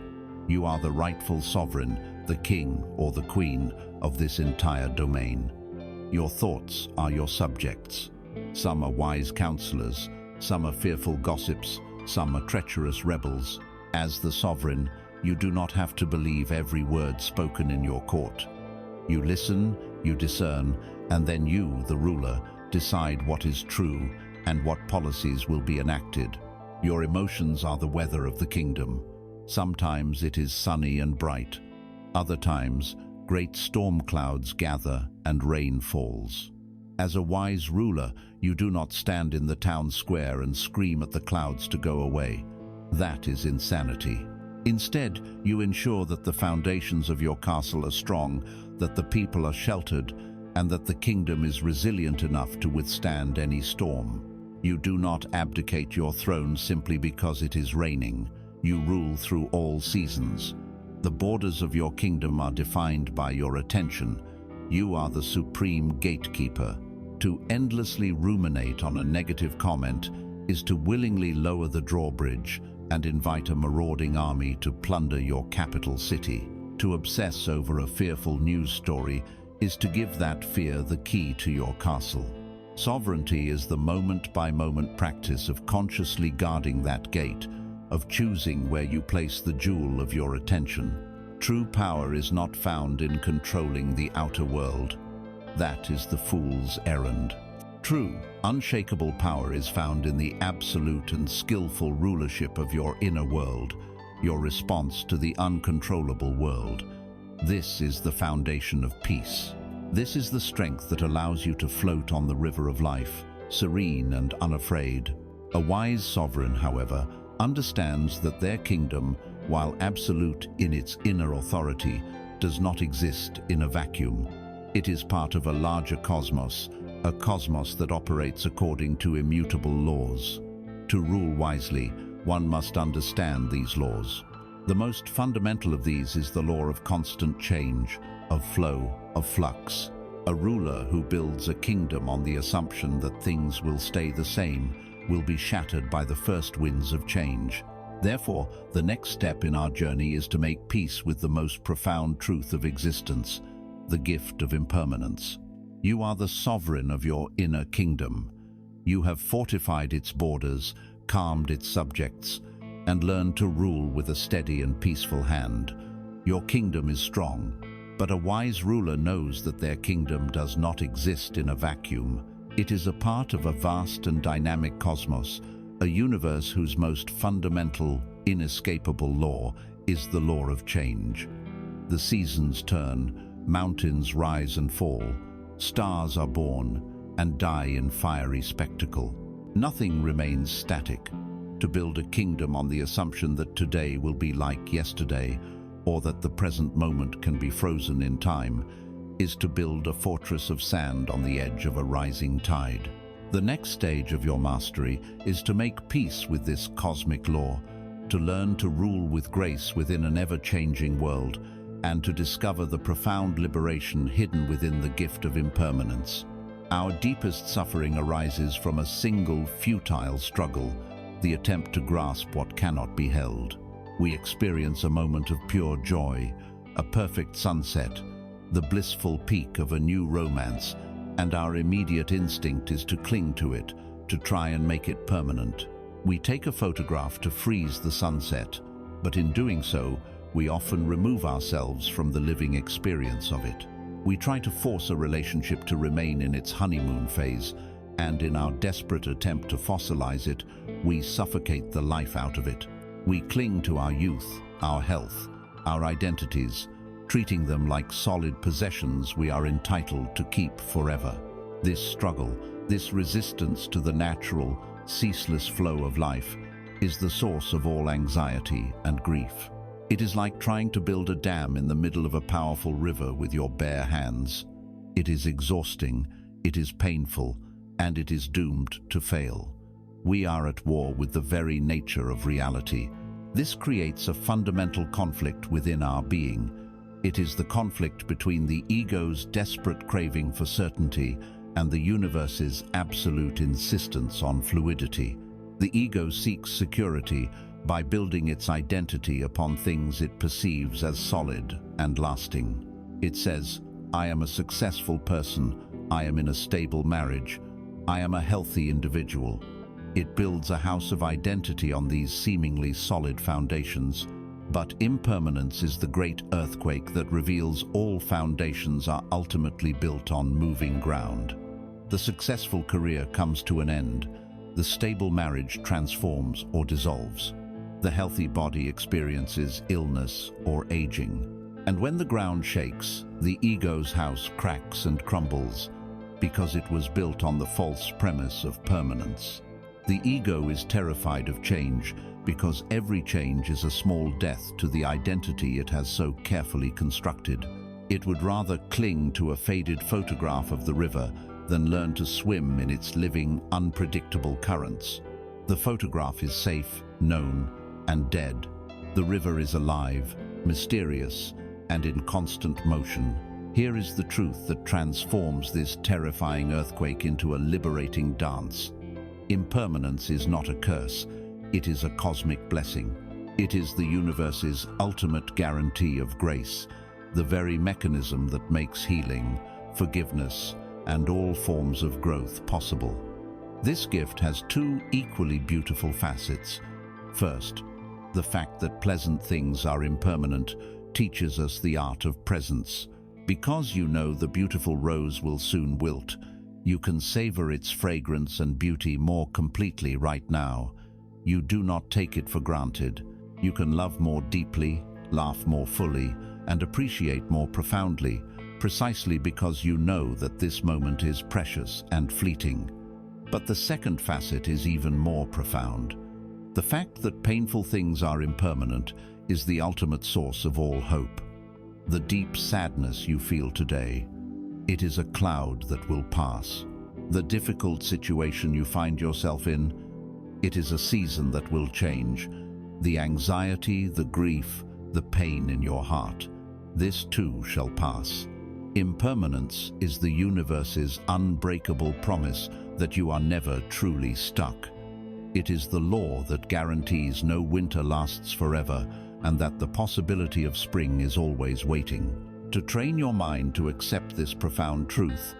You are the rightful sovereign, the king or the queen of this entire domain. Your thoughts are your subjects. Some are wise counselors, some are fearful gossips, some are treacherous rebels. As the sovereign, you do not have to believe every word spoken in your court. You listen, you discern, and then you, the ruler, decide what is true and what policies will be enacted. Your emotions are the weather of the kingdom. Sometimes it is sunny and bright. Other times, great storm clouds gather and rain falls. As a wise ruler, you do not stand in the town square and scream at the clouds to go away. That is insanity. Instead, you ensure that the foundations of your castle are strong, that the people are sheltered, and that the kingdom is resilient enough to withstand any storm. You do not abdicate your throne simply because it is raining. You rule through all seasons. The borders of your kingdom are defined by your attention. You are the supreme gatekeeper. To endlessly ruminate on a negative comment is to willingly lower the drawbridge and invite a marauding army to plunder your capital city. To obsess over a fearful news story is to give that fear the key to your castle. Sovereignty is the moment-by-moment practice of consciously guarding that gate, of choosing where you place the jewel of your attention. True power is not found in controlling the outer world. That is the fool's errand. True, unshakable power is found in the absolute and skillful rulership of your inner world, your response to the uncontrollable world. This is the foundation of peace. This is the strength that allows you to float on the river of life, serene and unafraid. A wise sovereign, however, understands that their kingdom, while absolute in its inner authority, does not exist in a vacuum. It is part of a larger cosmos, a cosmos that operates according to immutable laws. To rule wisely, one must understand these laws. The most fundamental of these is the law of constant change, of flow, of flux. A ruler who builds a kingdom on the assumption that things will stay the same will be shattered by the first winds of change. Therefore, the next step in our journey is to make peace with the most profound truth of existence, the gift of impermanence. You are the sovereign of your inner kingdom. You have fortified its borders, calmed its subjects, and learned to rule with a steady and peaceful hand. Your kingdom is strong, but a wise ruler knows that their kingdom does not exist in a vacuum. It is a part of a vast and dynamic cosmos, a universe whose most fundamental, inescapable law is the law of change. The seasons turn, mountains rise and fall, stars are born and die in fiery spectacle. Nothing remains static. To build a kingdom on the assumption that today will be like yesterday, or that the present moment can be frozen in time, is to build a fortress of sand on the edge of a rising tide. The next stage of your mastery is to make peace with this cosmic law, to learn to rule with grace within an ever-changing world, and to discover the profound liberation hidden within the gift of impermanence. Our deepest suffering arises from a single futile struggle, the attempt to grasp what cannot be held. We experience a moment of pure joy, a perfect sunset, the blissful peak of a new romance, and our immediate instinct is to cling to it, to try and make it permanent. We take a photograph to freeze the sunset, but in doing so, we often remove ourselves from the living experience of it. We try to force a relationship to remain in its honeymoon phase, and in our desperate attempt to fossilize it, we suffocate the life out of it. We cling to our youth, our health, our identities, treating them like solid possessions we are entitled to keep forever. This struggle, this resistance to the natural, ceaseless flow of life, is the source of all anxiety and grief. It is like trying to build a dam in the middle of a powerful river with your bare hands. It is exhausting, it is painful, and it is doomed to fail. We are at war with the very nature of reality. This creates a fundamental conflict within our being. It is the conflict between the ego's desperate craving for certainty and the universe's absolute insistence on fluidity. The ego seeks security by building its identity upon things it perceives as solid and lasting. It says, I am a successful person, I am in a stable marriage, I am a healthy individual. It builds a house of identity on these seemingly solid foundations, but impermanence is the great earthquake that reveals all foundations are ultimately built on moving ground. The successful career comes to an end. The stable marriage transforms or dissolves. The healthy body experiences illness or aging. And when the ground shakes, the ego's house cracks and crumbles because it was built on the false premise of permanence. The ego is terrified of change because every change is a small death to the identity it has so carefully constructed. It would rather cling to a faded photograph of the river than learn to swim in its living, unpredictable currents. The photograph is safe, known, and dead. The river is alive, mysterious, and in constant motion. Here is the truth that transforms this terrifying earthquake into a liberating dance. Impermanence is not a curse, it is a cosmic blessing. It is the universe's ultimate guarantee of grace, the very mechanism that makes healing, forgiveness, and all forms of growth possible. This gift has two equally beautiful facets. First, the fact that pleasant things are impermanent teaches us the art of presence. Because you know the beautiful rose will soon wilt, you can savor its fragrance and beauty more completely right now. You do not take it for granted. You can love more deeply, laugh more fully, and appreciate more profoundly, precisely because you know that this moment is precious and fleeting. But the second facet is even more profound. The fact that painful things are impermanent is the ultimate source of all hope. The deep sadness you feel today, it is a cloud that will pass. The difficult situation you find yourself in, it is a season that will change. The anxiety, the grief, the pain in your heart, this too shall pass. Impermanence is the universe's unbreakable promise that you are never truly stuck. It is the law that guarantees no winter lasts forever and that the possibility of spring is always waiting. To train your mind to accept this profound truth,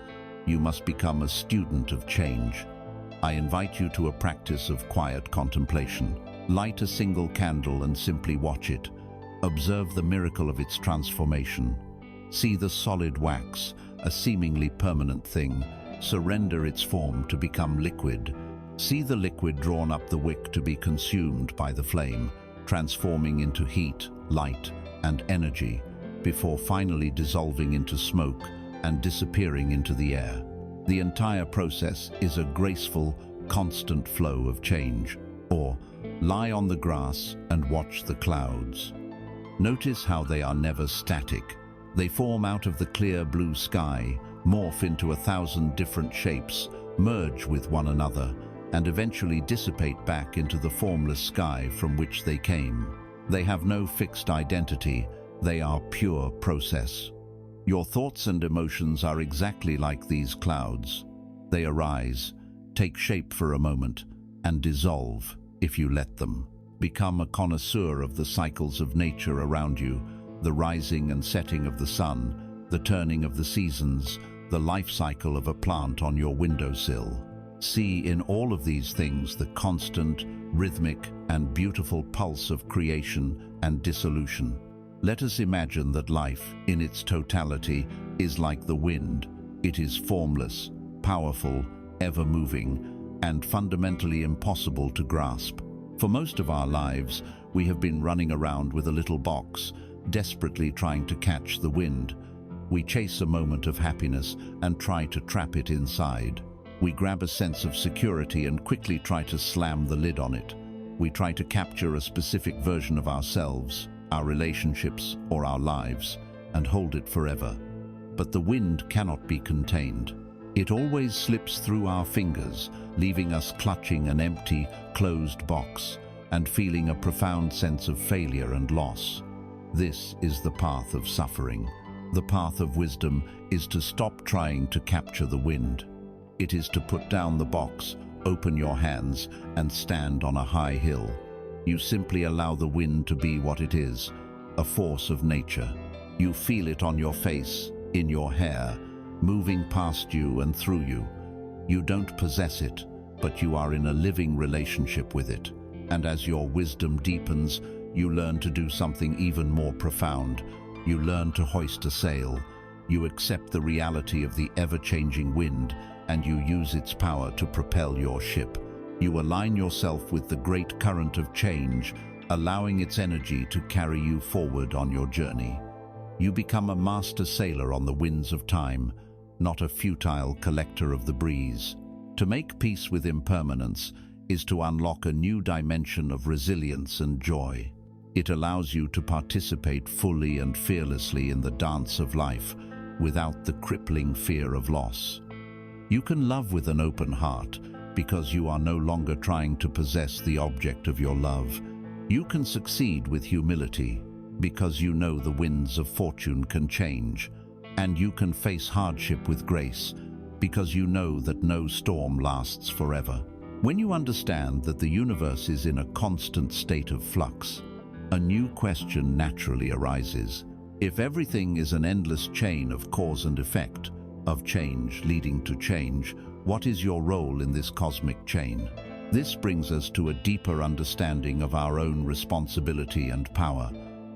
you must become a student of change. I invite you to a practice of quiet contemplation. Light a single candle and simply watch it. Observe the miracle of its transformation. See the solid wax, a seemingly permanent thing, surrender its form to become liquid. See the liquid drawn up the wick to be consumed by the flame, transforming into heat, light, and energy, before finally dissolving into smoke and disappearing into the air. The entire process is a graceful, constant flow of change. Or, lie on the grass and watch the clouds. Notice how they are never static. They form out of the clear blue sky, morph into 1,000 different shapes, merge with one another, and eventually dissipate back into the formless sky from which they came. They have no fixed identity, they are pure process. Your thoughts and emotions are exactly like these clouds. They arise, take shape for a moment, and dissolve if you let them. Become a connoisseur of the cycles of nature around you, the rising and setting of the sun, the turning of the seasons, the life cycle of a plant on your windowsill. See in all of these things the constant, rhythmic, and beautiful pulse of creation and dissolution. Let us imagine that life, in its totality, is like the wind. It is formless, powerful, ever-moving, and fundamentally impossible to grasp. For most of our lives, we have been running around with a little box, desperately trying to catch the wind. We chase a moment of happiness and try to trap it inside. We grab a sense of security and quickly try to slam the lid on it. We try to capture a specific version of ourselves, our relationships, or our lives, and hold it forever. But the wind cannot be contained. It always slips through our fingers, leaving us clutching an empty, closed box and feeling a profound sense of failure and loss. This is the path of suffering. The path of wisdom is to stop trying to capture the wind. It is to put down the box, open your hands, and stand on a high hill. You simply allow the wind to be what it is, a force of nature. You feel it on your face, in your hair, moving past you and through you. You don't possess it, but you are in a living relationship with it. And as your wisdom deepens, you learn to do something even more profound. You learn to hoist a sail. You accept the reality of the ever-changing wind, and you use its power to propel your ship. You align yourself with the great current of change, allowing its energy to carry you forward on your journey. You become a master sailor on the winds of time, not a futile collector of the breeze. To make peace with impermanence, is to unlock a new dimension of resilience and joy. It allows you to participate fully and fearlessly in the dance of life without the crippling fear of loss. You can love with an open heart because you are no longer trying to possess the object of your love. You can succeed with humility because you know the winds of fortune can change, and you can face hardship with grace because you know that no storm lasts forever. When you understand that the universe is in a constant state of flux, a new question naturally arises. If everything is an endless chain of cause and effect, of change leading to change, what is your role in this cosmic chain? This brings us to a deeper understanding of our own responsibility and power,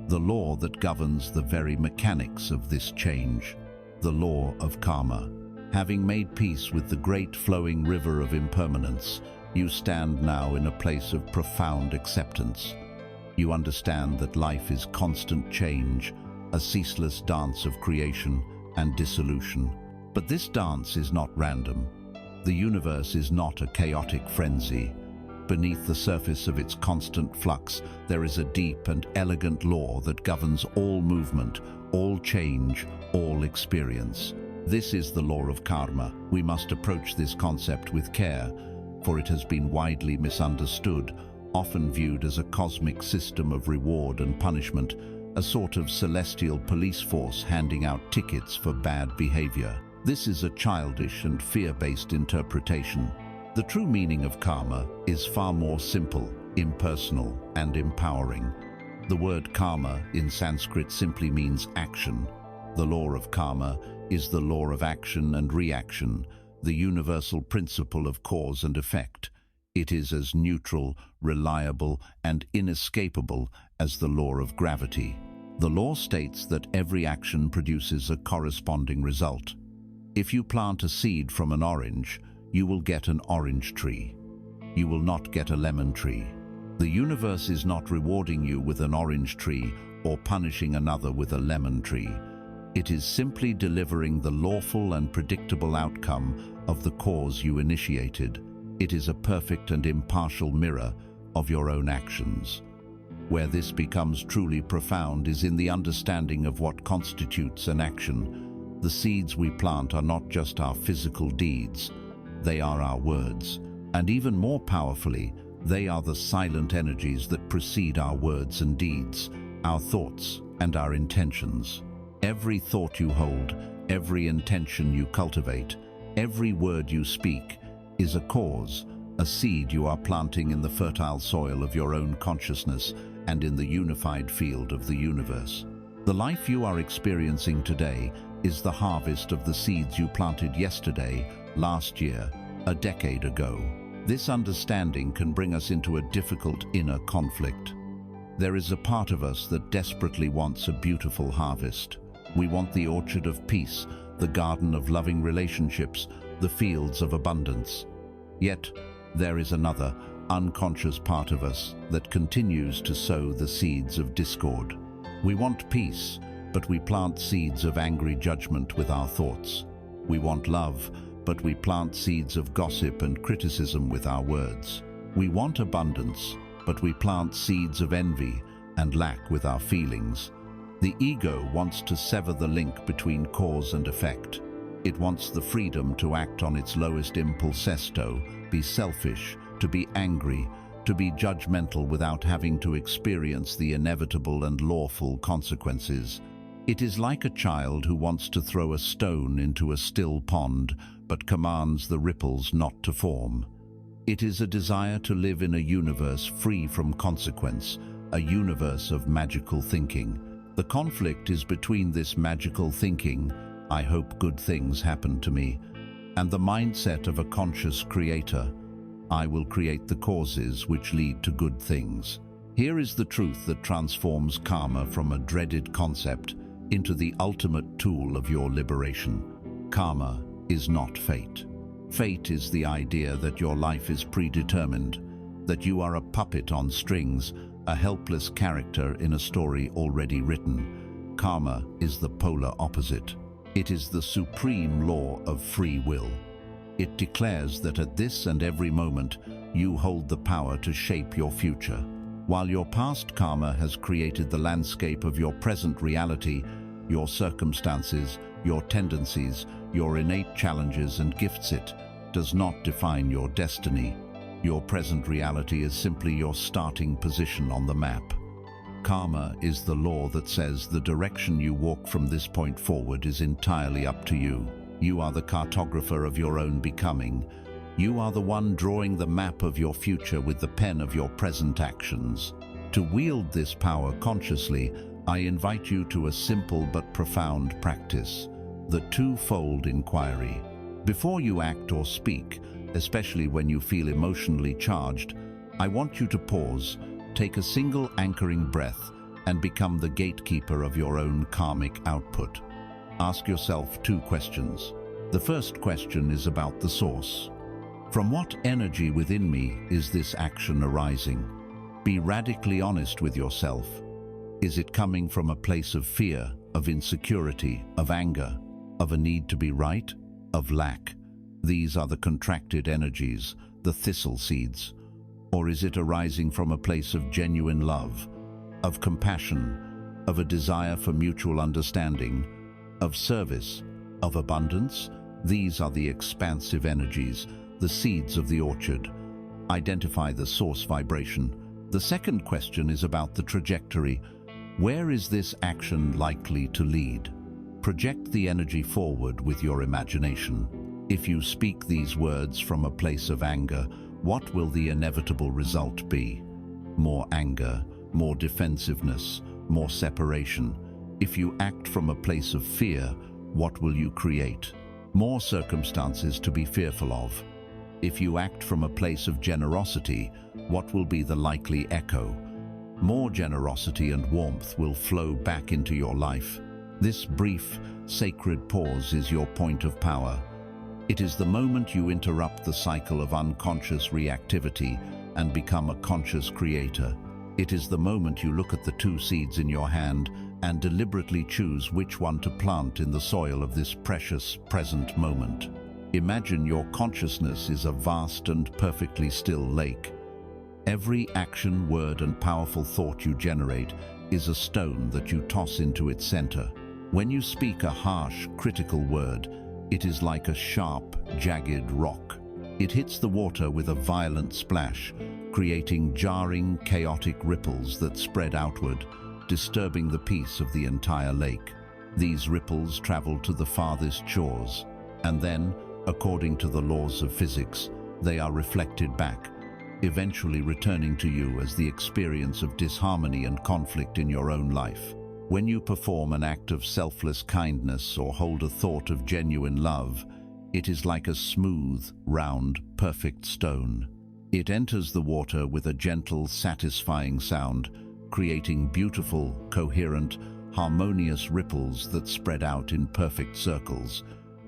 the law that governs the very mechanics of this change, the law of karma. Having made peace with the great flowing river of impermanence, you stand now in a place of profound acceptance. You understand that life is constant change, a ceaseless dance of creation and dissolution. But this dance is not random. The universe is not a chaotic frenzy. Beneath the surface of its constant flux, there is a deep and elegant law that governs all movement, all change, all experience. This is the law of karma. We must approach this concept with care, for it has been widely misunderstood, often viewed as a cosmic system of reward and punishment, a sort of celestial police force handing out tickets for bad behavior. This is a childish and fear-based interpretation. The true meaning of karma is far more simple, impersonal, and empowering. The word karma in Sanskrit simply means action. The law of karma is the law of action and reaction, the universal principle of cause and effect. It is as neutral, reliable, and inescapable as the law of gravity. The law states that every action produces a corresponding result. If you plant a seed from an orange, you will get an orange tree. You will not get a lemon tree. The universe is not rewarding you with an orange tree or punishing another with a lemon tree. It is simply delivering the lawful and predictable outcome of the cause you initiated. It is a perfect and impartial mirror of your own actions. Where this becomes truly profound is in the understanding of what constitutes an action. The seeds we plant are not just our physical deeds, they are our words. And even more powerfully, they are the silent energies that precede our words and deeds, our thoughts and our intentions. Every thought you hold, every intention you cultivate, every word you speak is a cause, a seed you are planting in the fertile soil of your own consciousness and in the unified field of the universe. The life you are experiencing today is the harvest of the seeds you planted yesterday, last year, a decade ago. This understanding can bring us into a difficult inner conflict. There is a part of us that desperately wants a beautiful harvest. We want the orchard of peace, the garden of loving relationships, the fields of abundance. Yet, there is another, unconscious part of us that continues to sow the seeds of discord. We want peace, but we plant seeds of angry judgment with our thoughts. We want love, but we plant seeds of gossip and criticism with our words. We want abundance, but we plant seeds of envy and lack with our feelings. The ego wants to sever the link between cause and effect. It wants the freedom to act on its lowest impulsesto, be selfish, to be angry, to be judgmental without having to experience the inevitable and lawful consequences. It is like a child who wants to throw a stone into a still pond, but commands the ripples not to form. It is a desire to live in a universe free from consequence, a universe of magical thinking. The conflict is between this magical thinking, I hope good things happen to me, and the mindset of a conscious creator, I will create the causes which lead to good things. Here is the truth that transforms karma from a dreaded concept into the ultimate tool of your liberation. Karma is not fate. Fate is the idea that your life is predetermined, that you are a puppet on strings, a helpless character in a story already written. Karma is the polar opposite. It is the supreme law of free will. It declares that at this and every moment, you hold the power to shape your future. While your past karma has created the landscape of your present reality, your circumstances, your tendencies, your innate challenges and gifts, it does not define your destiny. Your present reality is simply your starting position on the map. Karma is the law that says the direction you walk from this point forward is entirely up to you. You are the cartographer of your own becoming. You are the one drawing the map of your future with the pen of your present actions. To wield this power consciously, I invite you to a simple but profound practice: the twofold inquiry. Before you act or speak, especially when you feel emotionally charged, I want you to pause, take a single anchoring breath, and become the gatekeeper of your own karmic output. Ask yourself two questions. The first question is about the source. From what energy within me is this action arising? Be radically honest with yourself. Is it coming from a place of fear, of insecurity, of anger, of a need to be right, of lack? These are the contracted energies, the thistle seeds. Or is it arising from a place of genuine love, of compassion, of a desire for mutual understanding, of service, of abundance? These are the expansive energies, the seeds of the orchard. Identify the source vibration. The second question is about the trajectory. Where is this action likely to lead? Project the energy forward with your imagination. If you speak these words from a place of anger, what will the inevitable result be? More anger, more defensiveness, more separation. If you act from a place of fear, what will you create? More circumstances to be fearful of. If you act from a place of generosity, what will be the likely echo? More generosity and warmth will flow back into your life. This brief, sacred pause is your point of power. It is the moment you interrupt the cycle of unconscious reactivity and become a conscious creator. It is the moment you look at the two seeds in your hand and deliberately choose which one to plant in the soil of this precious present moment. Imagine your consciousness is a vast and perfectly still lake. Every action, word, and powerful thought you generate is a stone that you toss into its center. When you speak a harsh, critical word, it is like a sharp, jagged rock. It hits the water with a violent splash, creating jarring, chaotic ripples that spread outward, disturbing the peace of the entire lake. These ripples travel to the farthest shores, and then, according to the laws of physics, they are reflected back, eventually returning to you as the experience of disharmony and conflict in your own life. When you perform an act of selfless kindness or hold a thought of genuine love, it is like a smooth, round, perfect stone. It enters the water with a gentle, satisfying sound, creating beautiful, coherent, harmonious ripples that spread out in perfect circles.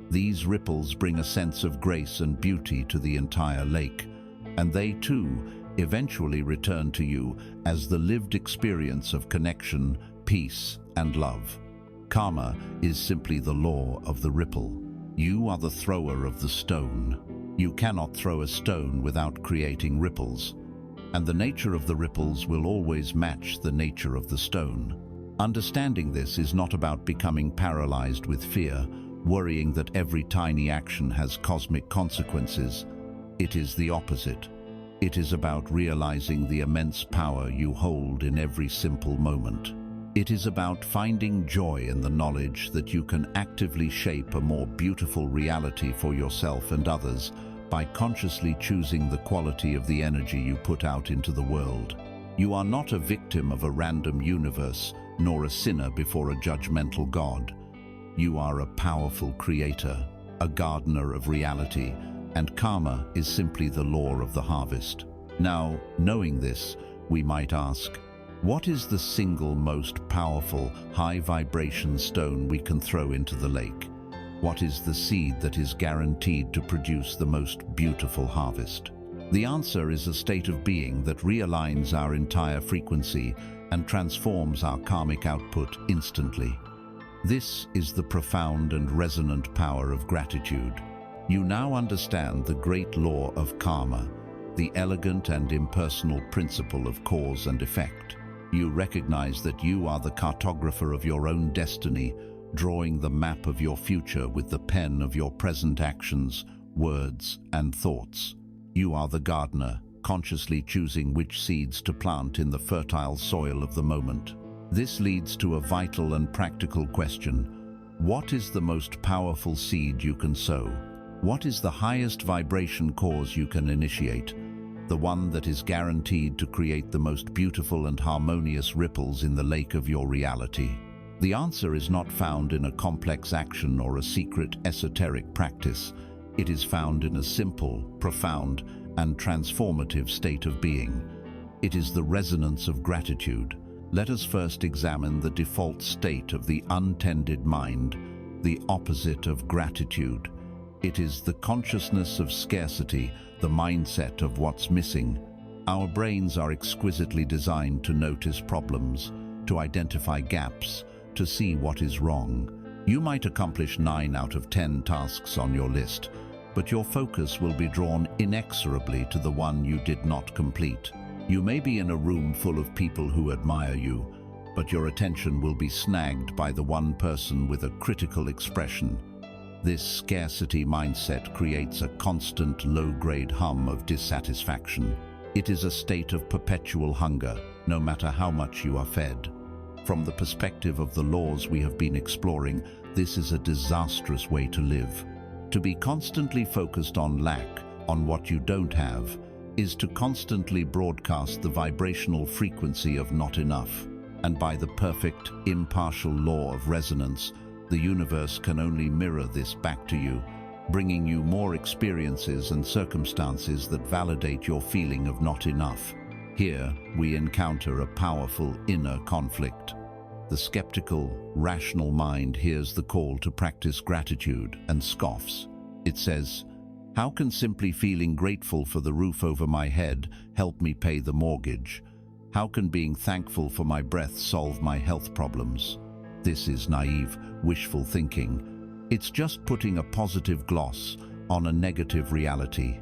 These ripples bring a sense of grace and beauty to the entire lake, and they too eventually return to you as the lived experience of connection, peace, and love. Karma is simply the law of the ripple. You are the thrower of the stone. You cannot throw a stone without creating ripples, and the nature of the ripples will always match the nature of the stone. Understanding this is not about becoming paralyzed with fear, worrying that every tiny action has cosmic consequences. It is the opposite. It is about realizing the immense power you hold in every simple moment. It is about finding joy in the knowledge that you can actively shape a more beautiful reality for yourself and others by consciously choosing the quality of the energy you put out into the world. You are not a victim of a random universe, nor a sinner before a judgmental God. You are a powerful creator, a gardener of reality, and karma is simply the law of the harvest. Now, knowing this, we might ask, what is the single most powerful, high-vibration stone we can throw into the lake? What is the seed that is guaranteed to produce the most beautiful harvest? The answer is a state of being that realigns our entire frequency and transforms our karmic output instantly. This is the profound and resonant power of gratitude. You now understand the great law of karma. the elegant and impersonal principle of cause and effect. You recognize that you are the cartographer of your own destiny, drawing the map of your future with the pen of your present actions, words, and thoughts. You are the gardener, consciously choosing which seeds to plant in the fertile soil of the moment. This leads to a vital and practical question. What is the most powerful seed you can sow? What is the highest vibration cause you can initiate? The one that is guaranteed to create the most beautiful and harmonious ripples in the lake of your reality. The answer is not found in a complex action or a secret esoteric practice. It is found in a simple, profound, and transformative state of being. It is the resonance of gratitude. Let us first examine the default state of the untended mind, the opposite of gratitude. It is the consciousness of scarcity, the mindset of what's missing. Our brains are exquisitely designed to notice problems, to identify gaps, to see what is wrong. You might accomplish 9 out of 10 tasks on your list, but your focus will be drawn inexorably to the one you did not complete. You may be in a room full of people who admire you, but your attention will be snagged by the one person with a critical expression. This scarcity mindset creates a constant low-grade hum of dissatisfaction. It is a state of perpetual hunger, no matter how much you are fed. From the perspective of the laws we have been exploring, this is a disastrous way to live. To be constantly focused on lack, on what you don't have, is to constantly broadcast the vibrational frequency of not enough. And by the perfect, impartial law of resonance, the universe can only mirror this back to you, bringing you more experiences and circumstances that validate your feeling of not enough. Here, we encounter a powerful inner conflict. The skeptical, rational mind hears the call to practice gratitude and scoffs. It says, "How can simply feeling grateful for the roof over my head help me pay the mortgage? How can being thankful for my breath solve my health problems?" This is naive, wishful thinking. It's just putting a positive gloss on a negative reality.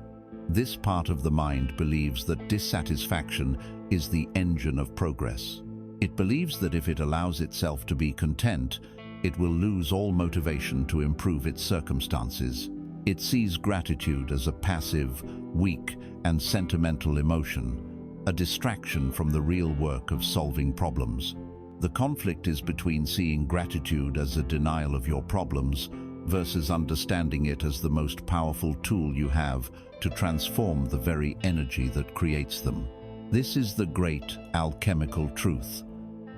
This part of the mind believes that dissatisfaction is the engine of progress. It believes that if it allows itself to be content, it will lose all motivation to improve its circumstances. It sees gratitude as a passive, weak, and sentimental emotion, a distraction from the real work of solving problems. The conflict is between seeing gratitude as a denial of your problems versus understanding it as the most powerful tool you have to transform the very energy that creates them. This is the great alchemical truth.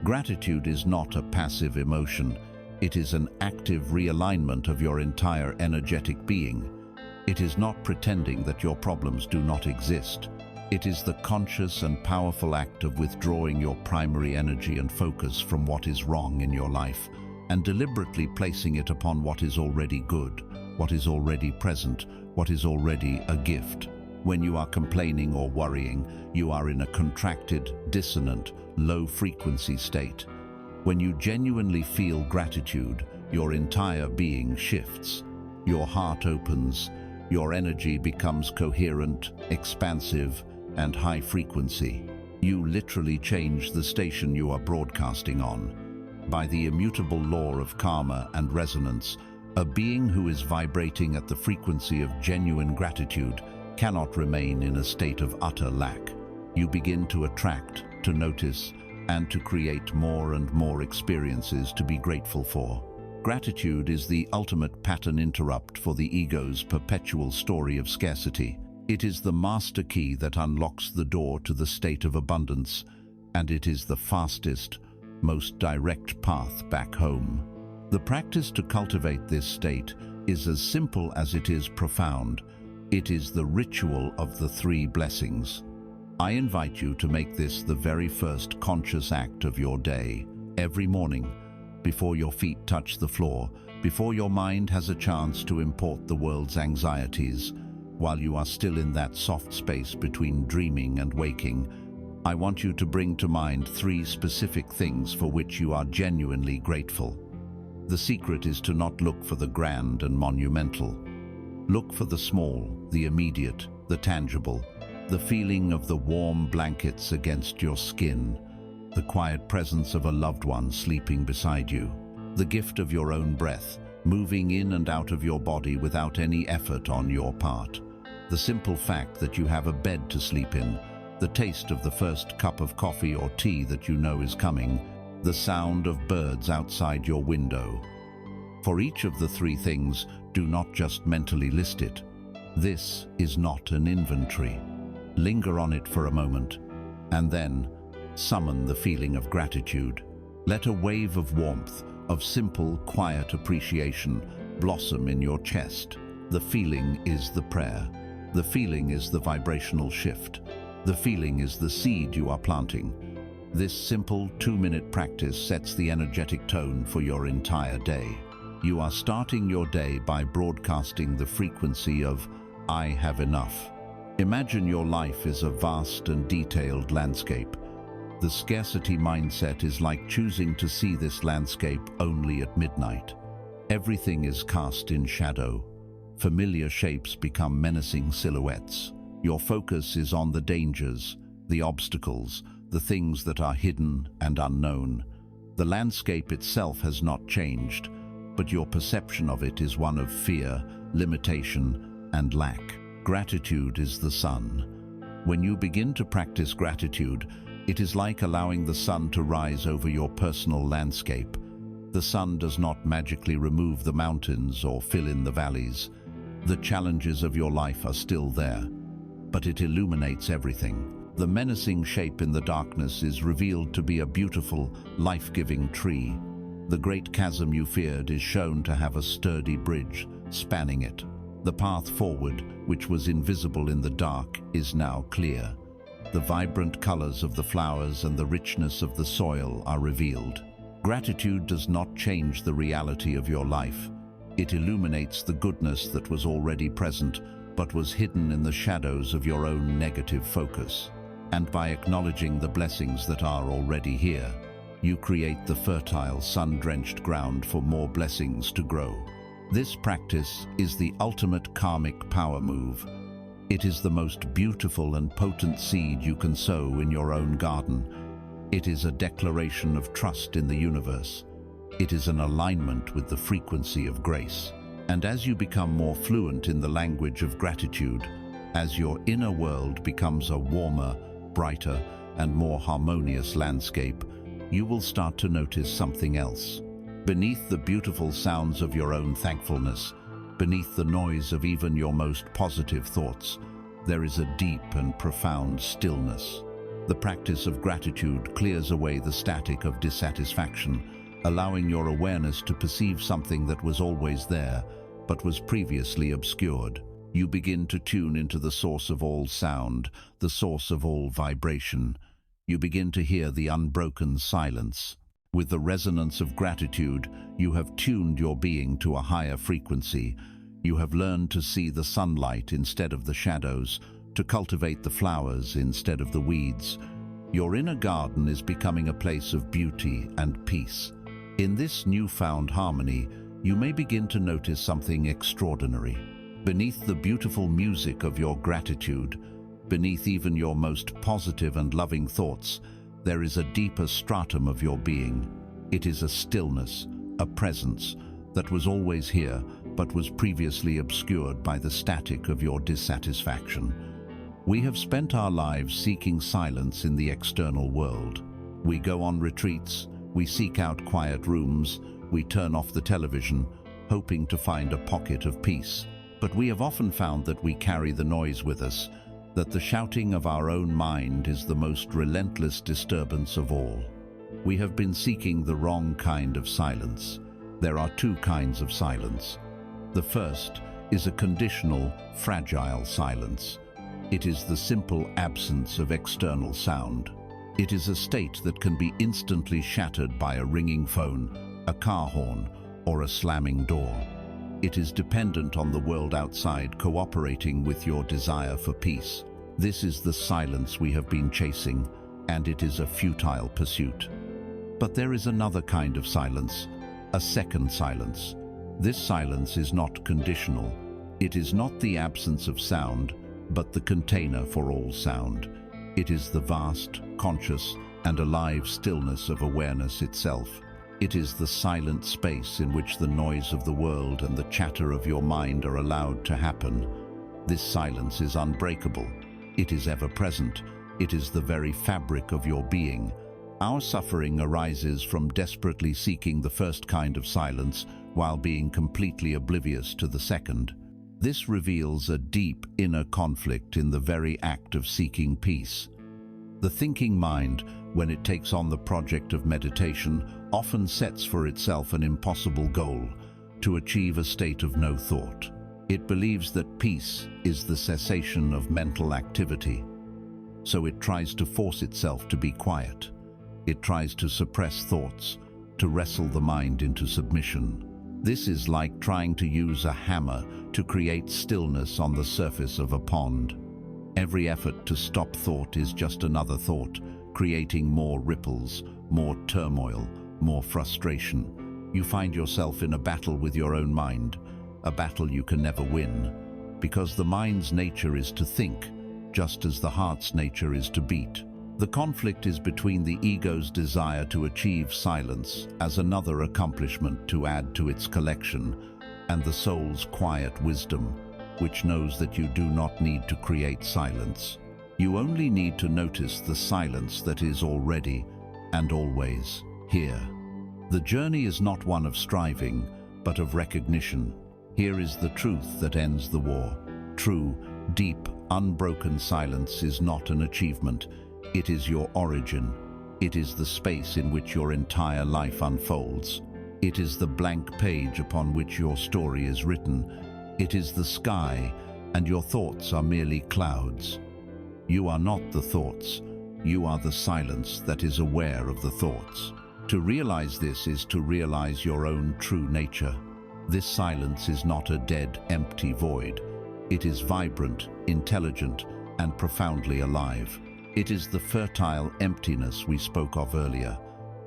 Gratitude is not a passive emotion. It is an active realignment of your entire energetic being. It is not pretending that your problems do not exist. It is the conscious and powerful act of withdrawing your primary energy and focus from what is wrong in your life and deliberately placing it upon what is already good, what is already present, what is already a gift. When you are complaining or worrying, you are in a contracted, dissonant, low-frequency state. When you genuinely feel gratitude, your entire being shifts. Your heart opens, your energy becomes coherent, expansive, and high frequency. You literally change the station you are broadcasting on. By the immutable law of karma and resonance, a being who is vibrating at the frequency of genuine gratitude cannot remain in a state of utter lack. You begin to attract, to notice, and to create more and more experiences to be grateful for. Gratitude is the ultimate pattern interrupt for the ego's perpetual story of scarcity. It is the master key that unlocks the door to the state of abundance, and it is the fastest, most direct path back home. The practice to cultivate this state is as simple as it is profound. It is the ritual of the 3 blessings. I invite you to make this the very first conscious act of your day, every morning, before your feet touch the floor, before your mind has a chance to import the world's anxieties. While you are still in that soft space between dreaming and waking, I want you to bring to mind 3 specific things for which you are genuinely grateful. The secret is to not look for the grand and monumental. Look for the small, the immediate, the tangible, The feeling of the warm blankets against your skin, the quiet presence of a loved one sleeping beside you, the gift of your own breath, moving in and out of your body without any effort on your part, the simple fact that you have a bed to sleep in, the taste of the first cup of coffee or tea that you know is coming, the sound of birds outside your window. For each of the three things, do not just mentally list it. This is not an inventory. Linger on it for a moment, and then summon the feeling of gratitude. Let a wave of warmth, of simple, quiet appreciation blossom in your chest. The feeling is the prayer. The feeling is the vibrational shift. The feeling is the seed you are planting. This simple 2-minute practice sets the energetic tone for your entire day. You are starting your day by broadcasting the frequency of "I have enough." Imagine your life is a vast and detailed landscape. The scarcity mindset is like choosing to see this landscape only at midnight. Everything is cast in shadow. Familiar shapes become menacing silhouettes. Your focus is on the dangers, the obstacles, the things that are hidden and unknown. The landscape itself has not changed, but your perception of it is one of fear, limitation, and lack. Gratitude is the sun. When you begin to practice gratitude, it is like allowing the sun to rise over your personal landscape. The sun does not magically remove the mountains or fill in the valleys. The challenges of your life are still there, but it illuminates everything. The menacing shape in the darkness is revealed to be a beautiful, life-giving tree. The great chasm you feared is shown to have a sturdy bridge spanning it. The path forward, which was invisible in the dark, is now clear. The vibrant colors of the flowers and the richness of the soil are revealed. Gratitude does not change the reality of your life. It illuminates the goodness that was already present, but was hidden in the shadows of your own negative focus. And by acknowledging the blessings that are already here, you create the fertile, sun-drenched ground for more blessings to grow. This practice is the ultimate karmic power move. It is the most beautiful and potent seed you can sow in your own garden. It is a declaration of trust in the universe. It is an alignment with the frequency of grace. And as you become more fluent in the language of gratitude, as your inner world becomes a warmer, brighter, and more harmonious landscape, you will start to notice something else. Beneath the beautiful sounds of your own thankfulness, beneath the noise of even your most positive thoughts, there is a deep and profound stillness. The practice of gratitude clears away the static of dissatisfaction, allowing your awareness to perceive something that was always there, but was previously obscured. You begin to tune into the source of all sound, the source of all vibration. You begin to hear the unbroken silence. With the resonance of gratitude, you have tuned your being to a higher frequency. You have learned to see the sunlight instead of the shadows, to cultivate the flowers instead of the weeds. Your inner garden is becoming a place of beauty and peace. In this newfound harmony, you may begin to notice something extraordinary. Beneath the beautiful music of your gratitude, beneath even your most positive and loving thoughts, there is a deeper stratum of your being. It is a stillness, a presence that was always here, but was previously obscured by the static of your dissatisfaction. We have spent our lives seeking silence in the external world. We go on retreats, we seek out quiet rooms, we turn off the television, hoping to find a pocket of peace. But we have often found that we carry the noise with us, that the shouting of our own mind is the most relentless disturbance of all. We have been seeking the wrong kind of silence. There are two kinds of silence. The first is a conditional, fragile silence. It is the simple absence of external sound. It is a state that can be instantly shattered by a ringing phone, a car horn, or a slamming door. It is dependent on the world outside cooperating with your desire for peace. This is the silence we have been chasing, and it is a futile pursuit. But there is another kind of silence, a second silence. This silence is not conditional. It is not the absence of sound, but the container for all sound. It is the vast, conscious, and alive stillness of awareness itself. It is the silent space in which the noise of the world and the chatter of your mind are allowed to happen. This silence is unbreakable. It is ever present. It is the very fabric of your being. Our suffering arises from desperately seeking the first kind of silence while being completely oblivious to the second. This reveals a deep inner conflict in the very act of seeking peace. The thinking mind, when it takes on the project of meditation, often sets for itself an impossible goal: to achieve a state of no thought. It believes that peace is the cessation of mental activity. So it tries to force itself to be quiet. It tries to suppress thoughts, to wrestle the mind into submission. This is like trying to use a hammer to create stillness on the surface of a pond. Every effort to stop thought is just another thought, creating more ripples, more turmoil, more frustration. You find yourself in a battle with your own mind, a battle you can never win, because the mind's nature is to think, just as the heart's nature is to beat. The conflict is between the ego's desire to achieve silence as another accomplishment to add to its collection, and the soul's quiet wisdom, which knows that you do not need to create silence. You only need to notice the silence that is already and always here. The journey is not one of striving, but of recognition. Here is the truth that ends the war. True, deep, unbroken silence is not an achievement. It is your origin. It is the space in which your entire life unfolds. It is the blank page upon which your story is written. It is the sky, and your thoughts are merely clouds. You are not the thoughts. You are the silence that is aware of the thoughts. To realize this is to realize your own true nature. This silence is not a dead, empty void. It is vibrant, intelligent, and profoundly alive. It is the fertile emptiness we spoke of earlier,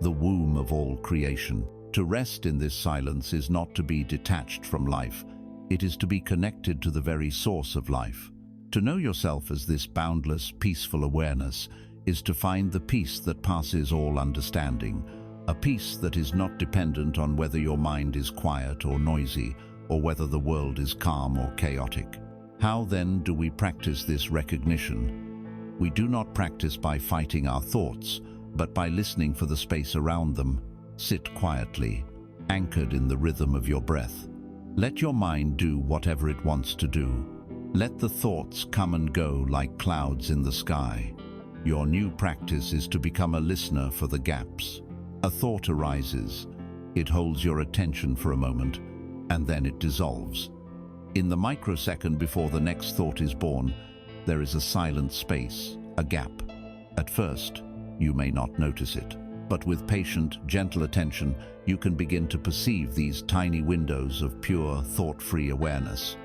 the womb of all creation. To rest in this silence is not to be detached from life. It is to be connected to the very source of life. To know yourself as this boundless, peaceful awareness is to find the peace that passes all understanding, a peace that is not dependent on whether your mind is quiet or noisy, or whether the world is calm or chaotic. How then do we practice this recognition? We do not practice by fighting our thoughts, but by listening for the space around them. Sit quietly, anchored in the rhythm of your breath. Let your mind do whatever it wants to do. Let the thoughts come and go like clouds in the sky. Your new practice is to become a listener for the gaps. A thought arises. It holds your attention for a moment, and then it dissolves. In the microsecond before the next thought is born, there is a silent space, a gap. At first, you may not notice it, but with patient, gentle attention, you can begin to perceive these tiny windows of pure, thought-free awareness.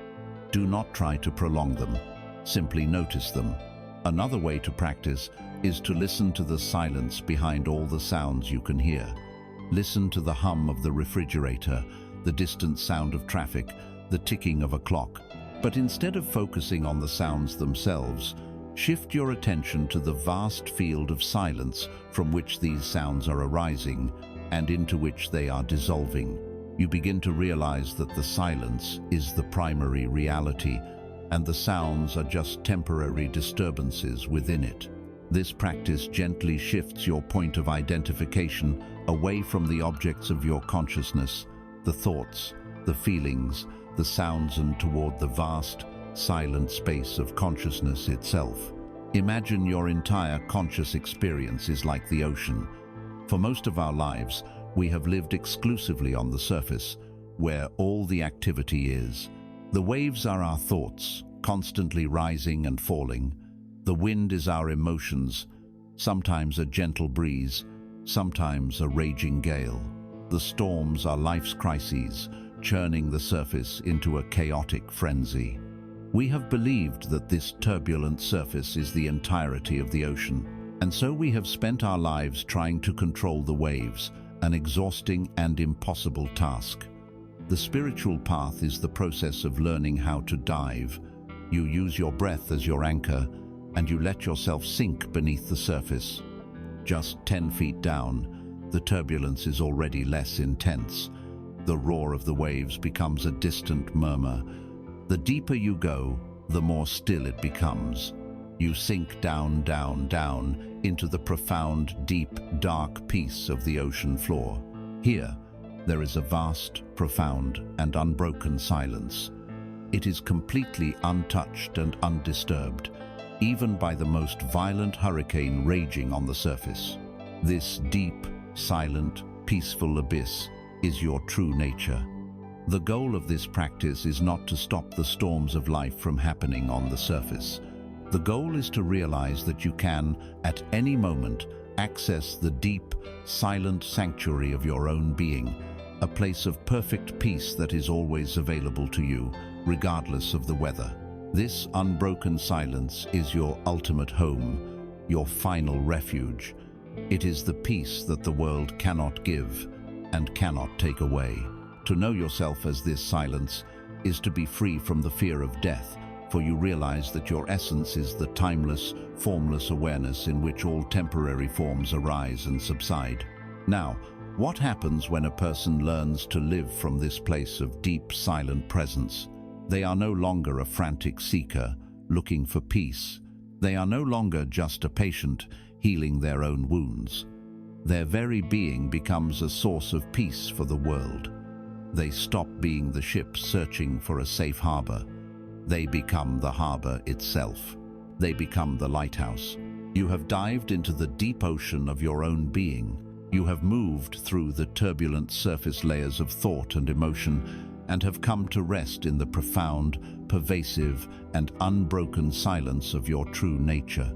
Do not try to prolong them. Simply notice them. Another way to practice is to listen to the silence behind all the sounds you can hear. Listen to the hum of the refrigerator, the distant sound of traffic, the ticking of a clock. But instead of focusing on the sounds themselves, shift your attention to the vast field of silence from which these sounds are arising and into which they are dissolving. You begin to realize that the silence is the primary reality, and the sounds are just temporary disturbances within it. This practice gently shifts your point of identification away from the objects of your consciousness, the thoughts, the feelings, the sounds, and toward the vast, silent space of consciousness itself. Imagine your entire conscious experience is like the ocean. For most of our lives, we have lived exclusively on the surface, where all the activity is. The waves are our thoughts, constantly rising and falling. The wind is our emotions, sometimes a gentle breeze, sometimes a raging gale. The storms are life's crises, churning the surface into a chaotic frenzy. We have believed that this turbulent surface is the entirety of the ocean, and so we have spent our lives trying to control the waves, an exhausting and impossible task. The spiritual path is the process of learning how to dive, You use your breath as your anchor, and you let yourself sink beneath the surface. Just 10 feet down, the turbulence is already less intense. The roar of the waves becomes a distant murmur. The deeper you go, the more still it becomes. You sink down, down, down into the profound, deep, dark peace of the ocean floor. Here, there is a vast, profound, and unbroken silence. It is completely untouched and undisturbed, even by the most violent hurricane raging on the surface. This deep, silent, peaceful abyss is your true nature. The goal of this practice is not to stop the storms of life from happening on the surface. The goal is to realize that you can, at any moment, access the deep, silent sanctuary of your own being, a place of perfect peace that is always available to you, regardless of the weather. This unbroken silence is your ultimate home, your final refuge. It is the peace that the world cannot give and cannot take away. To know yourself as this silence is to be free from the fear of death, for you realize that your essence is the timeless, formless awareness in which all temporary forms arise and subside. Now, what happens when a person learns to live from this place of deep, silent presence? They are no longer a frantic seeker, looking for peace. They are no longer just a patient, healing their own wounds. Their very being becomes a source of peace for the world. They stop being the ship searching for a safe harbor. They become the harbor itself. They become the lighthouse. You have dived into the deep ocean of your own being. You have moved through the turbulent surface layers of thought and emotion and have come to rest in the profound, pervasive, and unbroken silence of your true nature.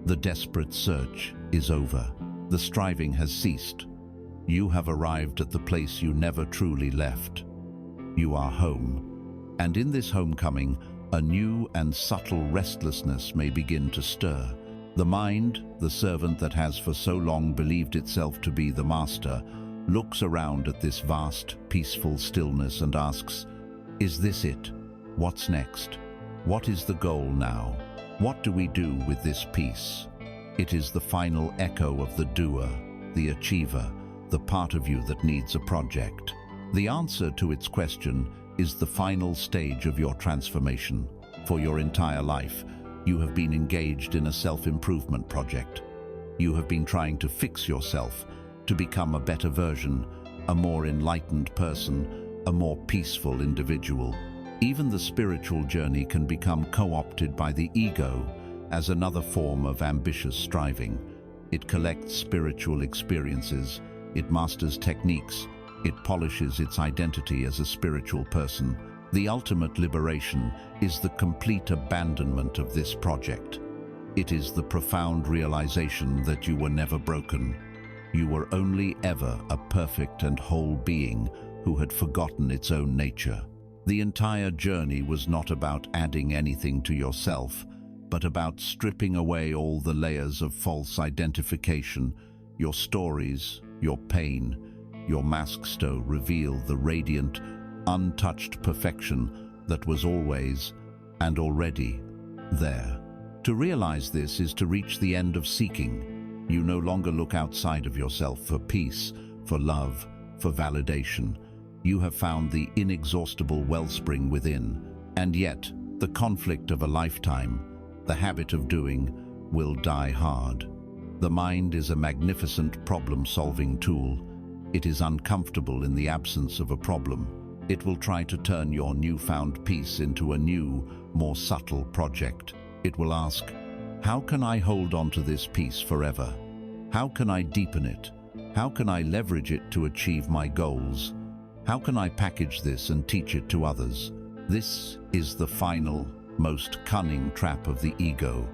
The desperate search is over. The striving has ceased. You have arrived at the place you never truly left. You are home. And in this homecoming, a new and subtle restlessness may begin to stir. The mind, the servant that has for so long believed itself to be the master, looks around at this vast, peaceful stillness and asks, "Is this it? What's next? What is the goal now? What do we do with this peace?" It is the final echo of the doer, the achiever, the part of you that needs a project. The answer to its question is the final stage of your transformation. For your entire life, you have been engaged in a self-improvement project. You have been trying to fix yourself, to become a better version, a more enlightened person, a more peaceful individual. Even the spiritual journey can become co-opted by the ego as another form of ambitious striving. It collects spiritual experiences, it masters techniques, it polishes its identity as a spiritual person. The ultimate liberation is the complete abandonment of this project. It is the profound realization that you were never broken. You were only ever a perfect and whole being who had forgotten its own nature. The entire journey was not about adding anything to yourself, but about stripping away all the layers of false identification. Your stories, your pain, your masks to reveal the radiant, untouched perfection that was always and already there. To realize this is to reach the end of seeking. You no longer look outside of yourself for peace, for love, for validation. You have found the inexhaustible wellspring within, and yet the conflict of a lifetime, the habit of doing, will die hard. The mind is a magnificent problem-solving tool. It is uncomfortable in the absence of a problem. It will try to turn your newfound peace into a new, more subtle project. It will ask, how can I hold on to this peace forever? How can I deepen it? How can I leverage it to achieve my goals? How can I package this and teach it to others? This is the final, most cunning trap of the ego,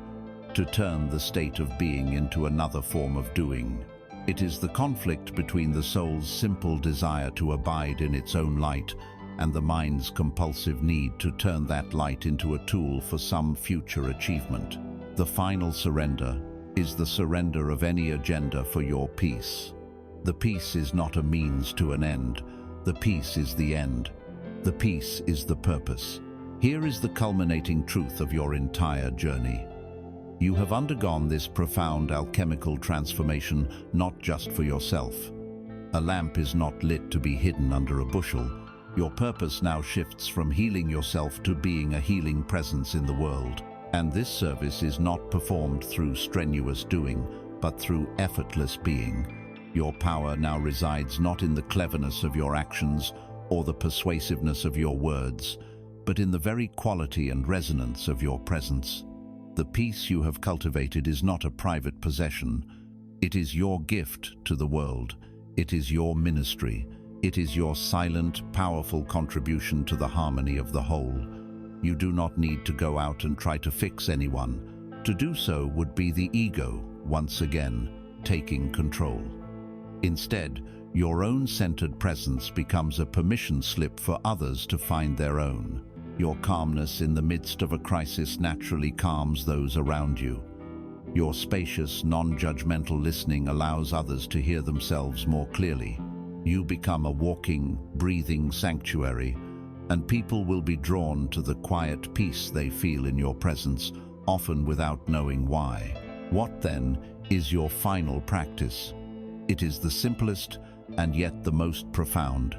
to turn the state of being into another form of doing. It is the conflict between the soul's simple desire to abide in its own light and the mind's compulsive need to turn that light into a tool for some future achievement. The final surrender is the surrender of any agenda for your peace. The peace is not a means to an end. The peace is the end. The peace is the purpose. Here is the culminating truth of your entire journey. You have undergone this profound alchemical transformation not just for yourself. A lamp is not lit to be hidden under a bushel. Your purpose now shifts from healing yourself to being a healing presence in the world. And this service is not performed through strenuous doing, but through effortless being. Your power now resides not in the cleverness of your actions or the persuasiveness of your words, but in the very quality and resonance of your presence. The peace you have cultivated is not a private possession. It is your gift to the world. It is your ministry. It is your silent, powerful contribution to the harmony of the whole. You do not need to go out and try to fix anyone. To do so would be the ego, once again, taking control. Instead, your own centered presence becomes a permission slip for others to find their own. Your calmness in the midst of a crisis naturally calms those around you. Your spacious, non-judgmental listening allows others to hear themselves more clearly. You become a walking, breathing sanctuary, and people will be drawn to the quiet peace they feel in your presence, often without knowing why. What, then, is your final practice? It is the simplest and yet the most profound.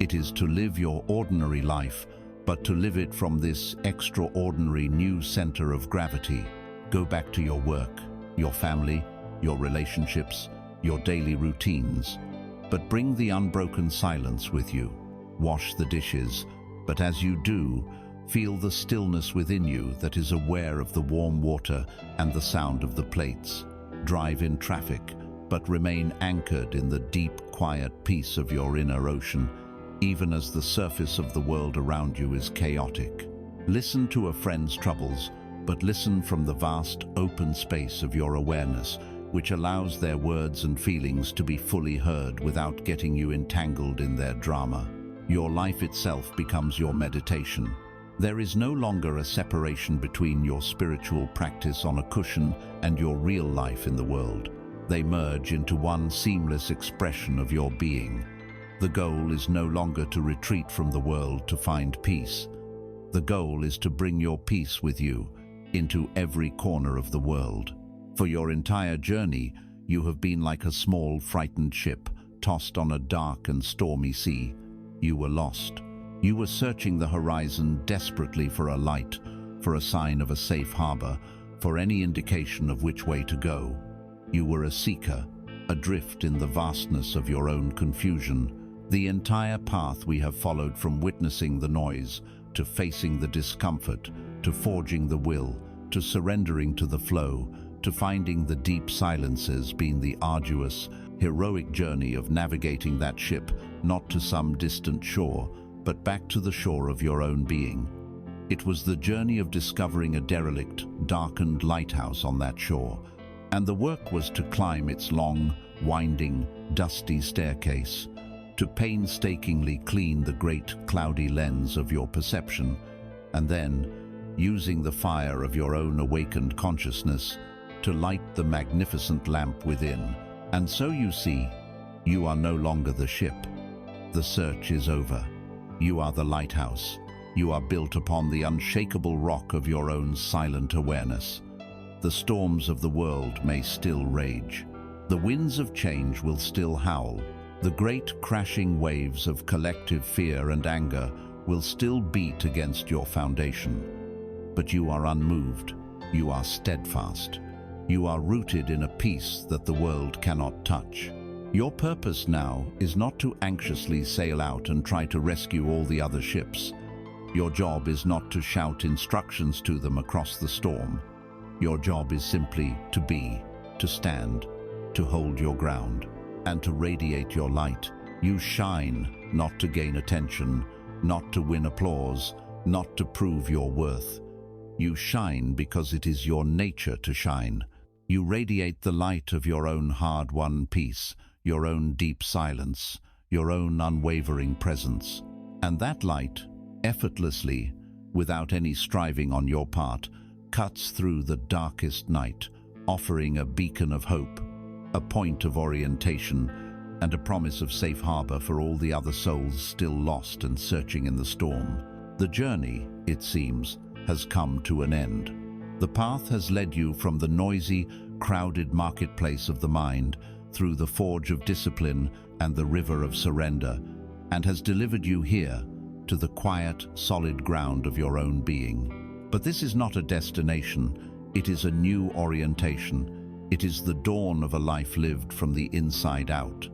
It is to live your ordinary life, but to live it from this extraordinary new center of gravity. Go back to your work, your family, your relationships, your daily routines, but bring the unbroken silence with you. Wash the dishes, but as you do, feel the stillness within you that is aware of the warm water and the sound of the plates. Drive in traffic, but remain anchored in the deep, quiet peace of your inner ocean, even as the surface of the world around you is chaotic. Listen to a friend's troubles, but listen from the vast, open space of your awareness, which allows their words and feelings to be fully heard without getting you entangled in their drama. Your life itself becomes your meditation. There is no longer a separation between your spiritual practice on a cushion and your real life in the world. They merge into one seamless expression of your being. The goal is no longer to retreat from the world to find peace. The goal is to bring your peace with you into every corner of the world. For your entire journey, you have been like a small, frightened ship tossed on a dark and stormy sea. You were lost. You were searching the horizon desperately for a light, for a sign of a safe harbor, for any indication of which way to go. You were a seeker, adrift in the vastness of your own confusion. The entire path we have followed, from witnessing the noise, to facing the discomfort, to forging the will, to surrendering to the flow, to finding the deep silences, been the arduous, heroic journey of navigating that ship, not to some distant shore, but back to the shore of your own being. It was the journey of discovering a derelict, darkened lighthouse on that shore, and the work was to climb its long, winding, dusty staircase, to painstakingly clean the great cloudy lens of your perception, and then, using the fire of your own awakened consciousness, to light the magnificent lamp within. And so you see, you are no longer the ship. The search is over. You are the lighthouse. You are built upon the unshakable rock of your own silent awareness. The storms of the world may still rage. The winds of change will still howl. The great crashing waves of collective fear and anger will still beat against your foundation. But you are unmoved. You are steadfast. You are rooted in a peace that the world cannot touch. Your purpose now is not to anxiously sail out and try to rescue all the other ships. Your job is not to shout instructions to them across the storm. Your job is simply to be, to stand, to hold your ground, and to radiate your light. You shine, not to gain attention, not to win applause, not to prove your worth. You shine because it is your nature to shine. You radiate the light of your own hard-won peace, your own deep silence, your own unwavering presence. And that light, effortlessly, without any striving on your part, cuts through the darkest night, offering a beacon of hope, a point of orientation, and a promise of safe harbor for all the other souls still lost and searching in the storm. The journey it seems, has come to an end. The path has led you from the noisy, crowded marketplace of the mind through the forge of discipline and the river of surrender, and has delivered you here to the quiet, solid ground of your own being. But this is not a destination, it is a new orientation. It is the dawn of a life lived from the inside out.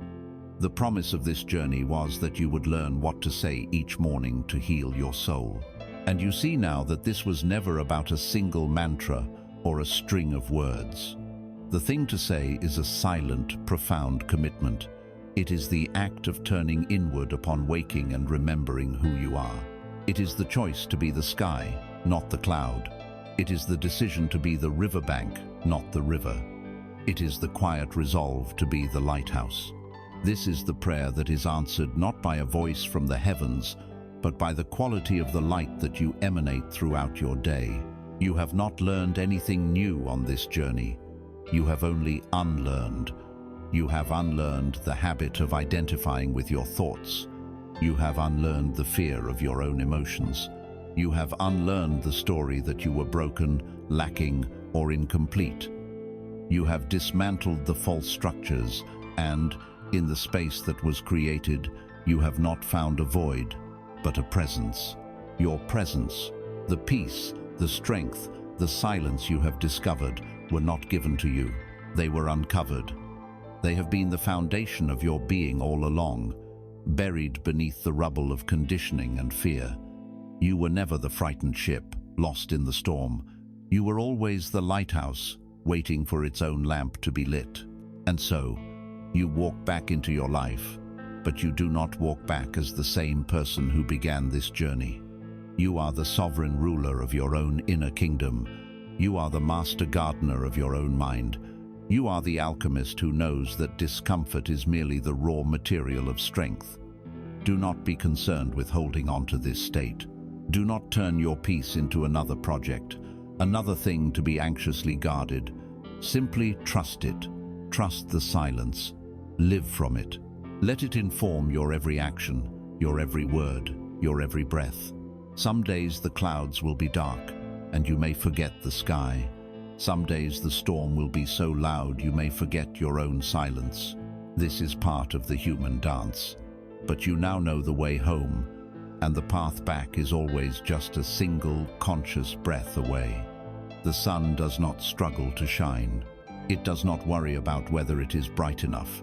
The promise of this journey was that you would learn what to say each morning to heal your soul. And you see now that this was never about a single mantra or a string of words. The thing to say is a silent, profound commitment. It is the act of turning inward upon waking and remembering who you are. It is the choice to be the sky, not the cloud. It is the decision to be the riverbank, not the river. It is the quiet resolve to be the lighthouse. This is the prayer that is answered not by a voice from the heavens, but by the quality of the light that you emanate throughout your day. You have not learned anything new on this journey. You have only unlearned. You have unlearned the habit of identifying with your thoughts. You have unlearned the fear of your own emotions. You have unlearned the story that you were broken, lacking, or incomplete. You have dismantled the false structures, and, in the space that was created, you have not found a void, but a presence. Your presence, the peace, the strength, the silence you have discovered were not given to you. They were uncovered. They have been the foundation of your being all along, buried beneath the rubble of conditioning and fear. You were never the frightened ship, lost in the storm. You were always the lighthouse, waiting for its own lamp to be lit. And so, you walk back into your life, but you do not walk back as the same person who began this journey. You are the sovereign ruler of your own inner kingdom. You are the master gardener of your own mind. You are the alchemist who knows that discomfort is merely the raw material of strength. Do not be concerned with holding on to this state. Do not turn your peace into another project, another thing to be anxiously guarded. Simply trust it. Trust the silence. Live from it. Let it inform your every action, your every word, your every breath. Some days the clouds will be dark, and you may forget the sky. Some days the storm will be so loud you may forget your own silence. This is part of the human dance. But you now know the way home, and the path back is always just a single, conscious breath away. The sun does not struggle to shine. It does not worry about whether it is bright enough.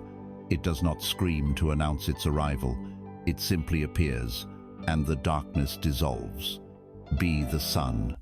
It does not scream to announce its arrival. It simply appears, and the darkness dissolves. Be the sun.